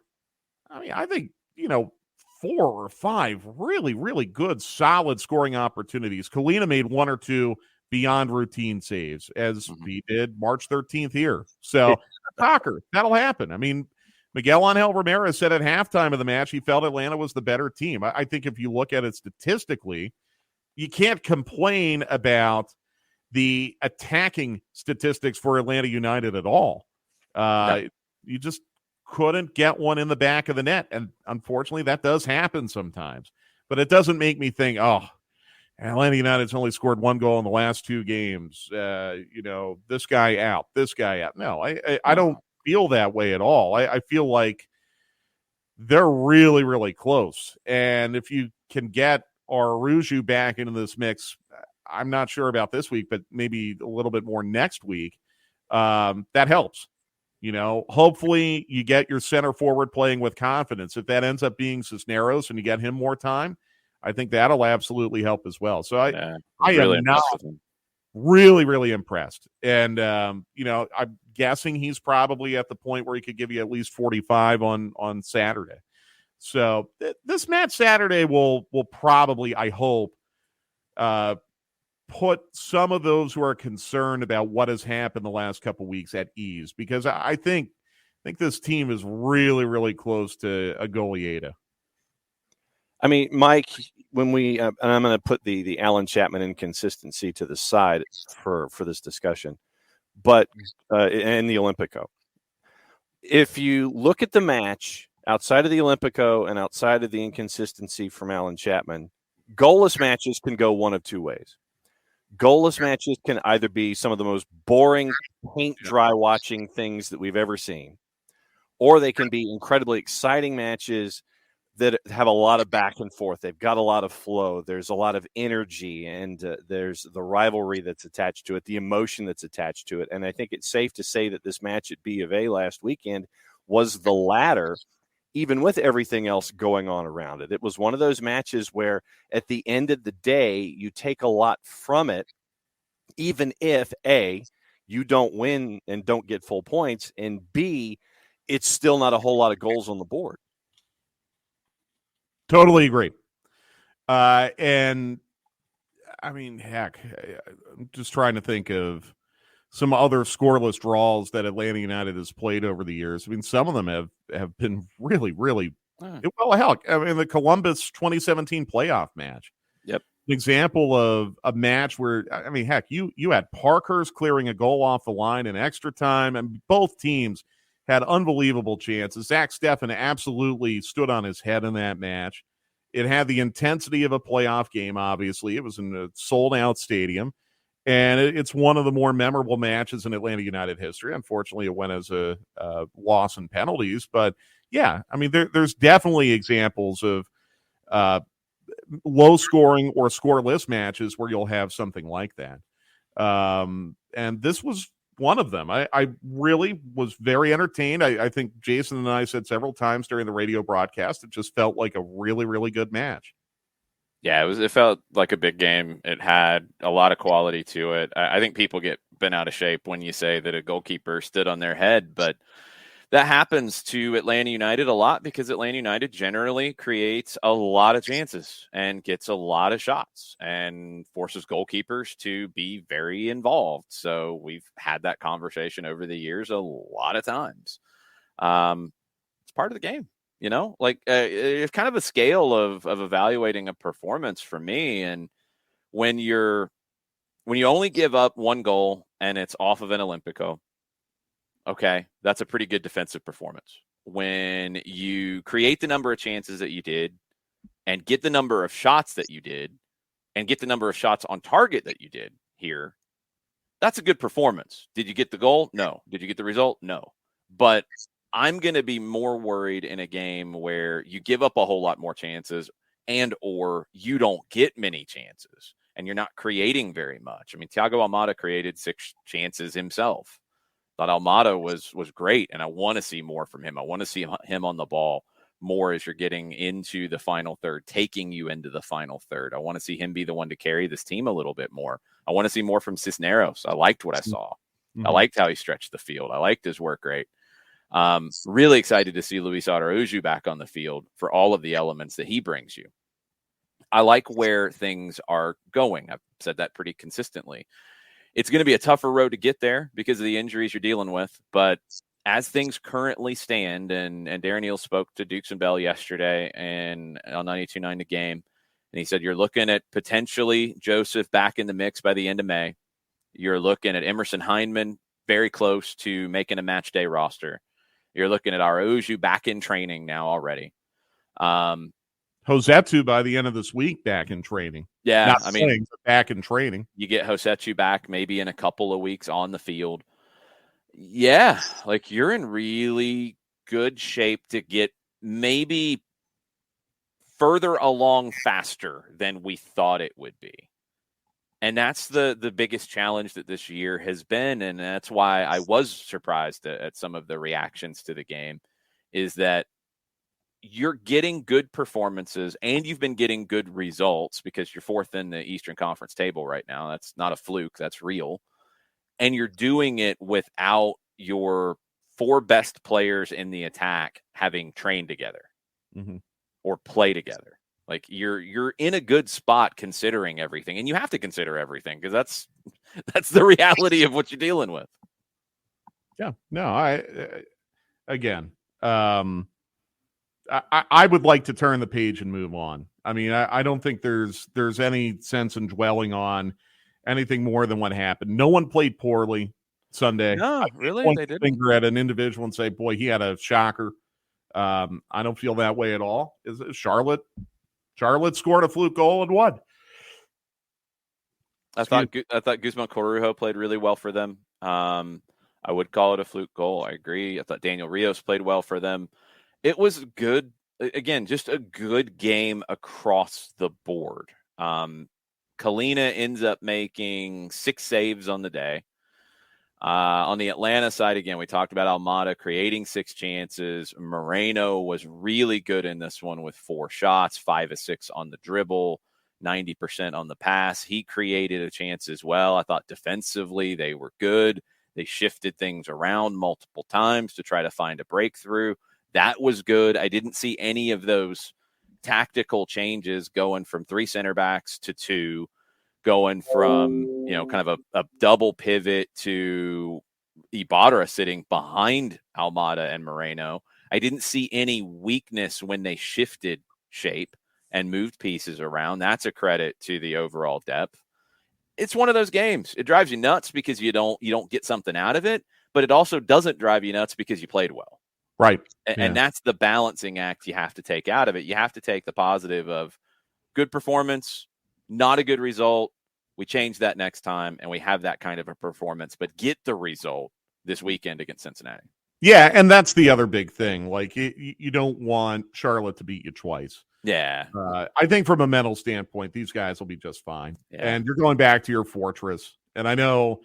I think, 4 or 5 really, really good, solid scoring opportunities. Kalina made 1 or 2 beyond routine saves, as he did March 13th here. So, soccer, that'll happen. I mean, Miguel Angel Ramirez said at halftime of the match he felt Atlanta was the better team. I think if you look at it statistically, you can't complain about the attacking statistics for Atlanta United at all. No. You just couldn't get one in the back of the net. And unfortunately, that does happen sometimes. But it doesn't make me think, Atlanta United's only scored 1 goal in the last 2 games. This guy out. No, I don't feel that way at all. I feel like they're really, really close. And if you can get Aruju back into this mix, I'm not sure about this week, but maybe a little bit more next week, that helps. Hopefully you get your center forward playing with confidence. If that ends up being Cisneros and you get him more time, I think that'll absolutely help as well. So I really am not really, really impressed. And, I'm guessing he's probably at the point where he could give you at least 45 on Saturday. So this match Saturday will probably, I hope, put some of those who are concerned about what has happened the last couple weeks at ease, because I think this team is really, really close to a goleada. I mean, Mike, when we and I'm going to put the Alan Chapman inconsistency to the side for this discussion, but and the Olympico. If you look at the match outside of the Olympico and outside of the inconsistency from Alan Chapman, goalless matches can go one of 2 ways. Goalless matches can either be some of the most boring, paint dry watching things that we've ever seen, or they can be incredibly exciting matches that have a lot of back and forth. They've got a lot of flow. There's a lot of energy, and there's the rivalry that's attached to it, the emotion that's attached to it. And I think it's safe to say that this match at B of A last weekend was the latter, even with everything else going on around it. It was one of those matches where at the end of the day, you take a lot from it, even if A, you don't win and don't get full points, and B, it's still not a whole lot of goals on the board. Totally agree. And I mean, heck, I'm just trying to think of some other scoreless draws that Atlanta United has played over the years. I mean, some of them have been really, really well. Hell, I mean, the Columbus 2017 playoff match. Yep, an example of a match where, I mean, heck, you had Parkhurst clearing a goal off the line in extra time, and both teams had unbelievable chances. Zach Steffen absolutely stood on his head in that match. It had the intensity of a playoff game, obviously. It was in a sold-out stadium. And it's one of the more memorable matches in Atlanta United history. Unfortunately, it went as a loss in penalties. But, yeah, I mean, there's definitely examples of low-scoring or scoreless matches where you'll have something like that. And this was one of them. I really was very entertained. I think Jason and I said several times during the radio broadcast, it just felt like a really, really good match. Yeah, it felt like a big game. It had a lot of quality to it. I think people get bent out of shape when you say that a goalkeeper stood on their head, but that happens to Atlanta United a lot because Atlanta United generally creates a lot of chances and gets a lot of shots and forces goalkeepers to be very involved. So we've had that conversation over the years a lot of times. It's part of the game. It's kind of a scale of evaluating a performance for me. And when you only give up one goal and it's off of an Olympico, okay, that's a pretty good defensive performance. When you create the number of chances that you did and get the number of shots that you did and get the number of shots on target that you did here, that's a good performance. Did you get the goal? No. Did you get the result? No. But I'm going to be more worried in a game where you give up a whole lot more chances and or you don't get many chances and you're not creating very much. I mean, Thiago Almada created 6 chances himself. Thought Almada was great, and I want to see more from him. I want to see him on the ball more as you're getting into the final third, taking you into the final third. I want to see him be the one to carry this team a little bit more. I want to see more from Cisneros. I liked what I saw. I liked how he stretched the field. I liked his work rate. Really excited to see Luis Araujo back on the field for all of the elements that he brings you. I like where things are going. I've said that pretty consistently. It's going to be a tougher road to get there because of the injuries you're dealing with. But as things currently stand, and Darren Neal spoke to Dukes and Bell yesterday and on 92.9 The Game, and he said you're looking at potentially Joseph back in the mix by the end of May. You're looking at Emerson Heineman very close to making a match day roster. You're looking at Araujo back in training now already. Josetu by the end of this week back in training. Yeah, not playing, but back in training. You get Josetu back maybe in a couple of weeks on the field. Yeah, like you're in really good shape to get maybe further along faster than we thought it would be. And that's the biggest challenge that this year has been, and that's why I was surprised at some of the reactions to the game, is that you're getting good performances and you've been getting good results because you're 4th in the Eastern Conference table right now. That's not a fluke. That's real. And you're doing it without your 4 best players in the attack having trained together or play together. Like you're in a good spot considering everything, and you have to consider everything because that's the reality of what you're dealing with. Yeah, no, I would like to turn the page and move on. I mean, I don't think there's any sense in dwelling on anything more than what happened. No one played poorly Sunday. No, really, point they didn't. Finger at an individual and say, "Boy, he had a shocker." I don't feel that way at all. Is it Charlotte scored a fluke goal and won. I thought Guzman Corujo played really well for them. I would call it a fluke goal. I agree. I thought Daniel Rios played well for them. It was good. Again, just a good game across the board. Kalina ends up making 6 saves on the day. On the Atlanta side, again, we talked about Almada creating 6 chances. Moreno was really good in this one with 4 shots, 5 of 6 on the dribble, 90% on the pass. He created a chance as well. I thought defensively they were good. They shifted things around multiple times to try to find a breakthrough. That was good. I didn't see any of those tactical changes going from 3 center backs to 2, going from, kind of a double pivot to Ibarra sitting behind Almada and Moreno. I didn't see any weakness when they shifted shape and moved pieces around. That's a credit to the overall depth. It's one of those games. It drives you nuts because you don't get something out of it, but it also doesn't drive you nuts because you played well. Right. And that's the balancing act you have to take out of it. You have to take the positive of good performance, not a good result, we change that next time and we have that kind of a performance, but get the result this weekend against Cincinnati. Yeah, and that's the other big thing. Like, you don't want Charlotte to beat you twice. Yeah. I think from a mental standpoint, these guys will be just fine. Yeah. And you're going back to your fortress. And I know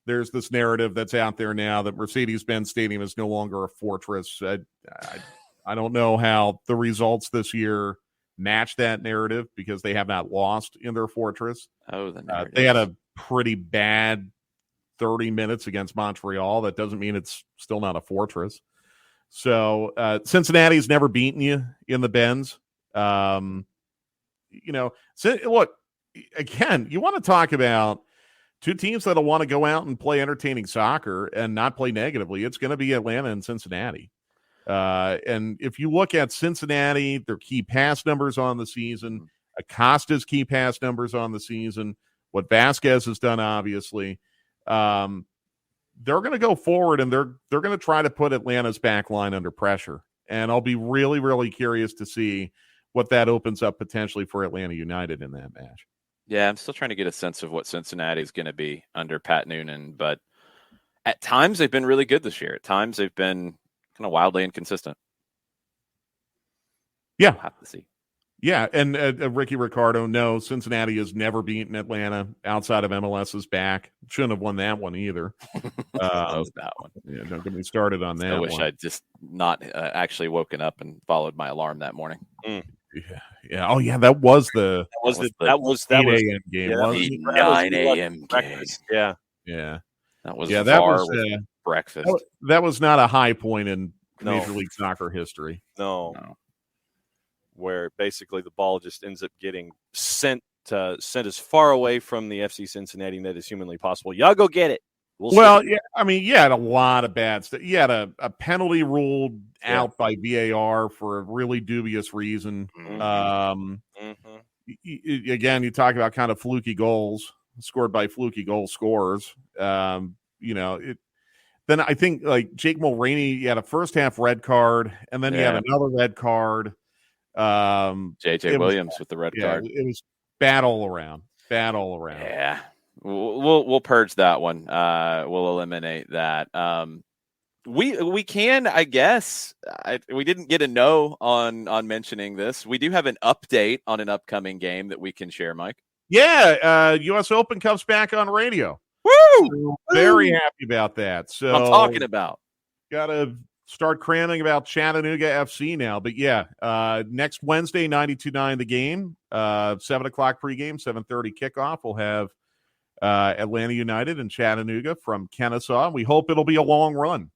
there's this narrative that's out there now that Mercedes-Benz Stadium is no longer a fortress. I don't know how the results this year match that narrative because they have not lost in their fortress. Oh, the narrative. They had a pretty bad 30 minutes against Montreal. That doesn't mean it's still not a fortress. So Cincinnati's never beaten you in the Benz. Look, again, you want to talk about two teams that'll want to go out and play entertaining soccer and not play negatively. It's going to be Atlanta and Cincinnati. And if you look at Cincinnati, their key pass numbers on the season, Acosta's key pass numbers on the season, what Vasquez has done, obviously, they're going to go forward and they're going to try to put Atlanta's back line under pressure. And I'll be really, really curious to see what that opens up potentially for Atlanta United in that match. Yeah, I'm still trying to get a sense of what Cincinnati is going to be under Pat Noonan, but at times they've been really good this year. At times they've been kind of wildly inconsistent. Yeah. We'll have to see. Yeah, and Ricky Ricardo, no, Cincinnati has never beaten Atlanta outside of MLS's back. Shouldn't have won that one either. That one. Yeah, don't get me started on that. I wish I'd just not actually woken up and followed my alarm that morning. Yeah. Oh, yeah, that was the 8 a.m. game. Yeah, wasn't it? 9 a.m. game. Yeah. Yeah. That was that was breakfast. That was not a high point in No. Major League Soccer history. No. Where basically the ball just ends up getting sent as far away from the FC Cincinnati net as humanly possible. Y'all go get it. Yeah, I mean, you had a lot of bad stuff. You had a penalty ruled out by VAR for a really dubious reason. Again, you talk about kind of fluky goals scored by fluky goal scorers. Then I think like Jake Mulroney, you had a first half red card, and then you had another red card. JJ Williams with the red card. It was bad all around. Yeah. We'll purge that one. We'll eliminate that. We can, I guess. We didn't get a no on mentioning this. We do have an update on an upcoming game that we can share, Mike. Yeah, U.S. Open comes back on radio. Woo! Very happy about that. So I'm talking about. Got to start cramming about Chattanooga FC now. But yeah, next Wednesday, 92.9 the game, 7 o'clock pregame, 7:30 kickoff. We'll have Atlanta United and Chattanooga from Kennesaw. We hope it'll be a long run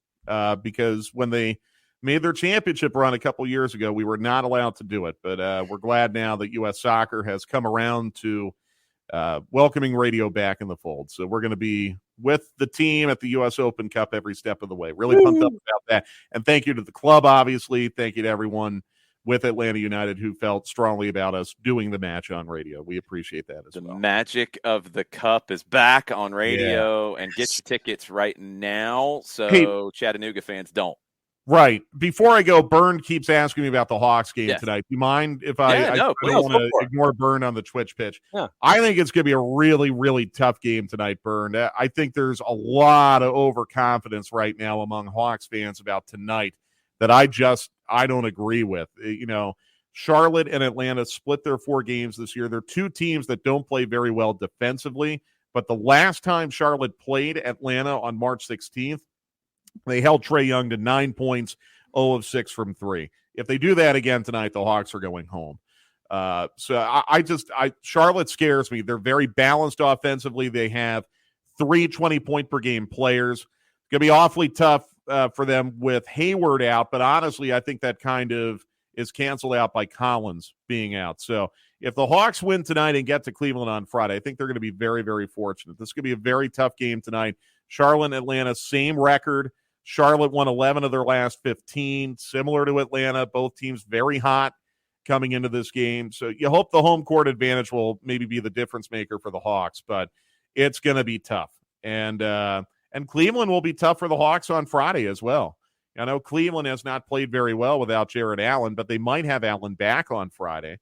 because when they made their championship run a couple years ago, we were not allowed to do it. But we're glad now that U.S. Soccer has come around to welcoming radio back in the fold. So we're going to be with the team at the U.S. Open Cup every step of the way. Really pumped up about that. And thank you to the club, obviously. Thank you to everyone with Atlanta United who felt strongly about us doing the match on radio. We appreciate that as well. The magic of the cup is back on radio, and get your tickets right now so Chattanooga fans don't. Right. Before I go, Byrne keeps asking me about the Hawks game tonight. Do you mind if I don't want to ignore Byrne on the Twitch pitch? Yeah. I think it's going to be a really, really tough game tonight, Byrne. I think there's a lot of overconfidence right now among Hawks fans about tonight that I don't agree with. Charlotte and Atlanta split their 4 games this year. They're two teams that don't play very well defensively, but the last time Charlotte played Atlanta on March 16th, they held Trae Young to 9 points, 0 of 6 from 3. If they do that again tonight, the Hawks are going home. Charlotte scares me. They're very balanced offensively. They have 3 20-point-per-game players. It's going to be awfully tough for them with Hayward out, but honestly, I think that kind of is canceled out by Collins being out. So if the Hawks win tonight and get to Cleveland on Friday, I think they're going to be very, very fortunate. This could be a very tough game tonight. Charlotte and Atlanta, same record. Charlotte won 11 of their last 15, similar to Atlanta. Both teams very hot coming into this game. So you hope the home court advantage will maybe be the difference maker for the Hawks, but it's going to be tough. And Cleveland will be tough for the Hawks on Friday as well. I know Cleveland has not played very well without Jared Allen, but they might have Allen back on Friday.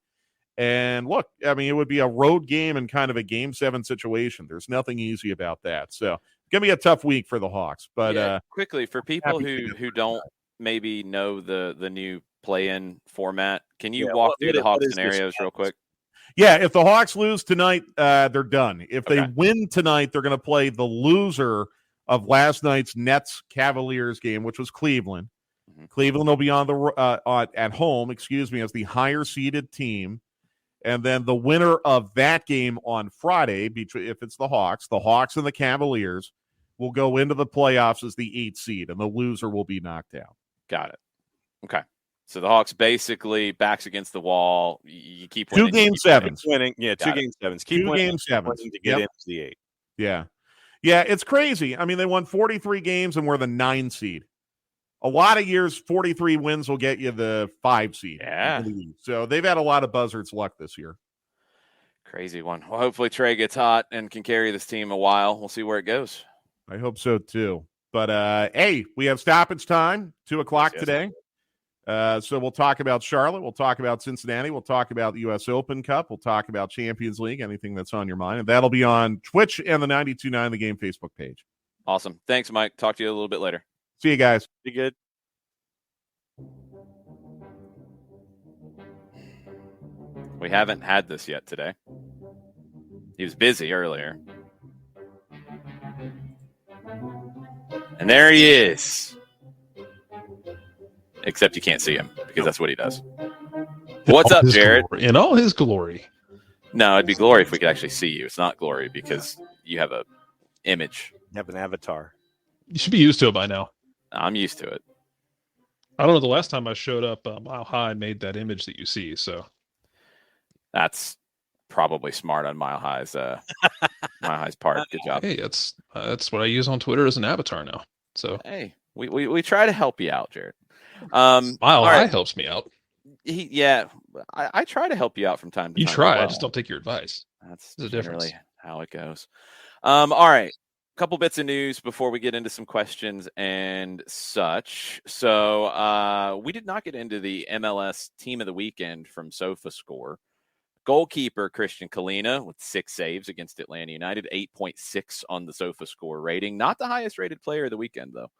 And look, I mean, it would be a road game and kind of a Game 7 situation. There's nothing easy about that. So it's going to be a tough week for the Hawks. But quickly, for people who don't maybe know the new play-in format, can you walk through the Hawks scenarios real quick? Yeah, if the Hawks lose tonight, they're done. If they win tonight, they're going to play the loser of last night's Nets-Cavaliers game, which was Cleveland. Mm-hmm. Cleveland will be on the at home, as the higher-seeded team. And then the winner of that game on Friday, if it's the Hawks and the Cavaliers, will go into the playoffs as the 8th seed, and the loser will be knocked out. Got it. Okay. So the Hawks basically backs against the wall. You keep winning. 2 game sevens. Winning. Yeah, 2 game sevens. Keep 2 game sevens to get into the 8. Yeah. Yeah, it's crazy. I mean, they won 43 games and we're the 9 seed. A lot of years, 43 wins will get you the 5 seed. Yeah. So they've had a lot of Buzzards luck this year. Crazy one. Well, hopefully Trey gets hot and can carry this team a while. We'll see where it goes. I hope so, too. But, hey, we have stoppage time, 2 o'clock today. So we'll talk about Charlotte. We'll talk about Cincinnati. We'll talk about the U.S. Open Cup. We'll talk about Champions League, anything that's on your mind. And that'll be on Twitch and the 92.9 The Game Facebook page. Awesome. Thanks, Mike. Talk to you a little bit later. See you guys. Be good. We haven't had this yet today. He was busy earlier. And there he is. Except you can't see him because that's what he does. What's up, Jared? In all his glory. No, it'd be glory if we could actually see you. It's not glory because you have a image. You have an avatar. You should be used to it by now. I'm used to it. I don't know. The last time I showed up, Mile High made that image that you see. So that's probably smart on Mile High's part. Good job. Hey, that's what I use on Twitter as an avatar now. So hey, we try to help you out, Jared. Mile High helps me out. I try to help you out from time to time. You try. I just don't take your advice. That's the difference. Generally how it goes. All right. Couple bits of news before we get into some questions and such. So we did not get into the MLS Team of the Weekend from SofaScore. Goalkeeper Christian Kalina with 6 saves against Atlanta United, 8.6 on the SofaScore rating. Not the highest rated player of the weekend, though.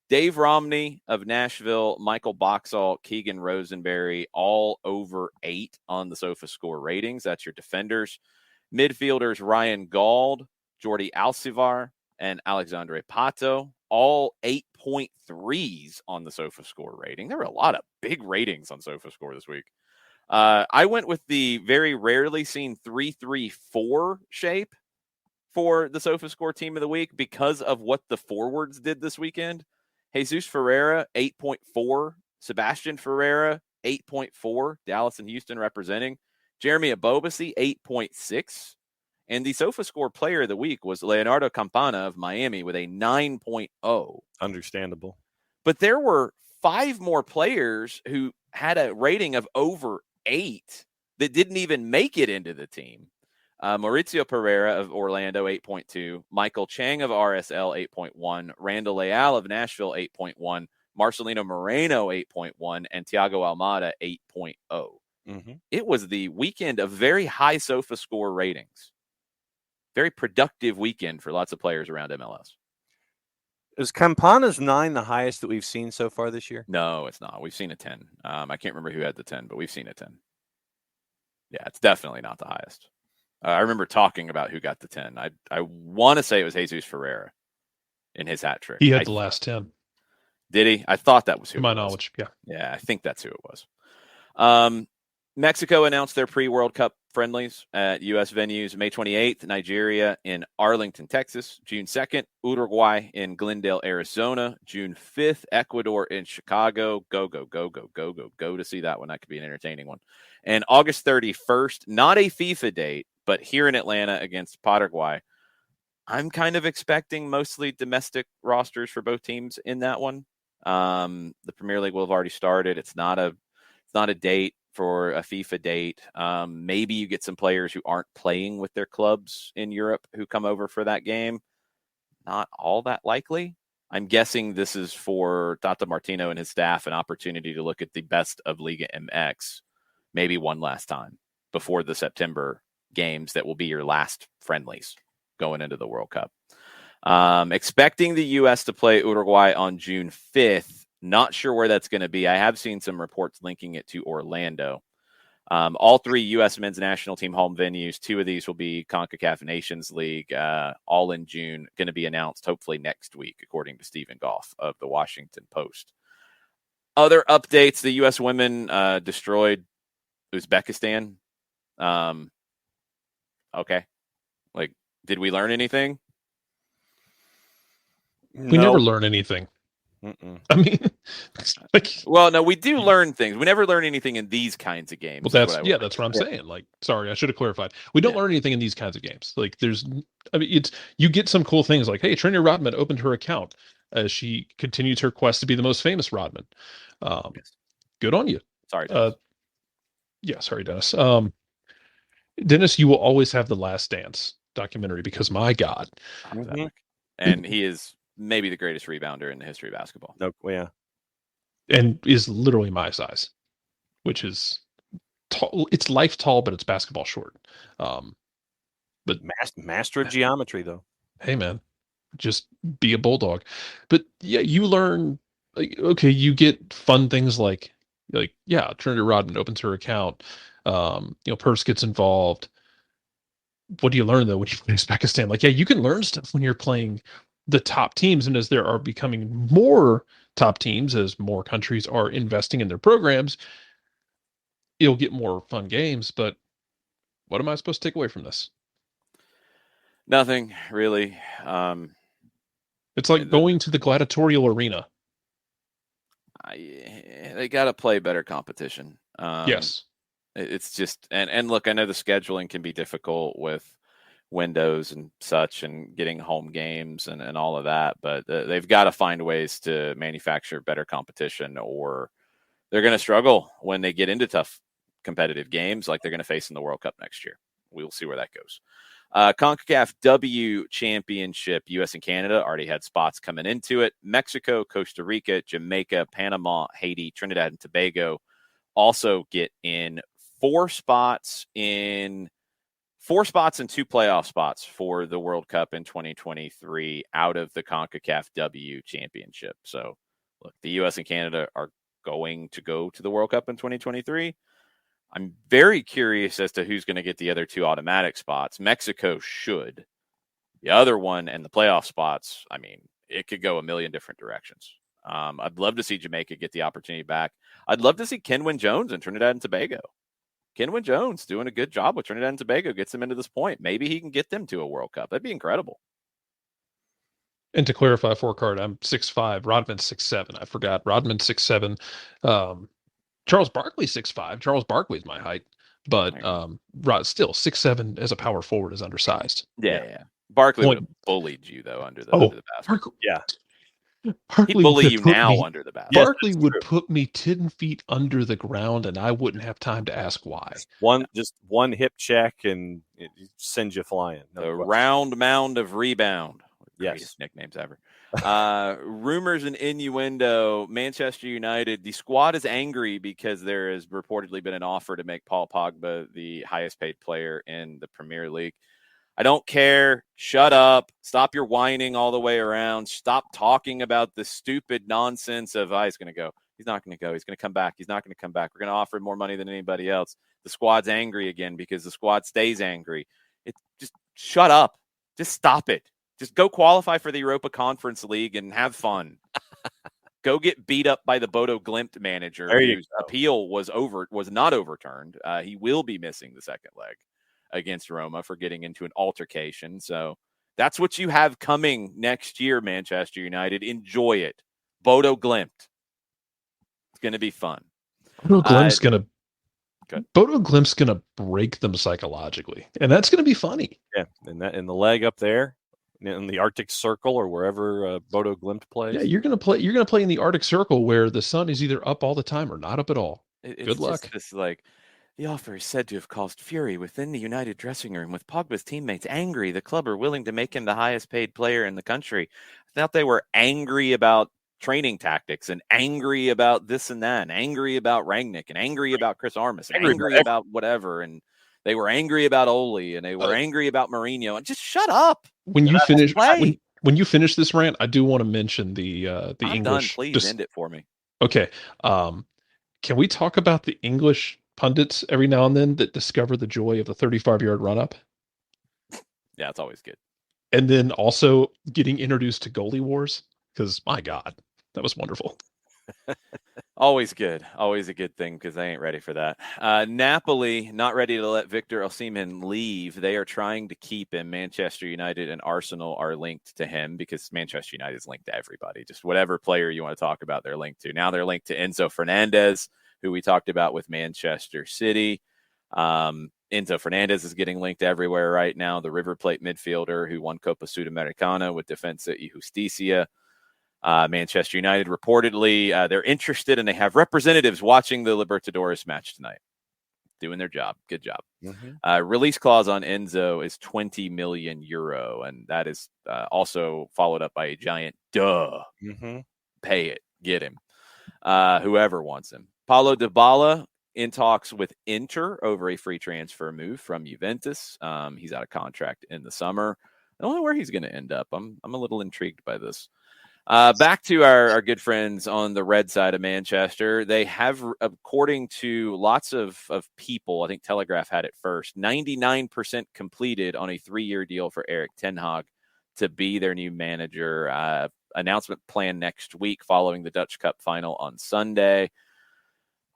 Dave Romney of Nashville, Michael Boxall, Keegan Rosenberry, all over 8 on the SofaScore ratings. That's your defenders. Midfielders Ryan Gauld, Jordi Alcivar, and Alexandre Pato, all 8.3s on the SofaScore rating. There were a lot of big ratings on SofaScore this week. I went with the very rarely seen 3-3-4 shape for the SofaScore Team of the Week because of what the forwards did this weekend. Jesus Ferreira, 8.4. Sebastian Ferreira, 8.4. Dallas and Houston representing. Jeremy Abobasi, 8.6. And the SofaScore Player of the Week was Leonardo Campana of Miami with a 9.0. Understandable. But there were 5 more players who had a rating of over 8 that didn't even make it into the team. Mauricio Pereira of Orlando, 8.2. Michael Chang of RSL, 8.1. Randall Leal of Nashville, 8.1. Marcelino Moreno, 8.1. And Thiago Almada, 8.0. Mm-hmm. It was the weekend of very high SofaScore ratings. Very productive weekend for lots of players around MLS. Is Campana's 9 the highest that we've seen so far this year? No, it's not. We've seen a 10. I can't remember who had the 10, but we've seen a 10. Yeah, it's definitely not the highest. I remember talking about who got the 10. I want to say it was Jesus Ferreira in his hat trick. He had the last 10. Did he? I thought that was who. To my knowledge, yeah. Yeah, I think that's who it was. Mexico announced their pre-World Cup friendlies at U.S. venues May 28th, Nigeria in Arlington, Texas, June 2nd, Uruguay in Glendale, Arizona, June 5th, Ecuador in Chicago. Go to see that one. That could be an entertaining one. And August 31st, not a FIFA date, but here in Atlanta against Paraguay. I'm kind of expecting mostly domestic rosters for both teams in that one. The Premier League will have already started. It's not a date for a FIFA date. Maybe you get some players who aren't playing with their clubs in Europe who come over for that game. Not all that likely. I'm guessing this is for Tata Martino and his staff an opportunity to look at the best of Liga MX maybe one last time before the September games that will be your last friendlies going into the World Cup. Expecting the U.S. to play Uruguay on June 5th. Not sure where that's going to be. I have seen some reports linking it to Orlando. All 3 U.S. men's national team home venues, 2 of these will be CONCACAF Nations League, all in June, going to be announced hopefully next week, according to Stephen Goff of the Washington Post. Other updates, the U.S. women destroyed Uzbekistan. Okay. Like, did we learn anything? We never learn anything. Mm-mm. I mean, well, no, we do learn things. We never learn anything in these kinds of games. Well, that's what I'm saying. Like, sorry, I should have clarified. We don't learn anything in these kinds of games. Like, you get some cool things like, hey, Trinity Rodman opened her account as she continues her quest to be the most famous Rodman. Good on you. Sorry, Dennis. Sorry, Dennis. Dennis, you will always have the Last Dance documentary because, my God. Mm-hmm. And he is maybe the greatest rebounder in the history of basketball. Yeah. And is literally my size, which is tall. It's life tall, but it's basketball short. But master of geometry, though. Hey, man, just be a bulldog. But yeah, you learn. Like, okay, you get fun things like Trinity Rodman opens her account. Purse gets involved. What do you learn though when you play Uzbekistan? Like, yeah, you can learn stuff when you're playing the top teams, and as there are becoming more top teams, as more countries are investing in their programs, you'll get more fun games. But what am I supposed to take away from this? Nothing really. It's like going to the gladiatorial arena. They got to play better competition. Yes. It's just, and look, I know the scheduling can be difficult with windows and such and getting home games and all of that, but they've got to find ways to manufacture better competition, or they're going to struggle when they get into tough competitive games like they're going to face in the World Cup next year. We'll see where that goes. CONCACAF W Championship, U.S. and Canada already had spots coming into it. Mexico, Costa Rica, Jamaica, Panama, Haiti, Trinidad, and Tobago also get in 4 spots and 2 playoff spots for the World Cup in 2023 out of the CONCACAF W Championship. So, look, the U.S. and Canada are going to go to the World Cup in 2023. I'm very curious as to who's going to get the other 2 automatic spots. Mexico should. The other one and the playoff spots, I mean, it could go a million different directions. I'd love to see Jamaica get the opportunity back. I'd love to see Kenwyne Jones in Trinidad and Tobago. Kenwyne Jones doing a good job with Trinidad and Tobago, gets them into this point. Maybe he can get them to a World Cup. That'd be incredible. And to clarify, for card, I'm 6'5", Rodman's 6'7". I forgot Rodman's 6'7". Charles Barkley's 6'5". Charles Barkley's my height, but still 6'7" as a power forward is undersized. Yeah. Barkley would have bullied you though under the basket. He'd bully you now under the basket. Barkley would put me 10 feet under the ground, and I wouldn't have time to ask why. Just one hip check, and it sends you flying. The round mound of rebound. Yes. Greatest nicknames ever. Rumors and innuendo. Manchester United, the squad is angry because there has reportedly been an offer to make Paul Pogba the highest paid player in the Premier League. I don't care. Shut up. Stop your whining all the way around. Stop talking about the stupid nonsense of, he's going to go. He's not going to go. He's going to come back. He's not going to come back. We're going to offer him more money than anybody else. The squad's angry again because the squad stays angry. Just shut up. Just stop it. Just go qualify for the Europa Conference League and have fun. Go get beat up by the Bodo Glimt manager whose appeal was not overturned. He will be missing the second leg against Roma for getting into an altercation. So that's what you have coming next year, Manchester United. Enjoy it. Bodo Glimt. It's going to be fun. Bodo Glimt's going to break them psychologically, and that's going to be funny. Yeah, and the leg up there in the Arctic Circle or wherever Bodo Glimt plays. Yeah, you're going to play in the Arctic Circle where the sun is either up all the time or not up at all. Good luck. This the offer is said to have caused fury within the United dressing room, with Pogba's teammates angry the club are willing to make him the highest paid player in the country. I thought they were angry about training tactics and angry about this and that, and angry about Rangnick and angry about Chris Armas, and angry about whatever. And They were angry about Ole and they were angry about Mourinho. And just shut up. When you finish, play. when you finish this rant, I do want to mention the I'm English. done. Please end it for me. Okay. Can we talk about the English pundits every now and then that discover the joy of the 35-yard run-up? Yeah, it's always good. And then also getting introduced to goalie wars, because my God, that was wonderful. Always good. Always a good thing because they ain't ready for that. Napoli, not ready to let Victor Osimhen leave. They are trying to keep him. Manchester United and Arsenal are linked to him because Manchester United is linked to everybody. Just whatever player you want to talk about, they're linked to. Now they're linked to Enzo Fernandez, who we talked about with Manchester City. Enzo Fernandez is getting linked everywhere right now. The River Plate midfielder who won Copa Sudamericana with Defensa y Justicia. Manchester United reportedly they're interested and they have representatives watching the Libertadores match tonight. Doing their job. Good job. Mm-hmm. Release clause on Enzo is 20 million euro, and that is also followed up by a giant Mm-hmm. Pay it. Get him. Whoever wants him. Paulo Dybala in talks with Inter over a free transfer move from Juventus. He's out of contract in the summer. I don't know where he's going to end up. I'm a little intrigued by this. Back to our good friends on the red side of Manchester. They have, according to lots of people, I think Telegraph had it first, 99% completed on a 3-year deal for Erik ten Hag to be their new manager. Announcement planned next week following the Dutch Cup final on Sunday.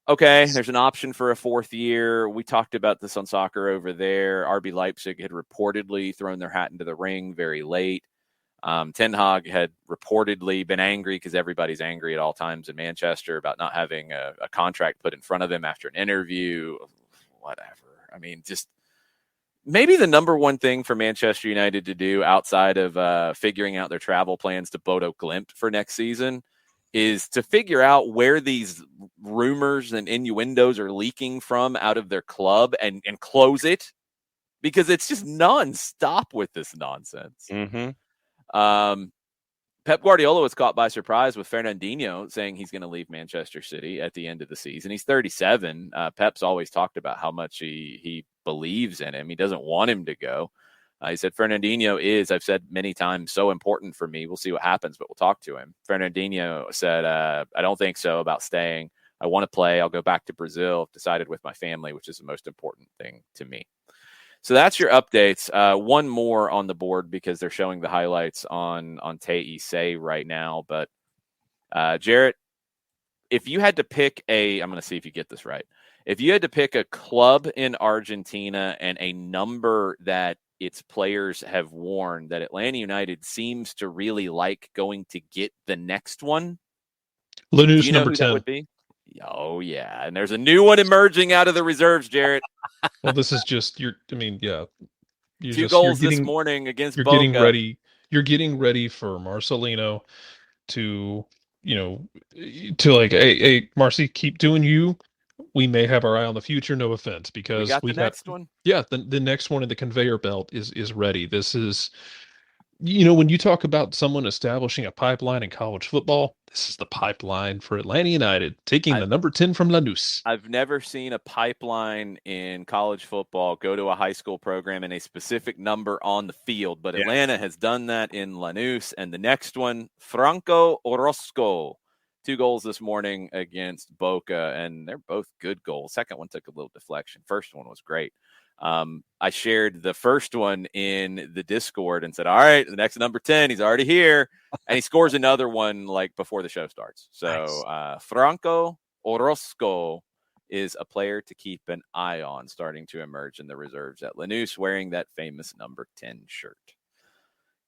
Okay, there's an option for a 4th year. We talked about this on Soccer Over There. RB Leipzig had reportedly thrown their hat into the ring very late. Ten Hag had reportedly been angry because everybody's angry at all times in Manchester about not having a contract put in front of him after an interview. Whatever. I mean, just maybe the number one thing for Manchester United to do outside of figuring out their travel plans to Bodo Glimt for next season is to figure out where these rumors and innuendos are leaking from out of their club and close it, because it's just nonstop with this nonsense. Mm-hmm. Pep Guardiola was caught by surprise with Fernandinho saying he's going to leave Manchester City at the end of the season. He's 37. Pep's always talked about how much he believes in him. He doesn't want him to go. He said, Fernandinho is, I've said many times, so important for me. We'll see what happens, but we'll talk to him. Fernandinho said, I don't think so about staying. I want to play. I'll go back to Brazil. I've decided with my family, which is the most important thing to me. So that's your updates. One more on the board because they're showing the highlights on TIC right now. But Jarrett, if you had to pick I'm going to see if you get this right. If you had to pick a club in Argentina and a number that its players have worn that Atlanta United seems to really like going to get the next one, Lanús, do you know number who 10. that would be? Oh, yeah. And there's a new one emerging out of the reserves, Jarrett. Well, this is just You're 2 goals this morning against Boca. Getting ready. You're getting ready for Marcelino to, hey, Marcy, keep doing you. We may have our eye on the future. No offense, because we got the next one. Yeah, the next one in the conveyor belt is ready. This is, when you talk about someone establishing a pipeline in college football, this is the pipeline for Atlanta United, taking the number 10 from Lanús. I've never seen a pipeline in college football go to a high school program in a specific number on the field, but Atlanta has done that in Lanús. And the next one, Franco Orozco, 2 goals this morning against Boca, and they're both good goals. Second one took a little deflection. First one was great. I shared the first one in the Discord and said, all right, the next number 10, he's already here. And he scores another one like before the show starts. So nice. Franco Orozco is a player to keep an eye on, starting to emerge in the reserves at Lanús, wearing that famous number 10 shirt.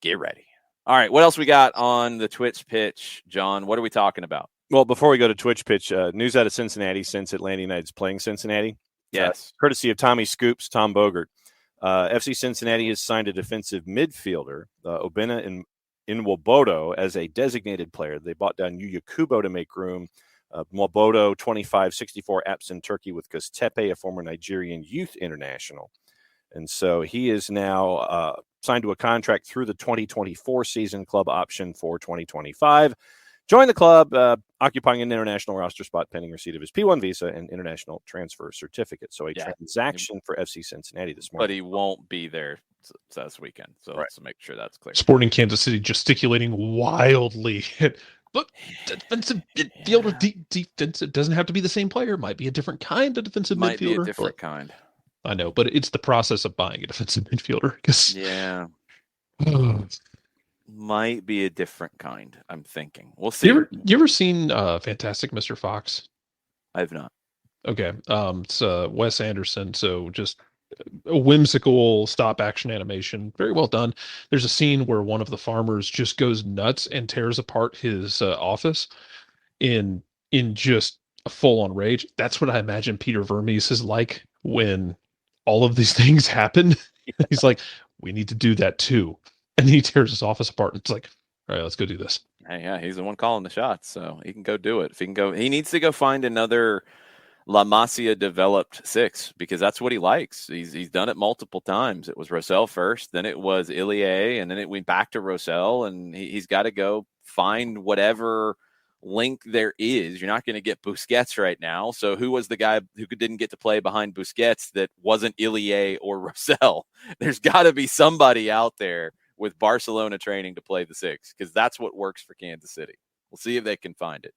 Get ready. All right, what else we got on the Twitch pitch, John? What are we talking about? Well, before we go to Twitch pitch, news out of Cincinnati since Atlanta United's playing Cincinnati. Yes. Courtesy of Tommy Scoops, Tom Bogert. FC Cincinnati has signed a defensive midfielder, Obina Nwobodo, as a designated player. They bought down Yuya Kubo to make room. Nwobodo, 25, 64, apps in Turkey with Göztepe, a former Nigerian youth international. And so he is now signed to a contract through the 2024 season, club option for 2025. Join the club, occupying an international roster spot pending receipt of his P1 visa and international transfer certificate. So a transaction for FC Cincinnati this morning. But he won't be there this weekend. So let's make sure that's clear. Sporting Kansas City gesticulating wildly. Look, defensive midfielder, defensive doesn't have to be the same player. Might be a different kind of defensive midfielder. Might be a different kind. I know, but it's the process of buying a defensive midfielder. Yeah. Might be a different kind. I'm thinking. We'll see. You ever seen Fantastic Mr. Fox? I have not. Okay. It's Wes Anderson. So just a whimsical stop action animation. Very well done. There's a scene where one of the farmers just goes nuts and tears apart his office in just a full on rage. That's what I imagine Peter Vermes is like when all of these things happen. He's like, we need to do that too. And then he tears his office apart. And it's like, all right, let's go do this. Hey, yeah, he's the one calling the shots, so he can go do it. If he can go, he needs to go find another La Masia developed 6 because that's what he likes. He's done it multiple times. It was Rosell first, then it was Ilie, and then it went back to Rosell, and he's got to go find whatever link there is. You're not going to get Busquets right now. So who was the guy who didn't get to play behind Busquets that wasn't Ilie or Rosell? There's got to be somebody out there with Barcelona training to play the 6 because that's what works for Kansas City. We'll see if they can find it.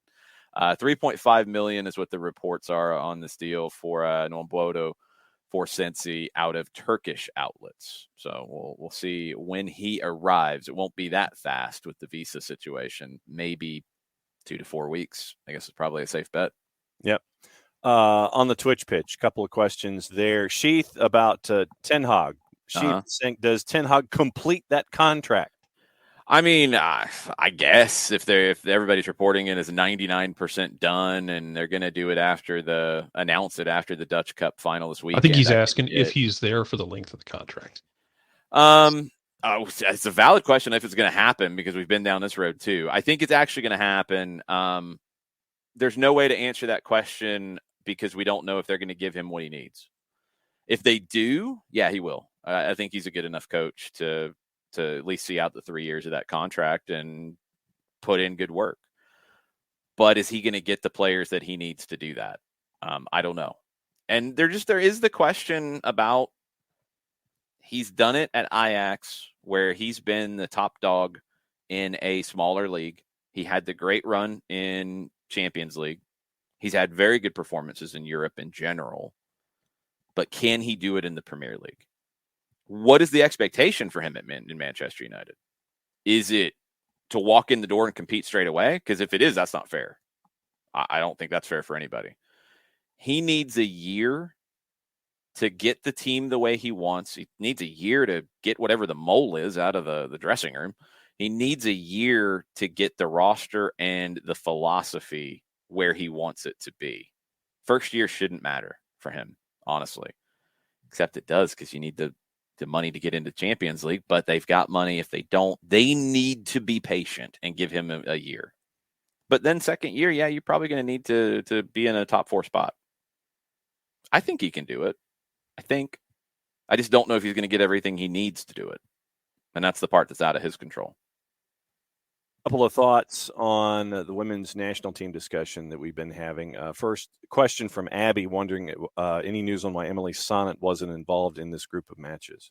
3.5 million is what the reports are on this deal for Nwambodo for Cincy out of Turkish outlets. So we'll see when he arrives. It won't be that fast with the visa situation. Maybe 2 to 4 weeks. I guess it's probably a safe bet. Yep. On the Twitch pitch, a couple of questions there. Sheath about Ten Hag. Sheath saying, does Ten Hag complete that contract? I mean, I guess if everybody's reporting it as 99% done, and they're going to do it announce it after the Dutch Cup final this weekend. I think he's asking if he's there for the length of the contract. It's a valid question if it's going to happen because we've been down this road too. I think it's actually going to happen. There's no way to answer that question because we don't know if they're going to give him what he needs. If they do, yeah, he will. I think he's a good enough coach to at least see out the 3 years of that contract and put in good work. But is he going to get the players that he needs to do that? I don't know. And there is the question about he's done it at Ajax where he's been the top dog in a smaller league. He had the great run in Champions League. He's had very good performances in Europe in general. But can he do it in the Premier League? What is the expectation for him in Manchester United? Is it to walk in the door and compete straight away? Because if it is, that's not fair. I don't think that's fair for anybody. He needs a year to get the team the way he wants. He needs a year to get whatever the mole is out of the dressing room. He needs a year to get the roster and the philosophy where he wants it to be. First year shouldn't matter for him, honestly. Except it does because you need the money to get into Champions League, but they've got money. If they don't, they need to be patient and give him a year. But then second year, yeah, you're probably going to need to be in a top 4 spot. I think he can do it. I just don't know if he's going to get everything he needs to do it. And that's the part that's out of his control. A couple of thoughts on the women's national team discussion that we've been having. First question from Abby, wondering any news on why Emily Sonnet wasn't involved in this group of matches.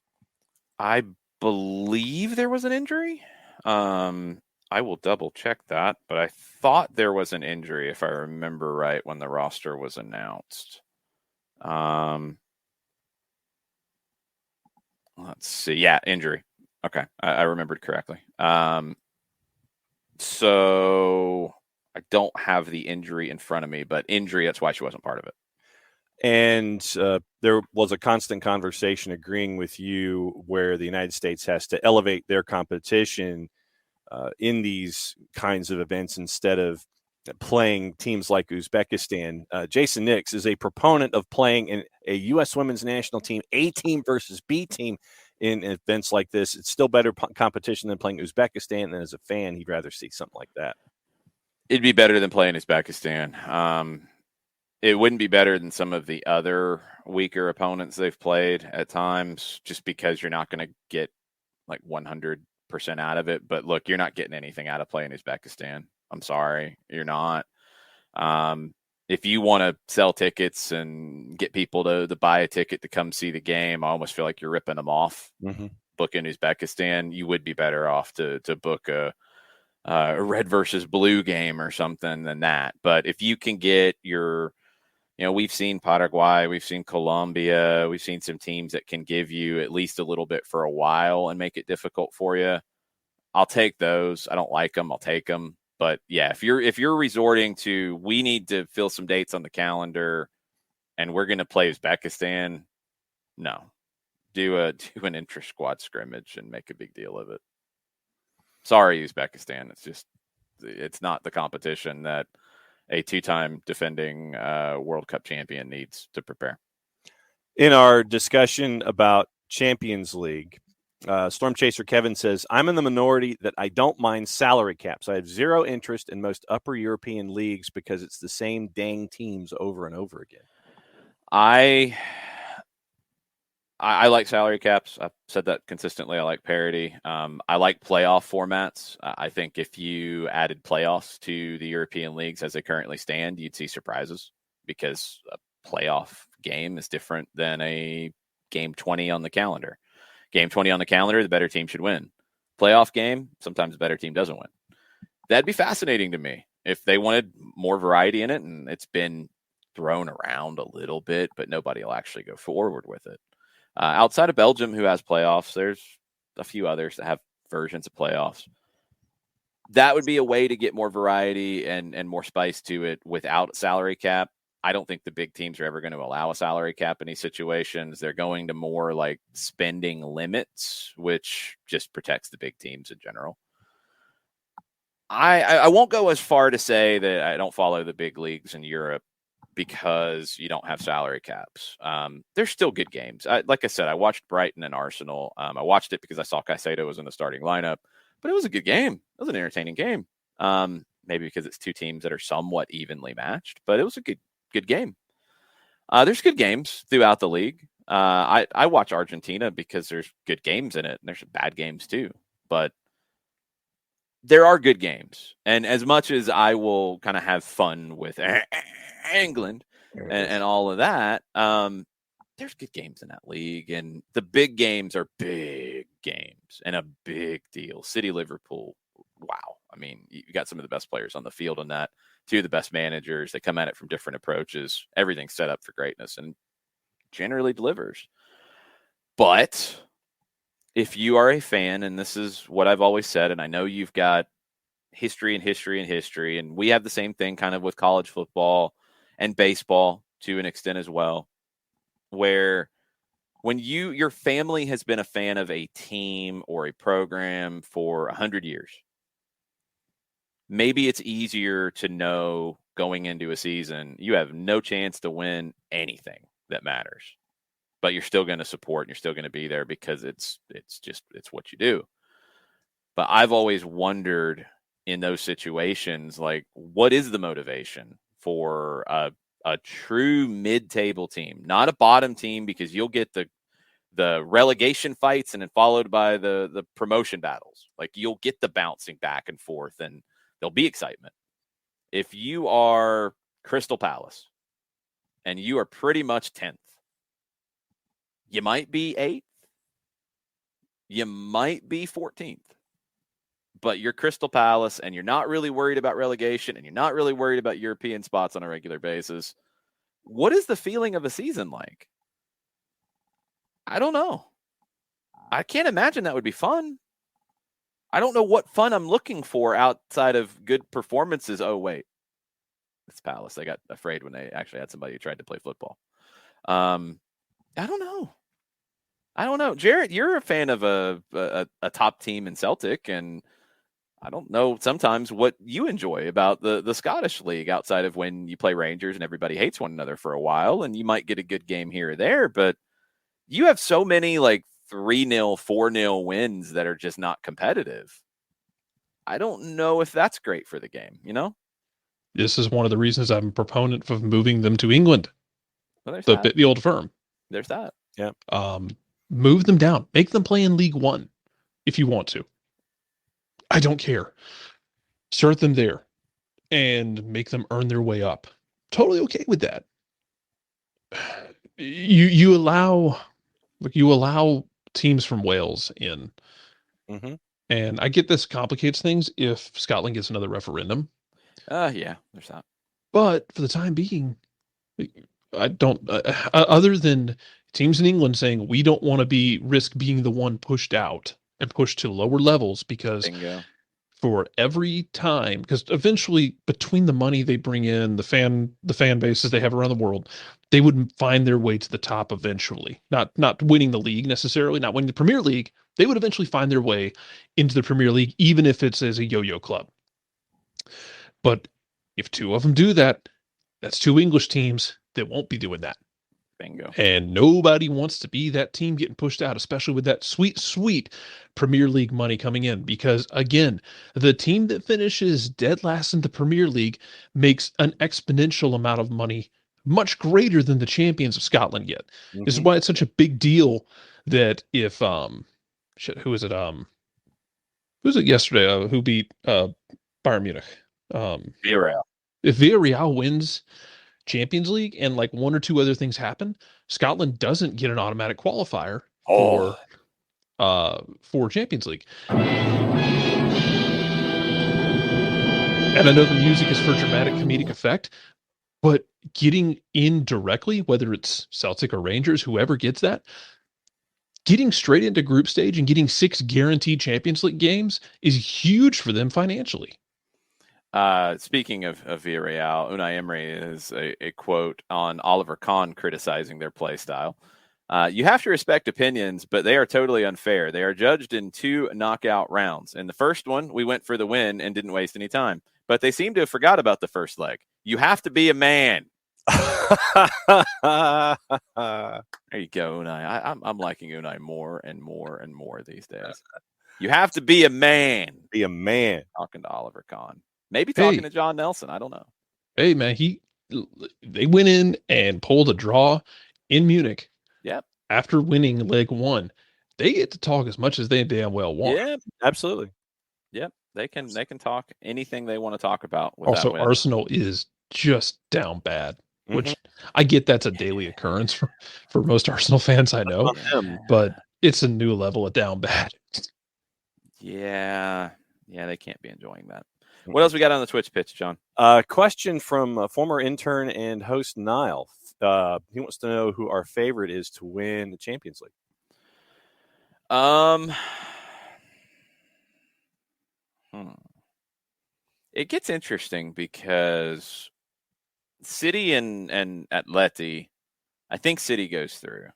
I believe there was an injury. I will double check that, but I thought there was an injury if I remember right when the roster was announced. Let's see. Yeah, injury. Okay, I remembered correctly. So I don't have the injury in front of me, but injury, that's why she wasn't part of it. And there was a constant conversation agreeing with you where the United States has to elevate their competition in these kinds of events instead of playing teams like Uzbekistan. Jason Nix is a proponent of playing in a U.S. women's national team, A team versus B team in events like this. It's still better competition than playing Uzbekistan. And as a fan, he'd rather see something like that. It'd be better than playing Uzbekistan. It wouldn't be better than some of the other weaker opponents they've played at times, just because you're not going to get like 100% out of it. But look, you're not getting anything out of playing Uzbekistan. I'm sorry, you're not. If you want to sell tickets and get people to buy a ticket to come see the game, I almost feel like you're ripping them off. Mm-hmm. Booking Uzbekistan, you would be better off to book a red versus blue game or something than that. But if you can get your, we've seen Paraguay, we've seen Colombia, we've seen some teams that can give you at least a little bit for a while and make it difficult for you. I'll take those. I don't like them. I'll take them. But yeah, if you're resorting to, we need to fill some dates on the calendar and we're going to play Uzbekistan, no. Do an intra-squad scrimmage and make a big deal of it. Sorry, Uzbekistan. It's not the competition that a 2-time defending World Cup champion needs to prepare. In our discussion about Champions League, Storm Chaser Kevin says, I'm in the minority that I don't mind salary caps. I have zero interest in most upper European leagues because it's the same dang teams over and over again. I like salary caps. I've said that consistently. I like parity. I like playoff formats. I think if you added playoffs to the European leagues as they currently stand, you'd see surprises because a playoff game is different than a game 20 on the calendar. Game 20 on the calendar, the better team should win. Playoff game, sometimes the better team doesn't win. That'd be fascinating to me if they wanted more variety in it, and it's been thrown around a little bit, but nobody will actually go forward with it. Outside of Belgium, who has playoffs, there's a few others that have versions of playoffs. That would be a way to get more variety and more spice to it without a salary cap. I don't think the big teams are ever going to allow a salary cap in these situations. They're going to more like spending limits, which just protects the big teams in general. I won't go as far to say that I don't follow the big leagues in Europe because you don't have salary caps. They're still good games. Like I said, I watched Brighton and Arsenal. I watched it because I saw Caicedo was in the starting lineup, but it was a good game. It was an entertaining game. Maybe because it's two teams that are somewhat evenly matched, but it was a good game. There's good games throughout the league. I watch Argentina because there's good games in it, and there's some bad games too. But there are good games. And as much as I will kind of have fun with England and all of that, there's good games in that league. And the big games are big games and a big deal. City, Liverpool, wow. I mean, you got some of the best players on the field in that. Two of the best managers. They come at it from different approaches. Everything's set up for greatness and generally delivers. But if you are a fan, and this is what I've always said, and I know you've got history, and we have the same thing kind of with college football and baseball to an extent as well, where when your family has been a fan of a team or a program for 100 years, maybe it's easier to know going into a season you have no chance to win anything that matters. But you're still going to support and you're still going to be there because it's what you do. But I've always wondered in those situations, like, what is the motivation for a true mid-table team, not a bottom team, because you'll get the relegation fights and then followed by the promotion battles. Like, you'll get the bouncing back and forth and there'll be excitement. If you are Crystal Palace and you are pretty much 10th, you might be 8th. You might be 14th. But you're Crystal Palace and you're not really worried about relegation and you're not really worried about European spots on a regular basis. What is the feeling of a season like? I don't know. I can't imagine that would be fun. I don't know what fun I'm looking for outside of good performances. Oh, wait. It's Palace. They got afraid when they actually had somebody who tried to play football. I don't know. Jarrett, you're a fan of a top team in Celtic, and I don't know sometimes what you enjoy about the Scottish league outside of when you play Rangers and everybody hates one another for a while, and you might get a good game here or there, but you have so many like 3-0, 4-0 wins that are just not competitive. I don't know if that's great for the game, you know? This is one of the reasons I'm a proponent of moving them to England. Well, the old firm. There's that. Yeah. Move them down. Make them play in League One if you want to. I don't care. Start them there. and make them earn their way up. Totally okay with that. You allow teams from Wales in. Mm-hmm. And I get this complicates things if Scotland gets another referendum. Yeah, there's that. But for the time being, I don't, other than teams in England saying we don't want to risk being the one pushed out and pushed to lower levels, because Bingo. for every time, because eventually between the money they bring in, the fan bases they have around the world, they would find their way to the top eventually. Not winning the league necessarily, not winning the Premier League. They would eventually find their way into the Premier League, even if it's as a yo-yo club. But if two of them do that, that's two English teams that won't be doing that. Bingo. And nobody wants to be that team getting pushed out, especially with that sweet, sweet Premier League money coming in. Because again, the team that finishes dead last in the Premier League makes an exponential amount of money, much greater than the champions of Scotland get. Mm-hmm. This is why it's such a big deal that if who was it yesterday? Who beat Bayern Munich? Villarreal. If Villarreal wins Champions League and like one or two other things happen, Scotland doesn't get an automatic qualifier for Champions League. And I know the music is for dramatic comedic effect, but getting in directly, whether it's Celtic or Rangers, whoever gets that, getting straight into group stage and getting 6 guaranteed Champions League games is huge for them financially. Speaking of Villarreal, Unai Emery is a quote on Oliver Kahn criticizing their play style. You have to respect opinions, but they are totally unfair. They are judged in 2 knockout rounds. In the first one, we went for the win and didn't waste any time. But they seem to have forgot about the first leg. You have to be a man. There you go, Unai. I'm liking Unai more and more and more these days. You have to be a man. Be a man. Talking to Oliver Kahn. Maybe talking to John Nelson. I don't know. Hey, man, they went in and pulled a draw in Munich. Yep. After winning leg 1, they get to talk as much as they damn well want. Yeah, absolutely. Yep. They can talk anything they want to talk about. With also, that win. Arsenal is just down bad, which Mm-hmm. I get that's a daily occurrence for most Arsenal fans I know, but it's a new level of down bad. Yeah, they can't be enjoying that. What else we got on the Twitch pitch, John? Question from a former intern and host Niall. He wants to know who our favorite is to win the Champions League. It gets interesting because City and ATLUTD, I think City goes through.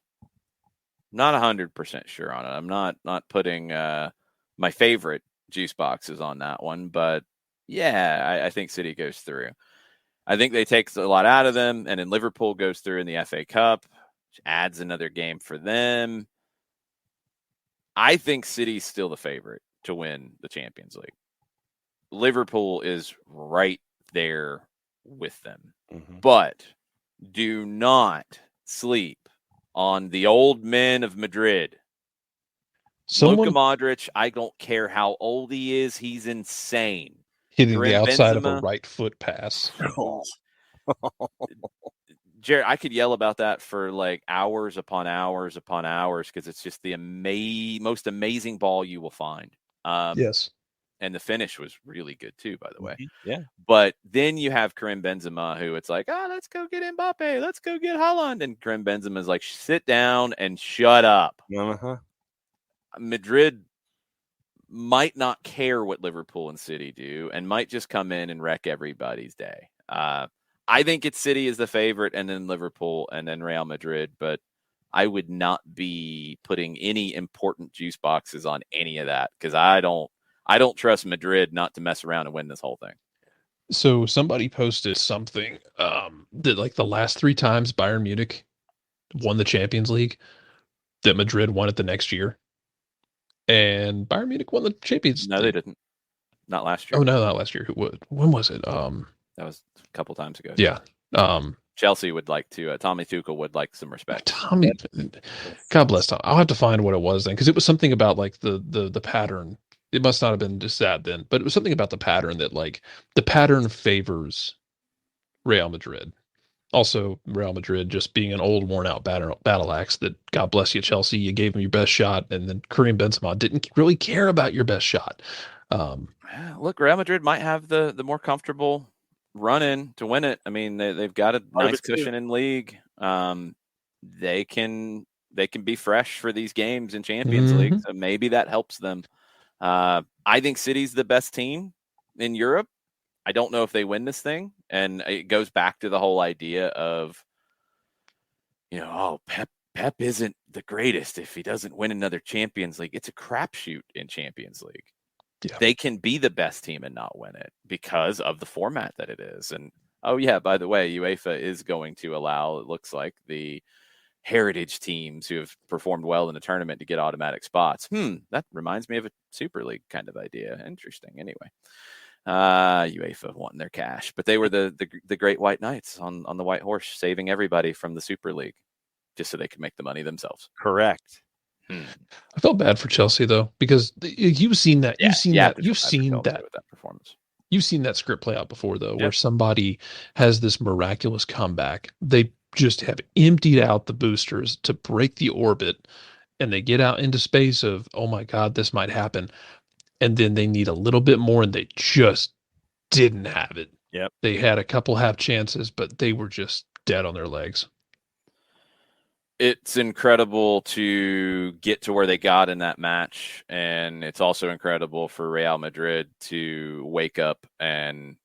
Not 100% sure on it. I'm not putting my favorite juice boxes on that one, but yeah, I think City goes through. I think they take a lot out of them, and then Liverpool goes through in the FA Cup, which adds another game for them. I think City's still the favorite to win the Champions League. Liverpool is right there with them. Mm-hmm. But do not sleep on the old men of Madrid. Luka Modric, I don't care how old he is, he's insane. Hitting the outside of a right foot pass. Jared, I could yell about that for like hours upon hours upon hours because it's just the most amazing ball you will find. Yes. And the finish was really good too, by the way. Yeah. But then you have Karim Benzema, who it's like, let's go get Mbappe. Let's go get Haaland. And Karim Benzema is like, sit down and shut up. Uh-huh. Madrid might not care what Liverpool and City do and might just come in and wreck everybody's day. I think it's City is the favorite and then Liverpool and then Real Madrid, but I would not be putting any important juice boxes on any of that because I don't trust Madrid not to mess around and win this whole thing. So somebody posted something that like the last 3 times Bayern Munich won the Champions League, that Madrid won it the next year. And Bayern Munich won the Champions League. No, they didn't. Not last year. Oh, no, not last year. When was it? That was a couple times ago. Yeah. Chelsea would like to. Tommy Tuchel would like some respect. God bless Tom. I'll have to find what it was then, because it was something about like the pattern It must not have been just that then, but it was something about the pattern that, like, the pattern favors Real Madrid. Also, Real Madrid just being an old, worn-out battle axe that, God bless you, Chelsea, you gave him your best shot, and then Karim Benzema didn't really care about your best shot. Look, Real Madrid might have the more comfortable run-in to win it. I mean, they've got a nice cushion in league. They can be fresh for these games in Champions League, so maybe that helps them. I think City's the best team in Europe. I don't know if they win this thing, and it goes back to the whole idea of, Pep isn't the greatest if he doesn't win another Champions League. It's a crapshoot in Champions League. Yeah. They can be the best team and not win it because of the format that it is. And, oh, yeah, by the way, UEFA is going to allow, it looks like, the heritage teams who have performed well in the tournament to get automatic spots. That reminds me of a Super League kind of idea. Interesting. Anyway, UEFA wanting their cash, but they were the Great White Knights on the White Horse, saving everybody from the Super League just so they could make the money themselves. Correct. I felt bad for Chelsea though, because you've seen that. You've seen that performance. You've seen that script play out before though, where somebody has this miraculous comeback. They just have emptied out the boosters to break the orbit, and they get out into space of, oh my God, this might happen. And then they need a little bit more, and they just didn't have it. Yep. They had a couple half chances, but they were just dead on their legs. It's incredible to get to where they got in that match, and it's also incredible for Real Madrid to wake up and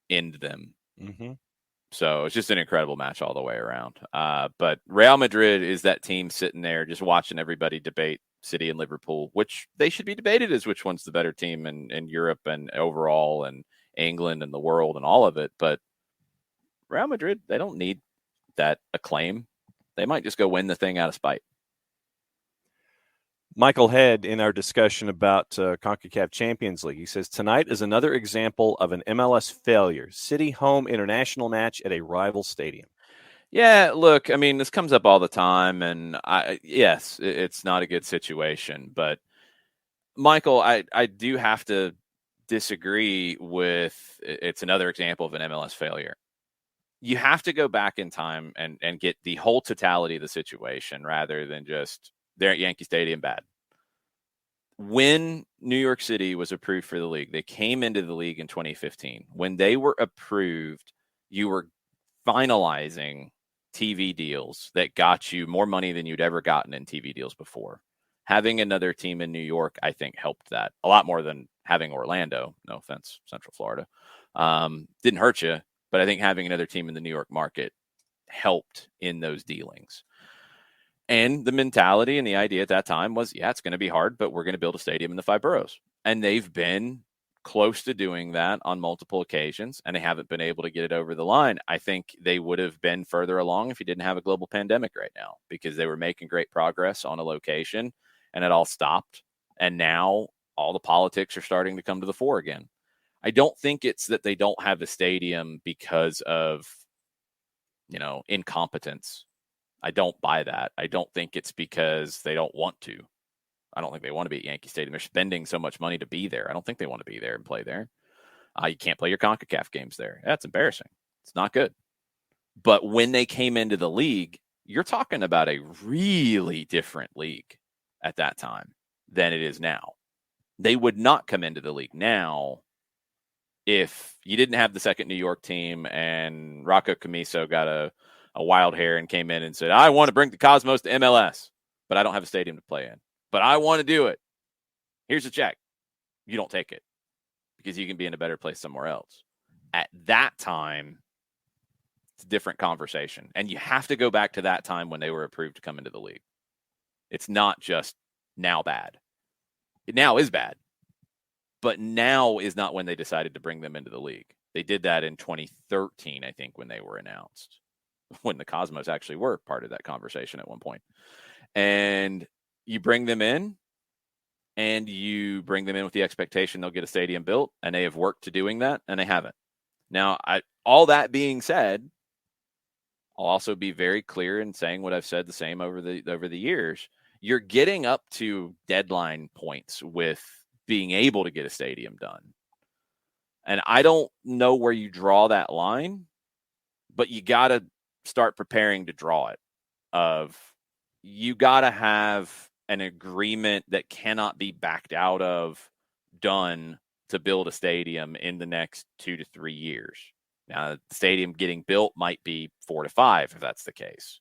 end them. So it's just an incredible match all the way around. But Real Madrid is that team sitting there just watching everybody debate City and Liverpool, which they should be debated as which one's the better team in Europe and overall, and England and the world and all of it. But Real Madrid, they don't need that acclaim. They might just go win the thing out of spite. Michael Head, in our discussion about CONCACAF Champions League, he says, tonight is another example of an MLS failure. City home international match at a rival stadium. Yeah, look, I mean, this comes up all the time, and yes, it's not a good situation. But, Michael, I do have to disagree with it's another example of an MLS failure. You have to go back in time and get the whole totality of the situation rather than just they're at Yankee Stadium bad. When New York City was approved for the league, they came into the league in 2015. When they were approved, you were finalizing TV deals that got you more money than you'd ever gotten in TV deals before. Having another team in New York, I think, helped that a lot more than having Orlando. No offense, Central Florida. Didn't hurt you. But I think having another team in the New York market helped in those dealings. And the mentality and the idea at that time was, it's going to be hard, but we're going to build a stadium in the 5 boroughs. And they've been close to doing that on multiple occasions, and they haven't been able to get it over the line. I think they would have been further along if you didn't have a global pandemic right now, because they were making great progress on a location, and it all stopped. And now all the politics are starting to come to the fore again. I don't think it's that they don't have a stadium because of, incompetence. I don't buy that. I don't think it's because they don't want to. I don't think they want to be at Yankee Stadium. They're spending so much money to be there. I don't think they want to be there and play there. You can't play your CONCACAF games there. That's embarrassing. It's not good. But when they came into the league, you're talking about a really different league at that time than it is now. They would not come into the league now if you didn't have the second New York team and Rocco Camiso got a wild hair and came in and said, I want to bring the Cosmos to MLS, but I don't have a stadium to play in. But I want to do it. Here's a check. You don't take it because you can be in a better place somewhere else. At that time, it's a different conversation. And you have to go back to that time when they were approved to come into the league. It's not just now bad. It now is bad. But now is not when they decided to bring them into the league. They did that in 2013, I think, when they were announced, when the Cosmos actually were part of that conversation at one point. And you bring them in, and you bring them in with the expectation they'll get a stadium built, and they have worked to doing that, and they haven't. Now, all that being said, I'll also be very clear in saying what I've said the same over the years. You're getting up to deadline points with being able to get a stadium done. And I don't know where you draw that line, but you got to start preparing to draw it. You got to have an agreement that cannot be backed out of, done to build a stadium in the next 2 to 3 years. Now, the stadium getting built might be 4 to 5 if that's the case.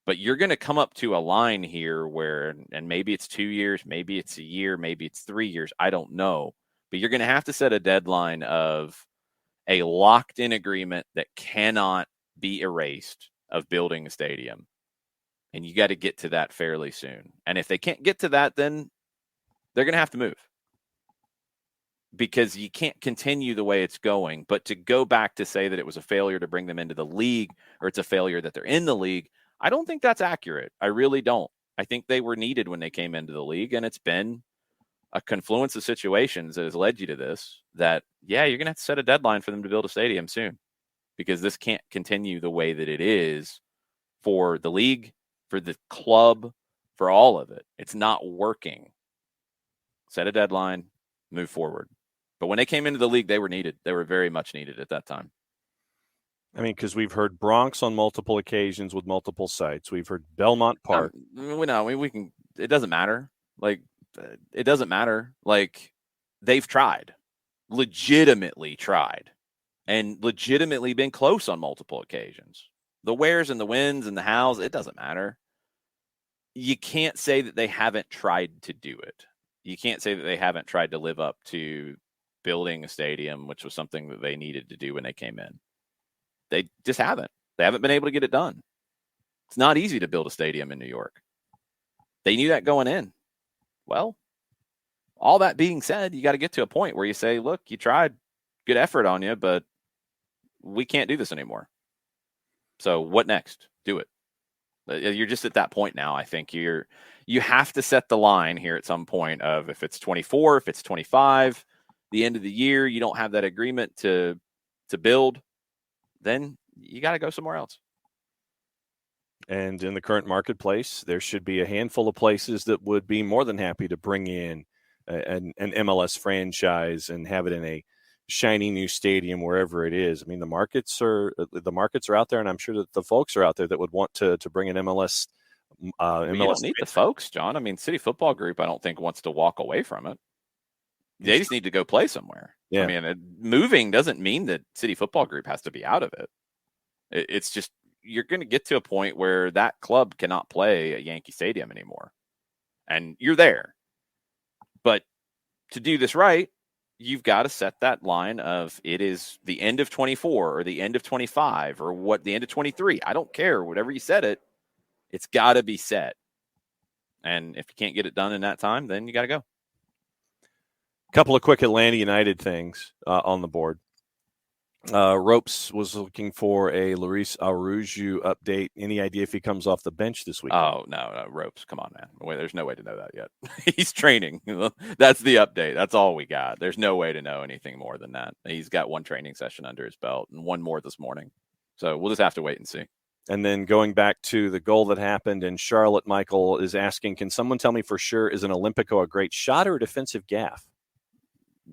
But you're going to come up to a line here where, and maybe it's 2 years, maybe it's a year, maybe it's 3 years, I don't know. But you're going to have to set a deadline of a locked-in agreement that cannot be erased of building a stadium. And you got to get to that fairly soon. And if they can't get to that, then they're going to have to move. Because you can't continue the way it's going. But to go back to say that it was a failure to bring them into the league, or it's a failure that they're in the league, I don't think that's accurate. I really don't. I think they were needed when they came into the league, and it's been a confluence of situations that has led you to this, that, yeah, you're going to have to set a deadline for them to build a stadium soon, because this can't continue the way that it is for the league, for the club, for all of it. It's not working. Set a deadline, move forward. But when they came into the league, they were needed. They were very much needed at that time. I mean, because we've heard Bronx on multiple occasions with multiple sites. We've heard Belmont Park. We can. It doesn't matter. It doesn't matter. They've tried, legitimately tried, and legitimately been close on multiple occasions. The wheres and the whens and the hows, it doesn't matter. You can't say that they haven't tried to do it. You can't say that they haven't tried to live up to building a stadium, which was something that they needed to do when they came in. They just haven't. They haven't been able to get it done. It's not easy to build a stadium in New York. They knew that going in. Well, all that being said, you got to get to a point where you say, look, you tried, good effort on you, but we can't do this anymore. So what next? Do it. You're just at that point now. I think you have to set the line here at some point of, if it's 24, if it's 25, the end of the year, you don't have that agreement to build, then you got to go somewhere else. And in the current marketplace, there should be a handful of places that would be more than happy to bring in an MLS franchise and have it in a shiny new stadium wherever it is. I mean, the markets are out there, and I'm sure that the folks are out there that would want to bring an MLS. You don't need the folks, John. I mean, City Football Group, I don't think wants to walk away from it. They just need to go play somewhere. Yeah. I mean, moving doesn't mean that City Football Group has to be out of it. It's just, you're going to get to a point where that club cannot play at Yankee Stadium anymore. And you're there. But to do this right, you've got to set that line of, it is the end of 24 or the end of 25 or the end of 23. I don't care. Whatever you set it, it's got to be set. And if you can't get it done in that time, then you got to go. Couple of quick Atlanta United things on the board. Ropes was looking for a Luis Araujo update. Any idea if he comes off the bench this week? Oh, no, Ropes. Come on, man. Wait, there's no way to know that yet. He's training. That's the update. That's all we got. There's no way to know anything more than that. He's got one training session under his belt and one more this morning. So we'll just have to wait and see. And then going back to the goal that happened in Charlotte, Michael is asking, can someone tell me for sure, is an Olympico a great shot or a defensive gaffe?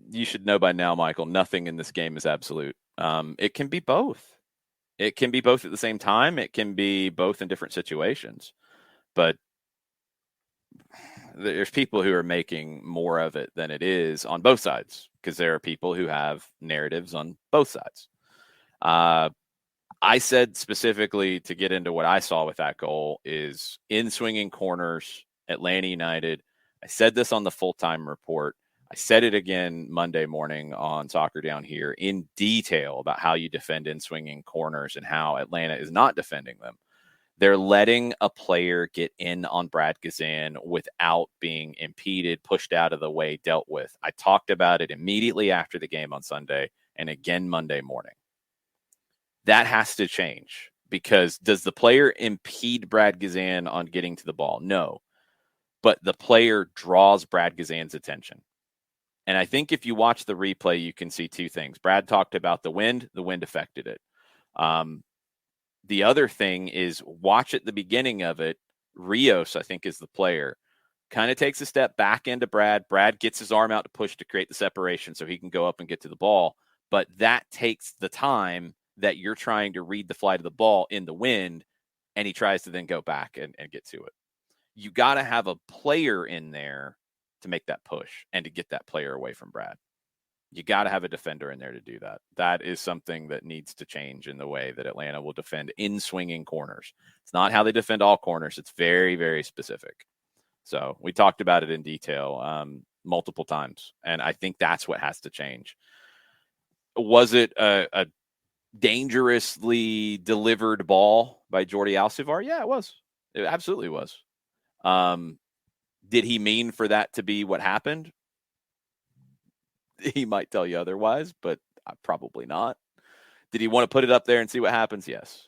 You should know by now, Michael, nothing in this game is absolute. It can be both. It can be both at the same time. It can be both in different situations. But there's people who are making more of it than it is on both sides, because there are people who have narratives on both sides. I said specifically, to get into what I saw with that goal, is in swinging corners, Atlanta United. I said this on the full-time report. I said it again Monday morning on Soccer Down Here in detail about how you defend in swinging corners and how Atlanta is not defending them. They're letting a player get in on Brad Gazan without being impeded, pushed out of the way, dealt with. I talked about it immediately after the game on Sunday and again Monday morning. That has to change, because does the player impede Brad Gazan on getting to the ball? No. But the player draws Brad Gazan's attention. And I think if you watch the replay, you can see two things. Brad talked about the wind affected it. The other thing is, watch at the beginning of it. Rios, I think, is the player, kind of takes a step back into Brad. Brad gets his arm out to push to create the separation so he can go up and get to the ball. But that takes the time that you're trying to read the flight of the ball in the wind, and he tries to then go back and get to it. You got to have a player in there to make that push and to get that player away from Brad. You got to have a defender in there to do that. That is something that needs to change in the way that Atlanta will defend in swinging corners. It's not how they defend all corners. It's very, very specific. So we talked about it in detail multiple times, and I think that's what has to change. Was it a dangerously delivered ball by Jordi Alcivar? Yeah, it was. It absolutely was. Did he mean for that to be what happened? He might tell you otherwise, but probably not. Did he want to put it up there and see what happens? Yes.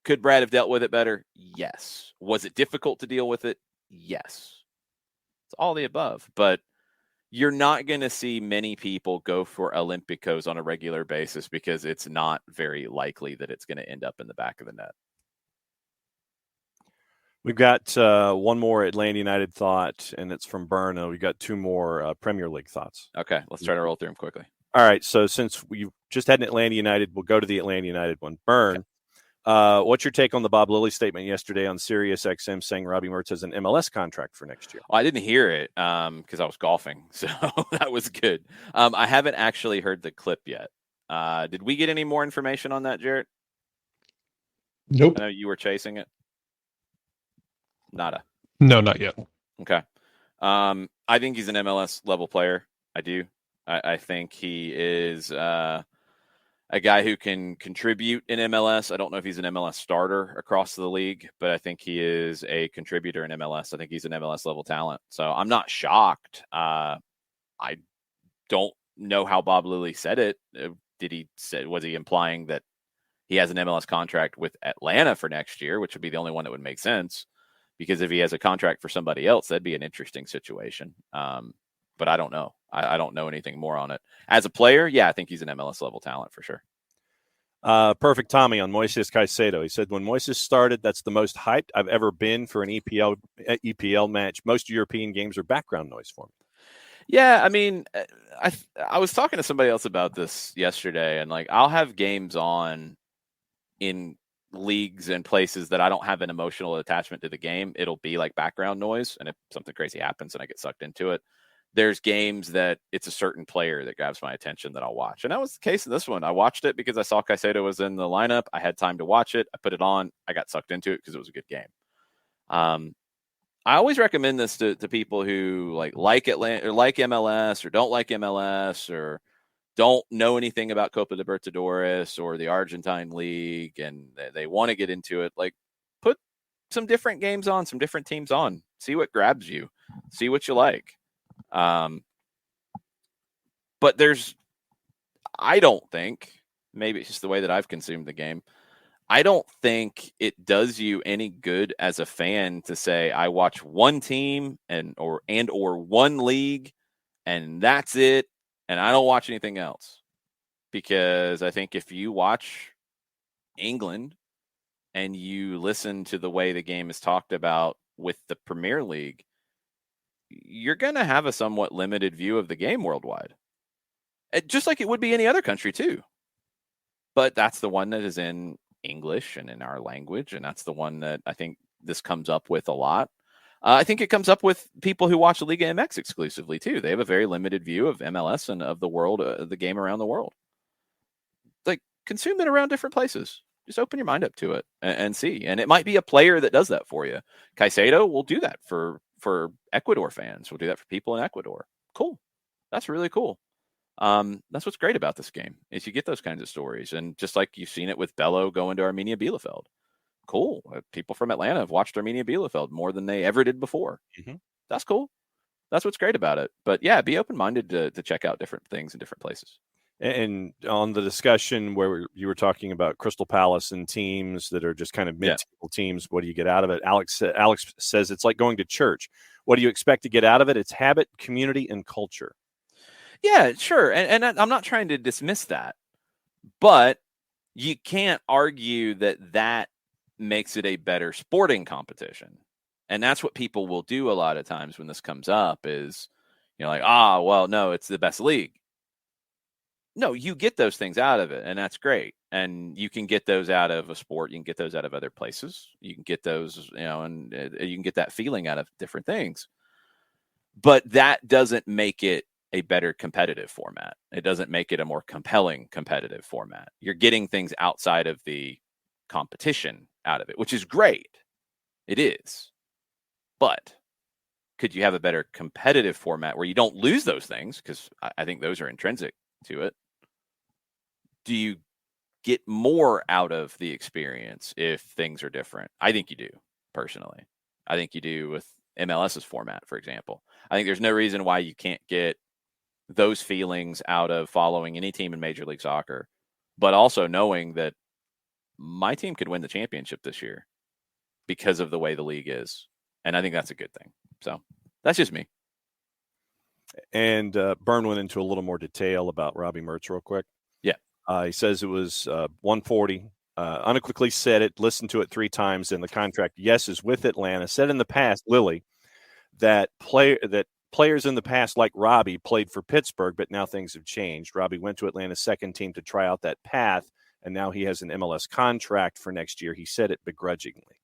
Could Brad have dealt with it better? Yes. Was it difficult to deal with it? Yes. It's all the above. But you're not going to see many people go for Olympicos on a regular basis because it's not very likely that it's going to end up in the back of the net. We've got one more Atlanta United thought, and it's from Berna. We've got two more Premier League thoughts. Okay, let's try to roll through them quickly. All right, so since we just had an Atlanta United, we'll go to the Atlanta United one. Bern, what's your take on the Bob Lilly statement yesterday on Sirius XM saying Robbie Mertz has an MLS contract for next year? Well, I didn't hear it because I was golfing, so that was good. I haven't actually heard the clip yet. Did we get any more information on that, Jarrett? Nope. I know you were chasing it. Nada. No, not yet. Okay. I think he's an MLS level player. I do. I think he is a guy who can contribute in MLS. I don't know if he's an MLS starter across the league, but I think he is a contributor in MLS. I think he's an MLS level talent. So I'm not shocked. I don't know how Bob Lilly said it. Was he implying that he has an MLS contract with Atlanta for next year, which would be the only one that would make sense? Because if he has a contract for somebody else, that'd be an interesting situation. But I don't know. I don't know anything more on it. As a player, yeah, I think he's an MLS level talent for sure. Perfect Tommy on Moises Caicedo. He said, when Moises started, that's the most hyped I've ever been for an EPL match. Most European games are background noise for me. Yeah, I mean, I was talking to somebody else about this yesterday, and like I'll have games on in leagues and places that I don't have an emotional attachment to the game. It'll be like background noise, and if something crazy happens and I get sucked into it, there's games that it's a certain player that grabs my attention that I'll watch. And that was the case in this one. I watched it because I saw Caicedo was in the lineup. I had time to watch it. I put it on. I got sucked into it because it was a good game. I always recommend this to people who like Atlanta or like MLS or don't like MLS or don't know anything about Copa Libertadores or the Argentine League, and they want to get into it. Like, put some different games on, some different teams on. See what grabs you. See what you like. But I don't think, maybe it's just the way that I've consumed the game, I don't think it does you any good as a fan to say I watch one team or one league and that's it, and I don't watch anything else. Because I think if you watch England and you listen to the way the game is talked about with the Premier League, you're going to have a somewhat limited view of the game worldwide. Just like it would be any other country too. But that's the one that is in English and in our language, and that's the one that I think this comes up with a lot. I think it comes up with people who watch the Liga MX exclusively too. They have a very limited view of MLS and of the world, the game around the world. Like, consume it around different places. Just open your mind up to it and see. And it might be a player that does that for you. Caicedo will do that for Ecuador fans. We'll do that for people in Ecuador. Cool. That's really cool. That's what's great about this game is you get those kinds of stories. And just like you've seen it with Bello going to Arminia Bielefeld. Cool. People from Atlanta have watched Arminia Bielefeld more than they ever did before. Mm-hmm. That's cool. That's what's great about it. But yeah, be open-minded to check out different things in different places. And on the discussion where you were talking about Crystal Palace and teams that are just kind of mid-table teams, what do you get out of it? Alex says it's like going to church. What do you expect to get out of it? It's habit, community, and culture. Yeah, sure. And I'm not trying to dismiss that. But you can't argue that makes it a better sporting competition. And that's what people will do a lot of times when this comes up is, like, well, no, it's the best league. No, you get those things out of it, and that's great. And you can get those out of a sport. You can get those out of other places. You can get those, and you can get that feeling out of different things. But that doesn't make it a better competitive format. It doesn't make it a more compelling competitive format. You're getting things outside of the competition out of it, which is great. It is. But could you have a better competitive format where you don't lose those things? Because I think those are intrinsic to it. Do you get more out of the experience if things are different? I think you do, personally. I think you do with MLS's format, for example. I think there's no reason why you can't get those feelings out of following any team in Major League Soccer, but also knowing that my team could win the championship this year because of the way the league is. And I think that's a good thing. So that's just me. And Byrne went into a little more detail about Robbie Mertz real quick. Yeah. He says it was 140. Unequivocally said it, listened to it 3 times in the contract. Yes, is with Atlanta. Said in the past, Lily, that players in the past like Robbie played for Pittsburgh, but now things have changed. Robbie went to Atlanta's second team to try out that path, and now he has an MLS contract for next year. He said it begrudgingly.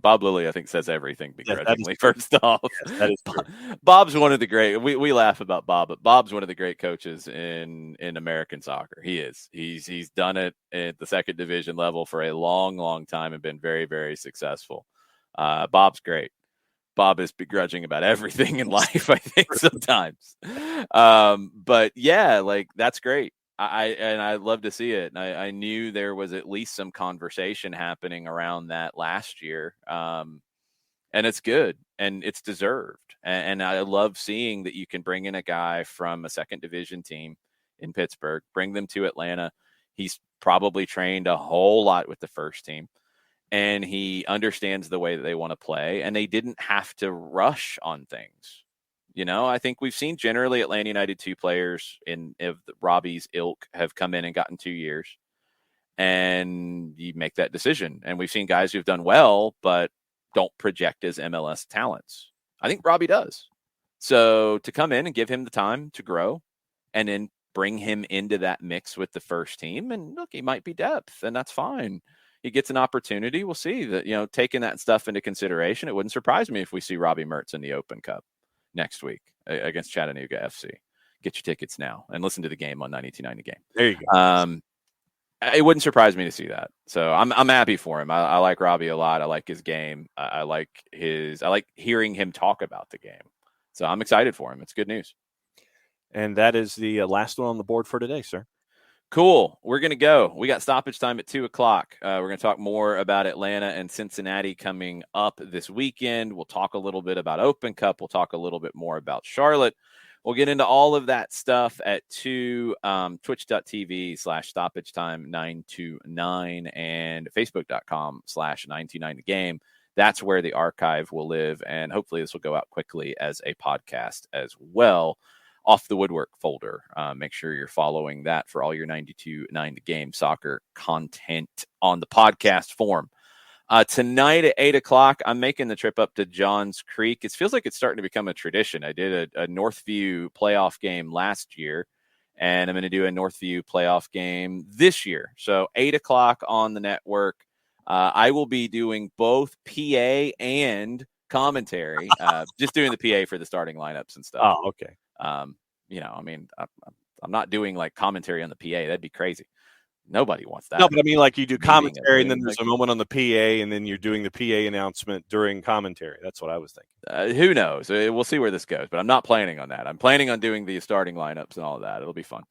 Bob Lilly, I think, says everything begrudgingly. First off, yes, that is true. Bob's one of the great. We laugh about Bob, but Bob's one of the great coaches in American soccer. He is. He's done it at the second division level for a long time and been very, very successful. Bob's great. Bob is begrudging about everything in life, I think, sometimes. But yeah, like, that's great. I love to see it. And I knew there was at least some conversation happening around that last year. And it's good and it's deserved. And I love seeing that you can bring in a guy from a second division team in Pittsburgh, bring them to Atlanta. He's probably trained a whole lot with the first team and he understands the way that they want to play, and they didn't have to rush on things. I think we've seen generally Atlanta United 2 players of Robbie's ilk have come in and gotten 2 years, and you make that decision. And we've seen guys who've done well, but don't project as MLS talents. I think Robbie does. So to come in and give him the time to grow and then bring him into that mix with the first team, and look, he might be depth, and that's fine. He gets an opportunity. We'll see that, taking that stuff into consideration, it wouldn't surprise me if we see Robbie Mertz in the Open Cup next week against Chattanooga FC. Get your tickets now and listen to the game on 92.9 The Game. There you go. It wouldn't surprise me to see that. So I'm happy for him. I like Robbie a lot. I like his game. I like hearing him talk about the game. So I'm excited for him. It's good news. And that is the last one on the board for today, sir. Cool. We're going to go. We got stoppage time at 2:00. We're going to talk more about Atlanta and Cincinnati coming up this weekend. We'll talk a little bit about Open Cup. We'll talk a little bit more about Charlotte. We'll get into all of that stuff at 2, twitch.tv/stoppagetime929 and facebook.com/929thegame. That's where the archive will live. And hopefully this will go out quickly as a podcast as well. Off the Woodwork folder. Make sure you're following that for all your 92.9 The Game soccer content on the podcast form. Tonight at 8:00, I'm making the trip up to Johns Creek. It feels like it's starting to become a tradition. I did a Northview playoff game last year, and I'm going to do a Northview playoff game this year. So 8:00 on the network. I will be doing both PA and commentary, just doing the PA for the starting lineups and stuff. Oh, okay. I'm not doing like commentary on the PA. That'd be crazy. Nobody wants that. No, but I mean, like, you do commentary and then there's a moment on the PA and then you're doing the PA announcement during commentary. That's what I was thinking. Who knows? We'll see where this goes, but I'm not planning on that. I'm planning on doing the starting lineups and all of that. It'll be fun.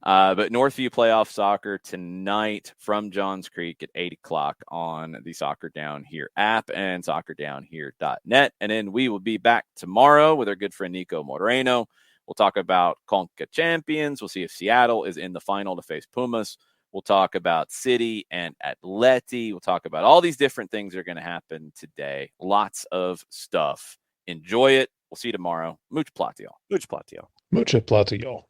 But Northview playoff soccer tonight from Johns Creek at 8:00 on the Soccer Down Here app and soccerdownhere.net. And then we will be back tomorrow with our good friend Nico Moreno. We'll talk about Conca champions. We'll see if Seattle is in the final to face Pumas. We'll talk about City and ATLUTD. We'll talk about all these different things that are going to happen today. Lots of stuff. Enjoy it. We'll see you tomorrow. Much platiel. Much platiel. Mucha plata, y'all.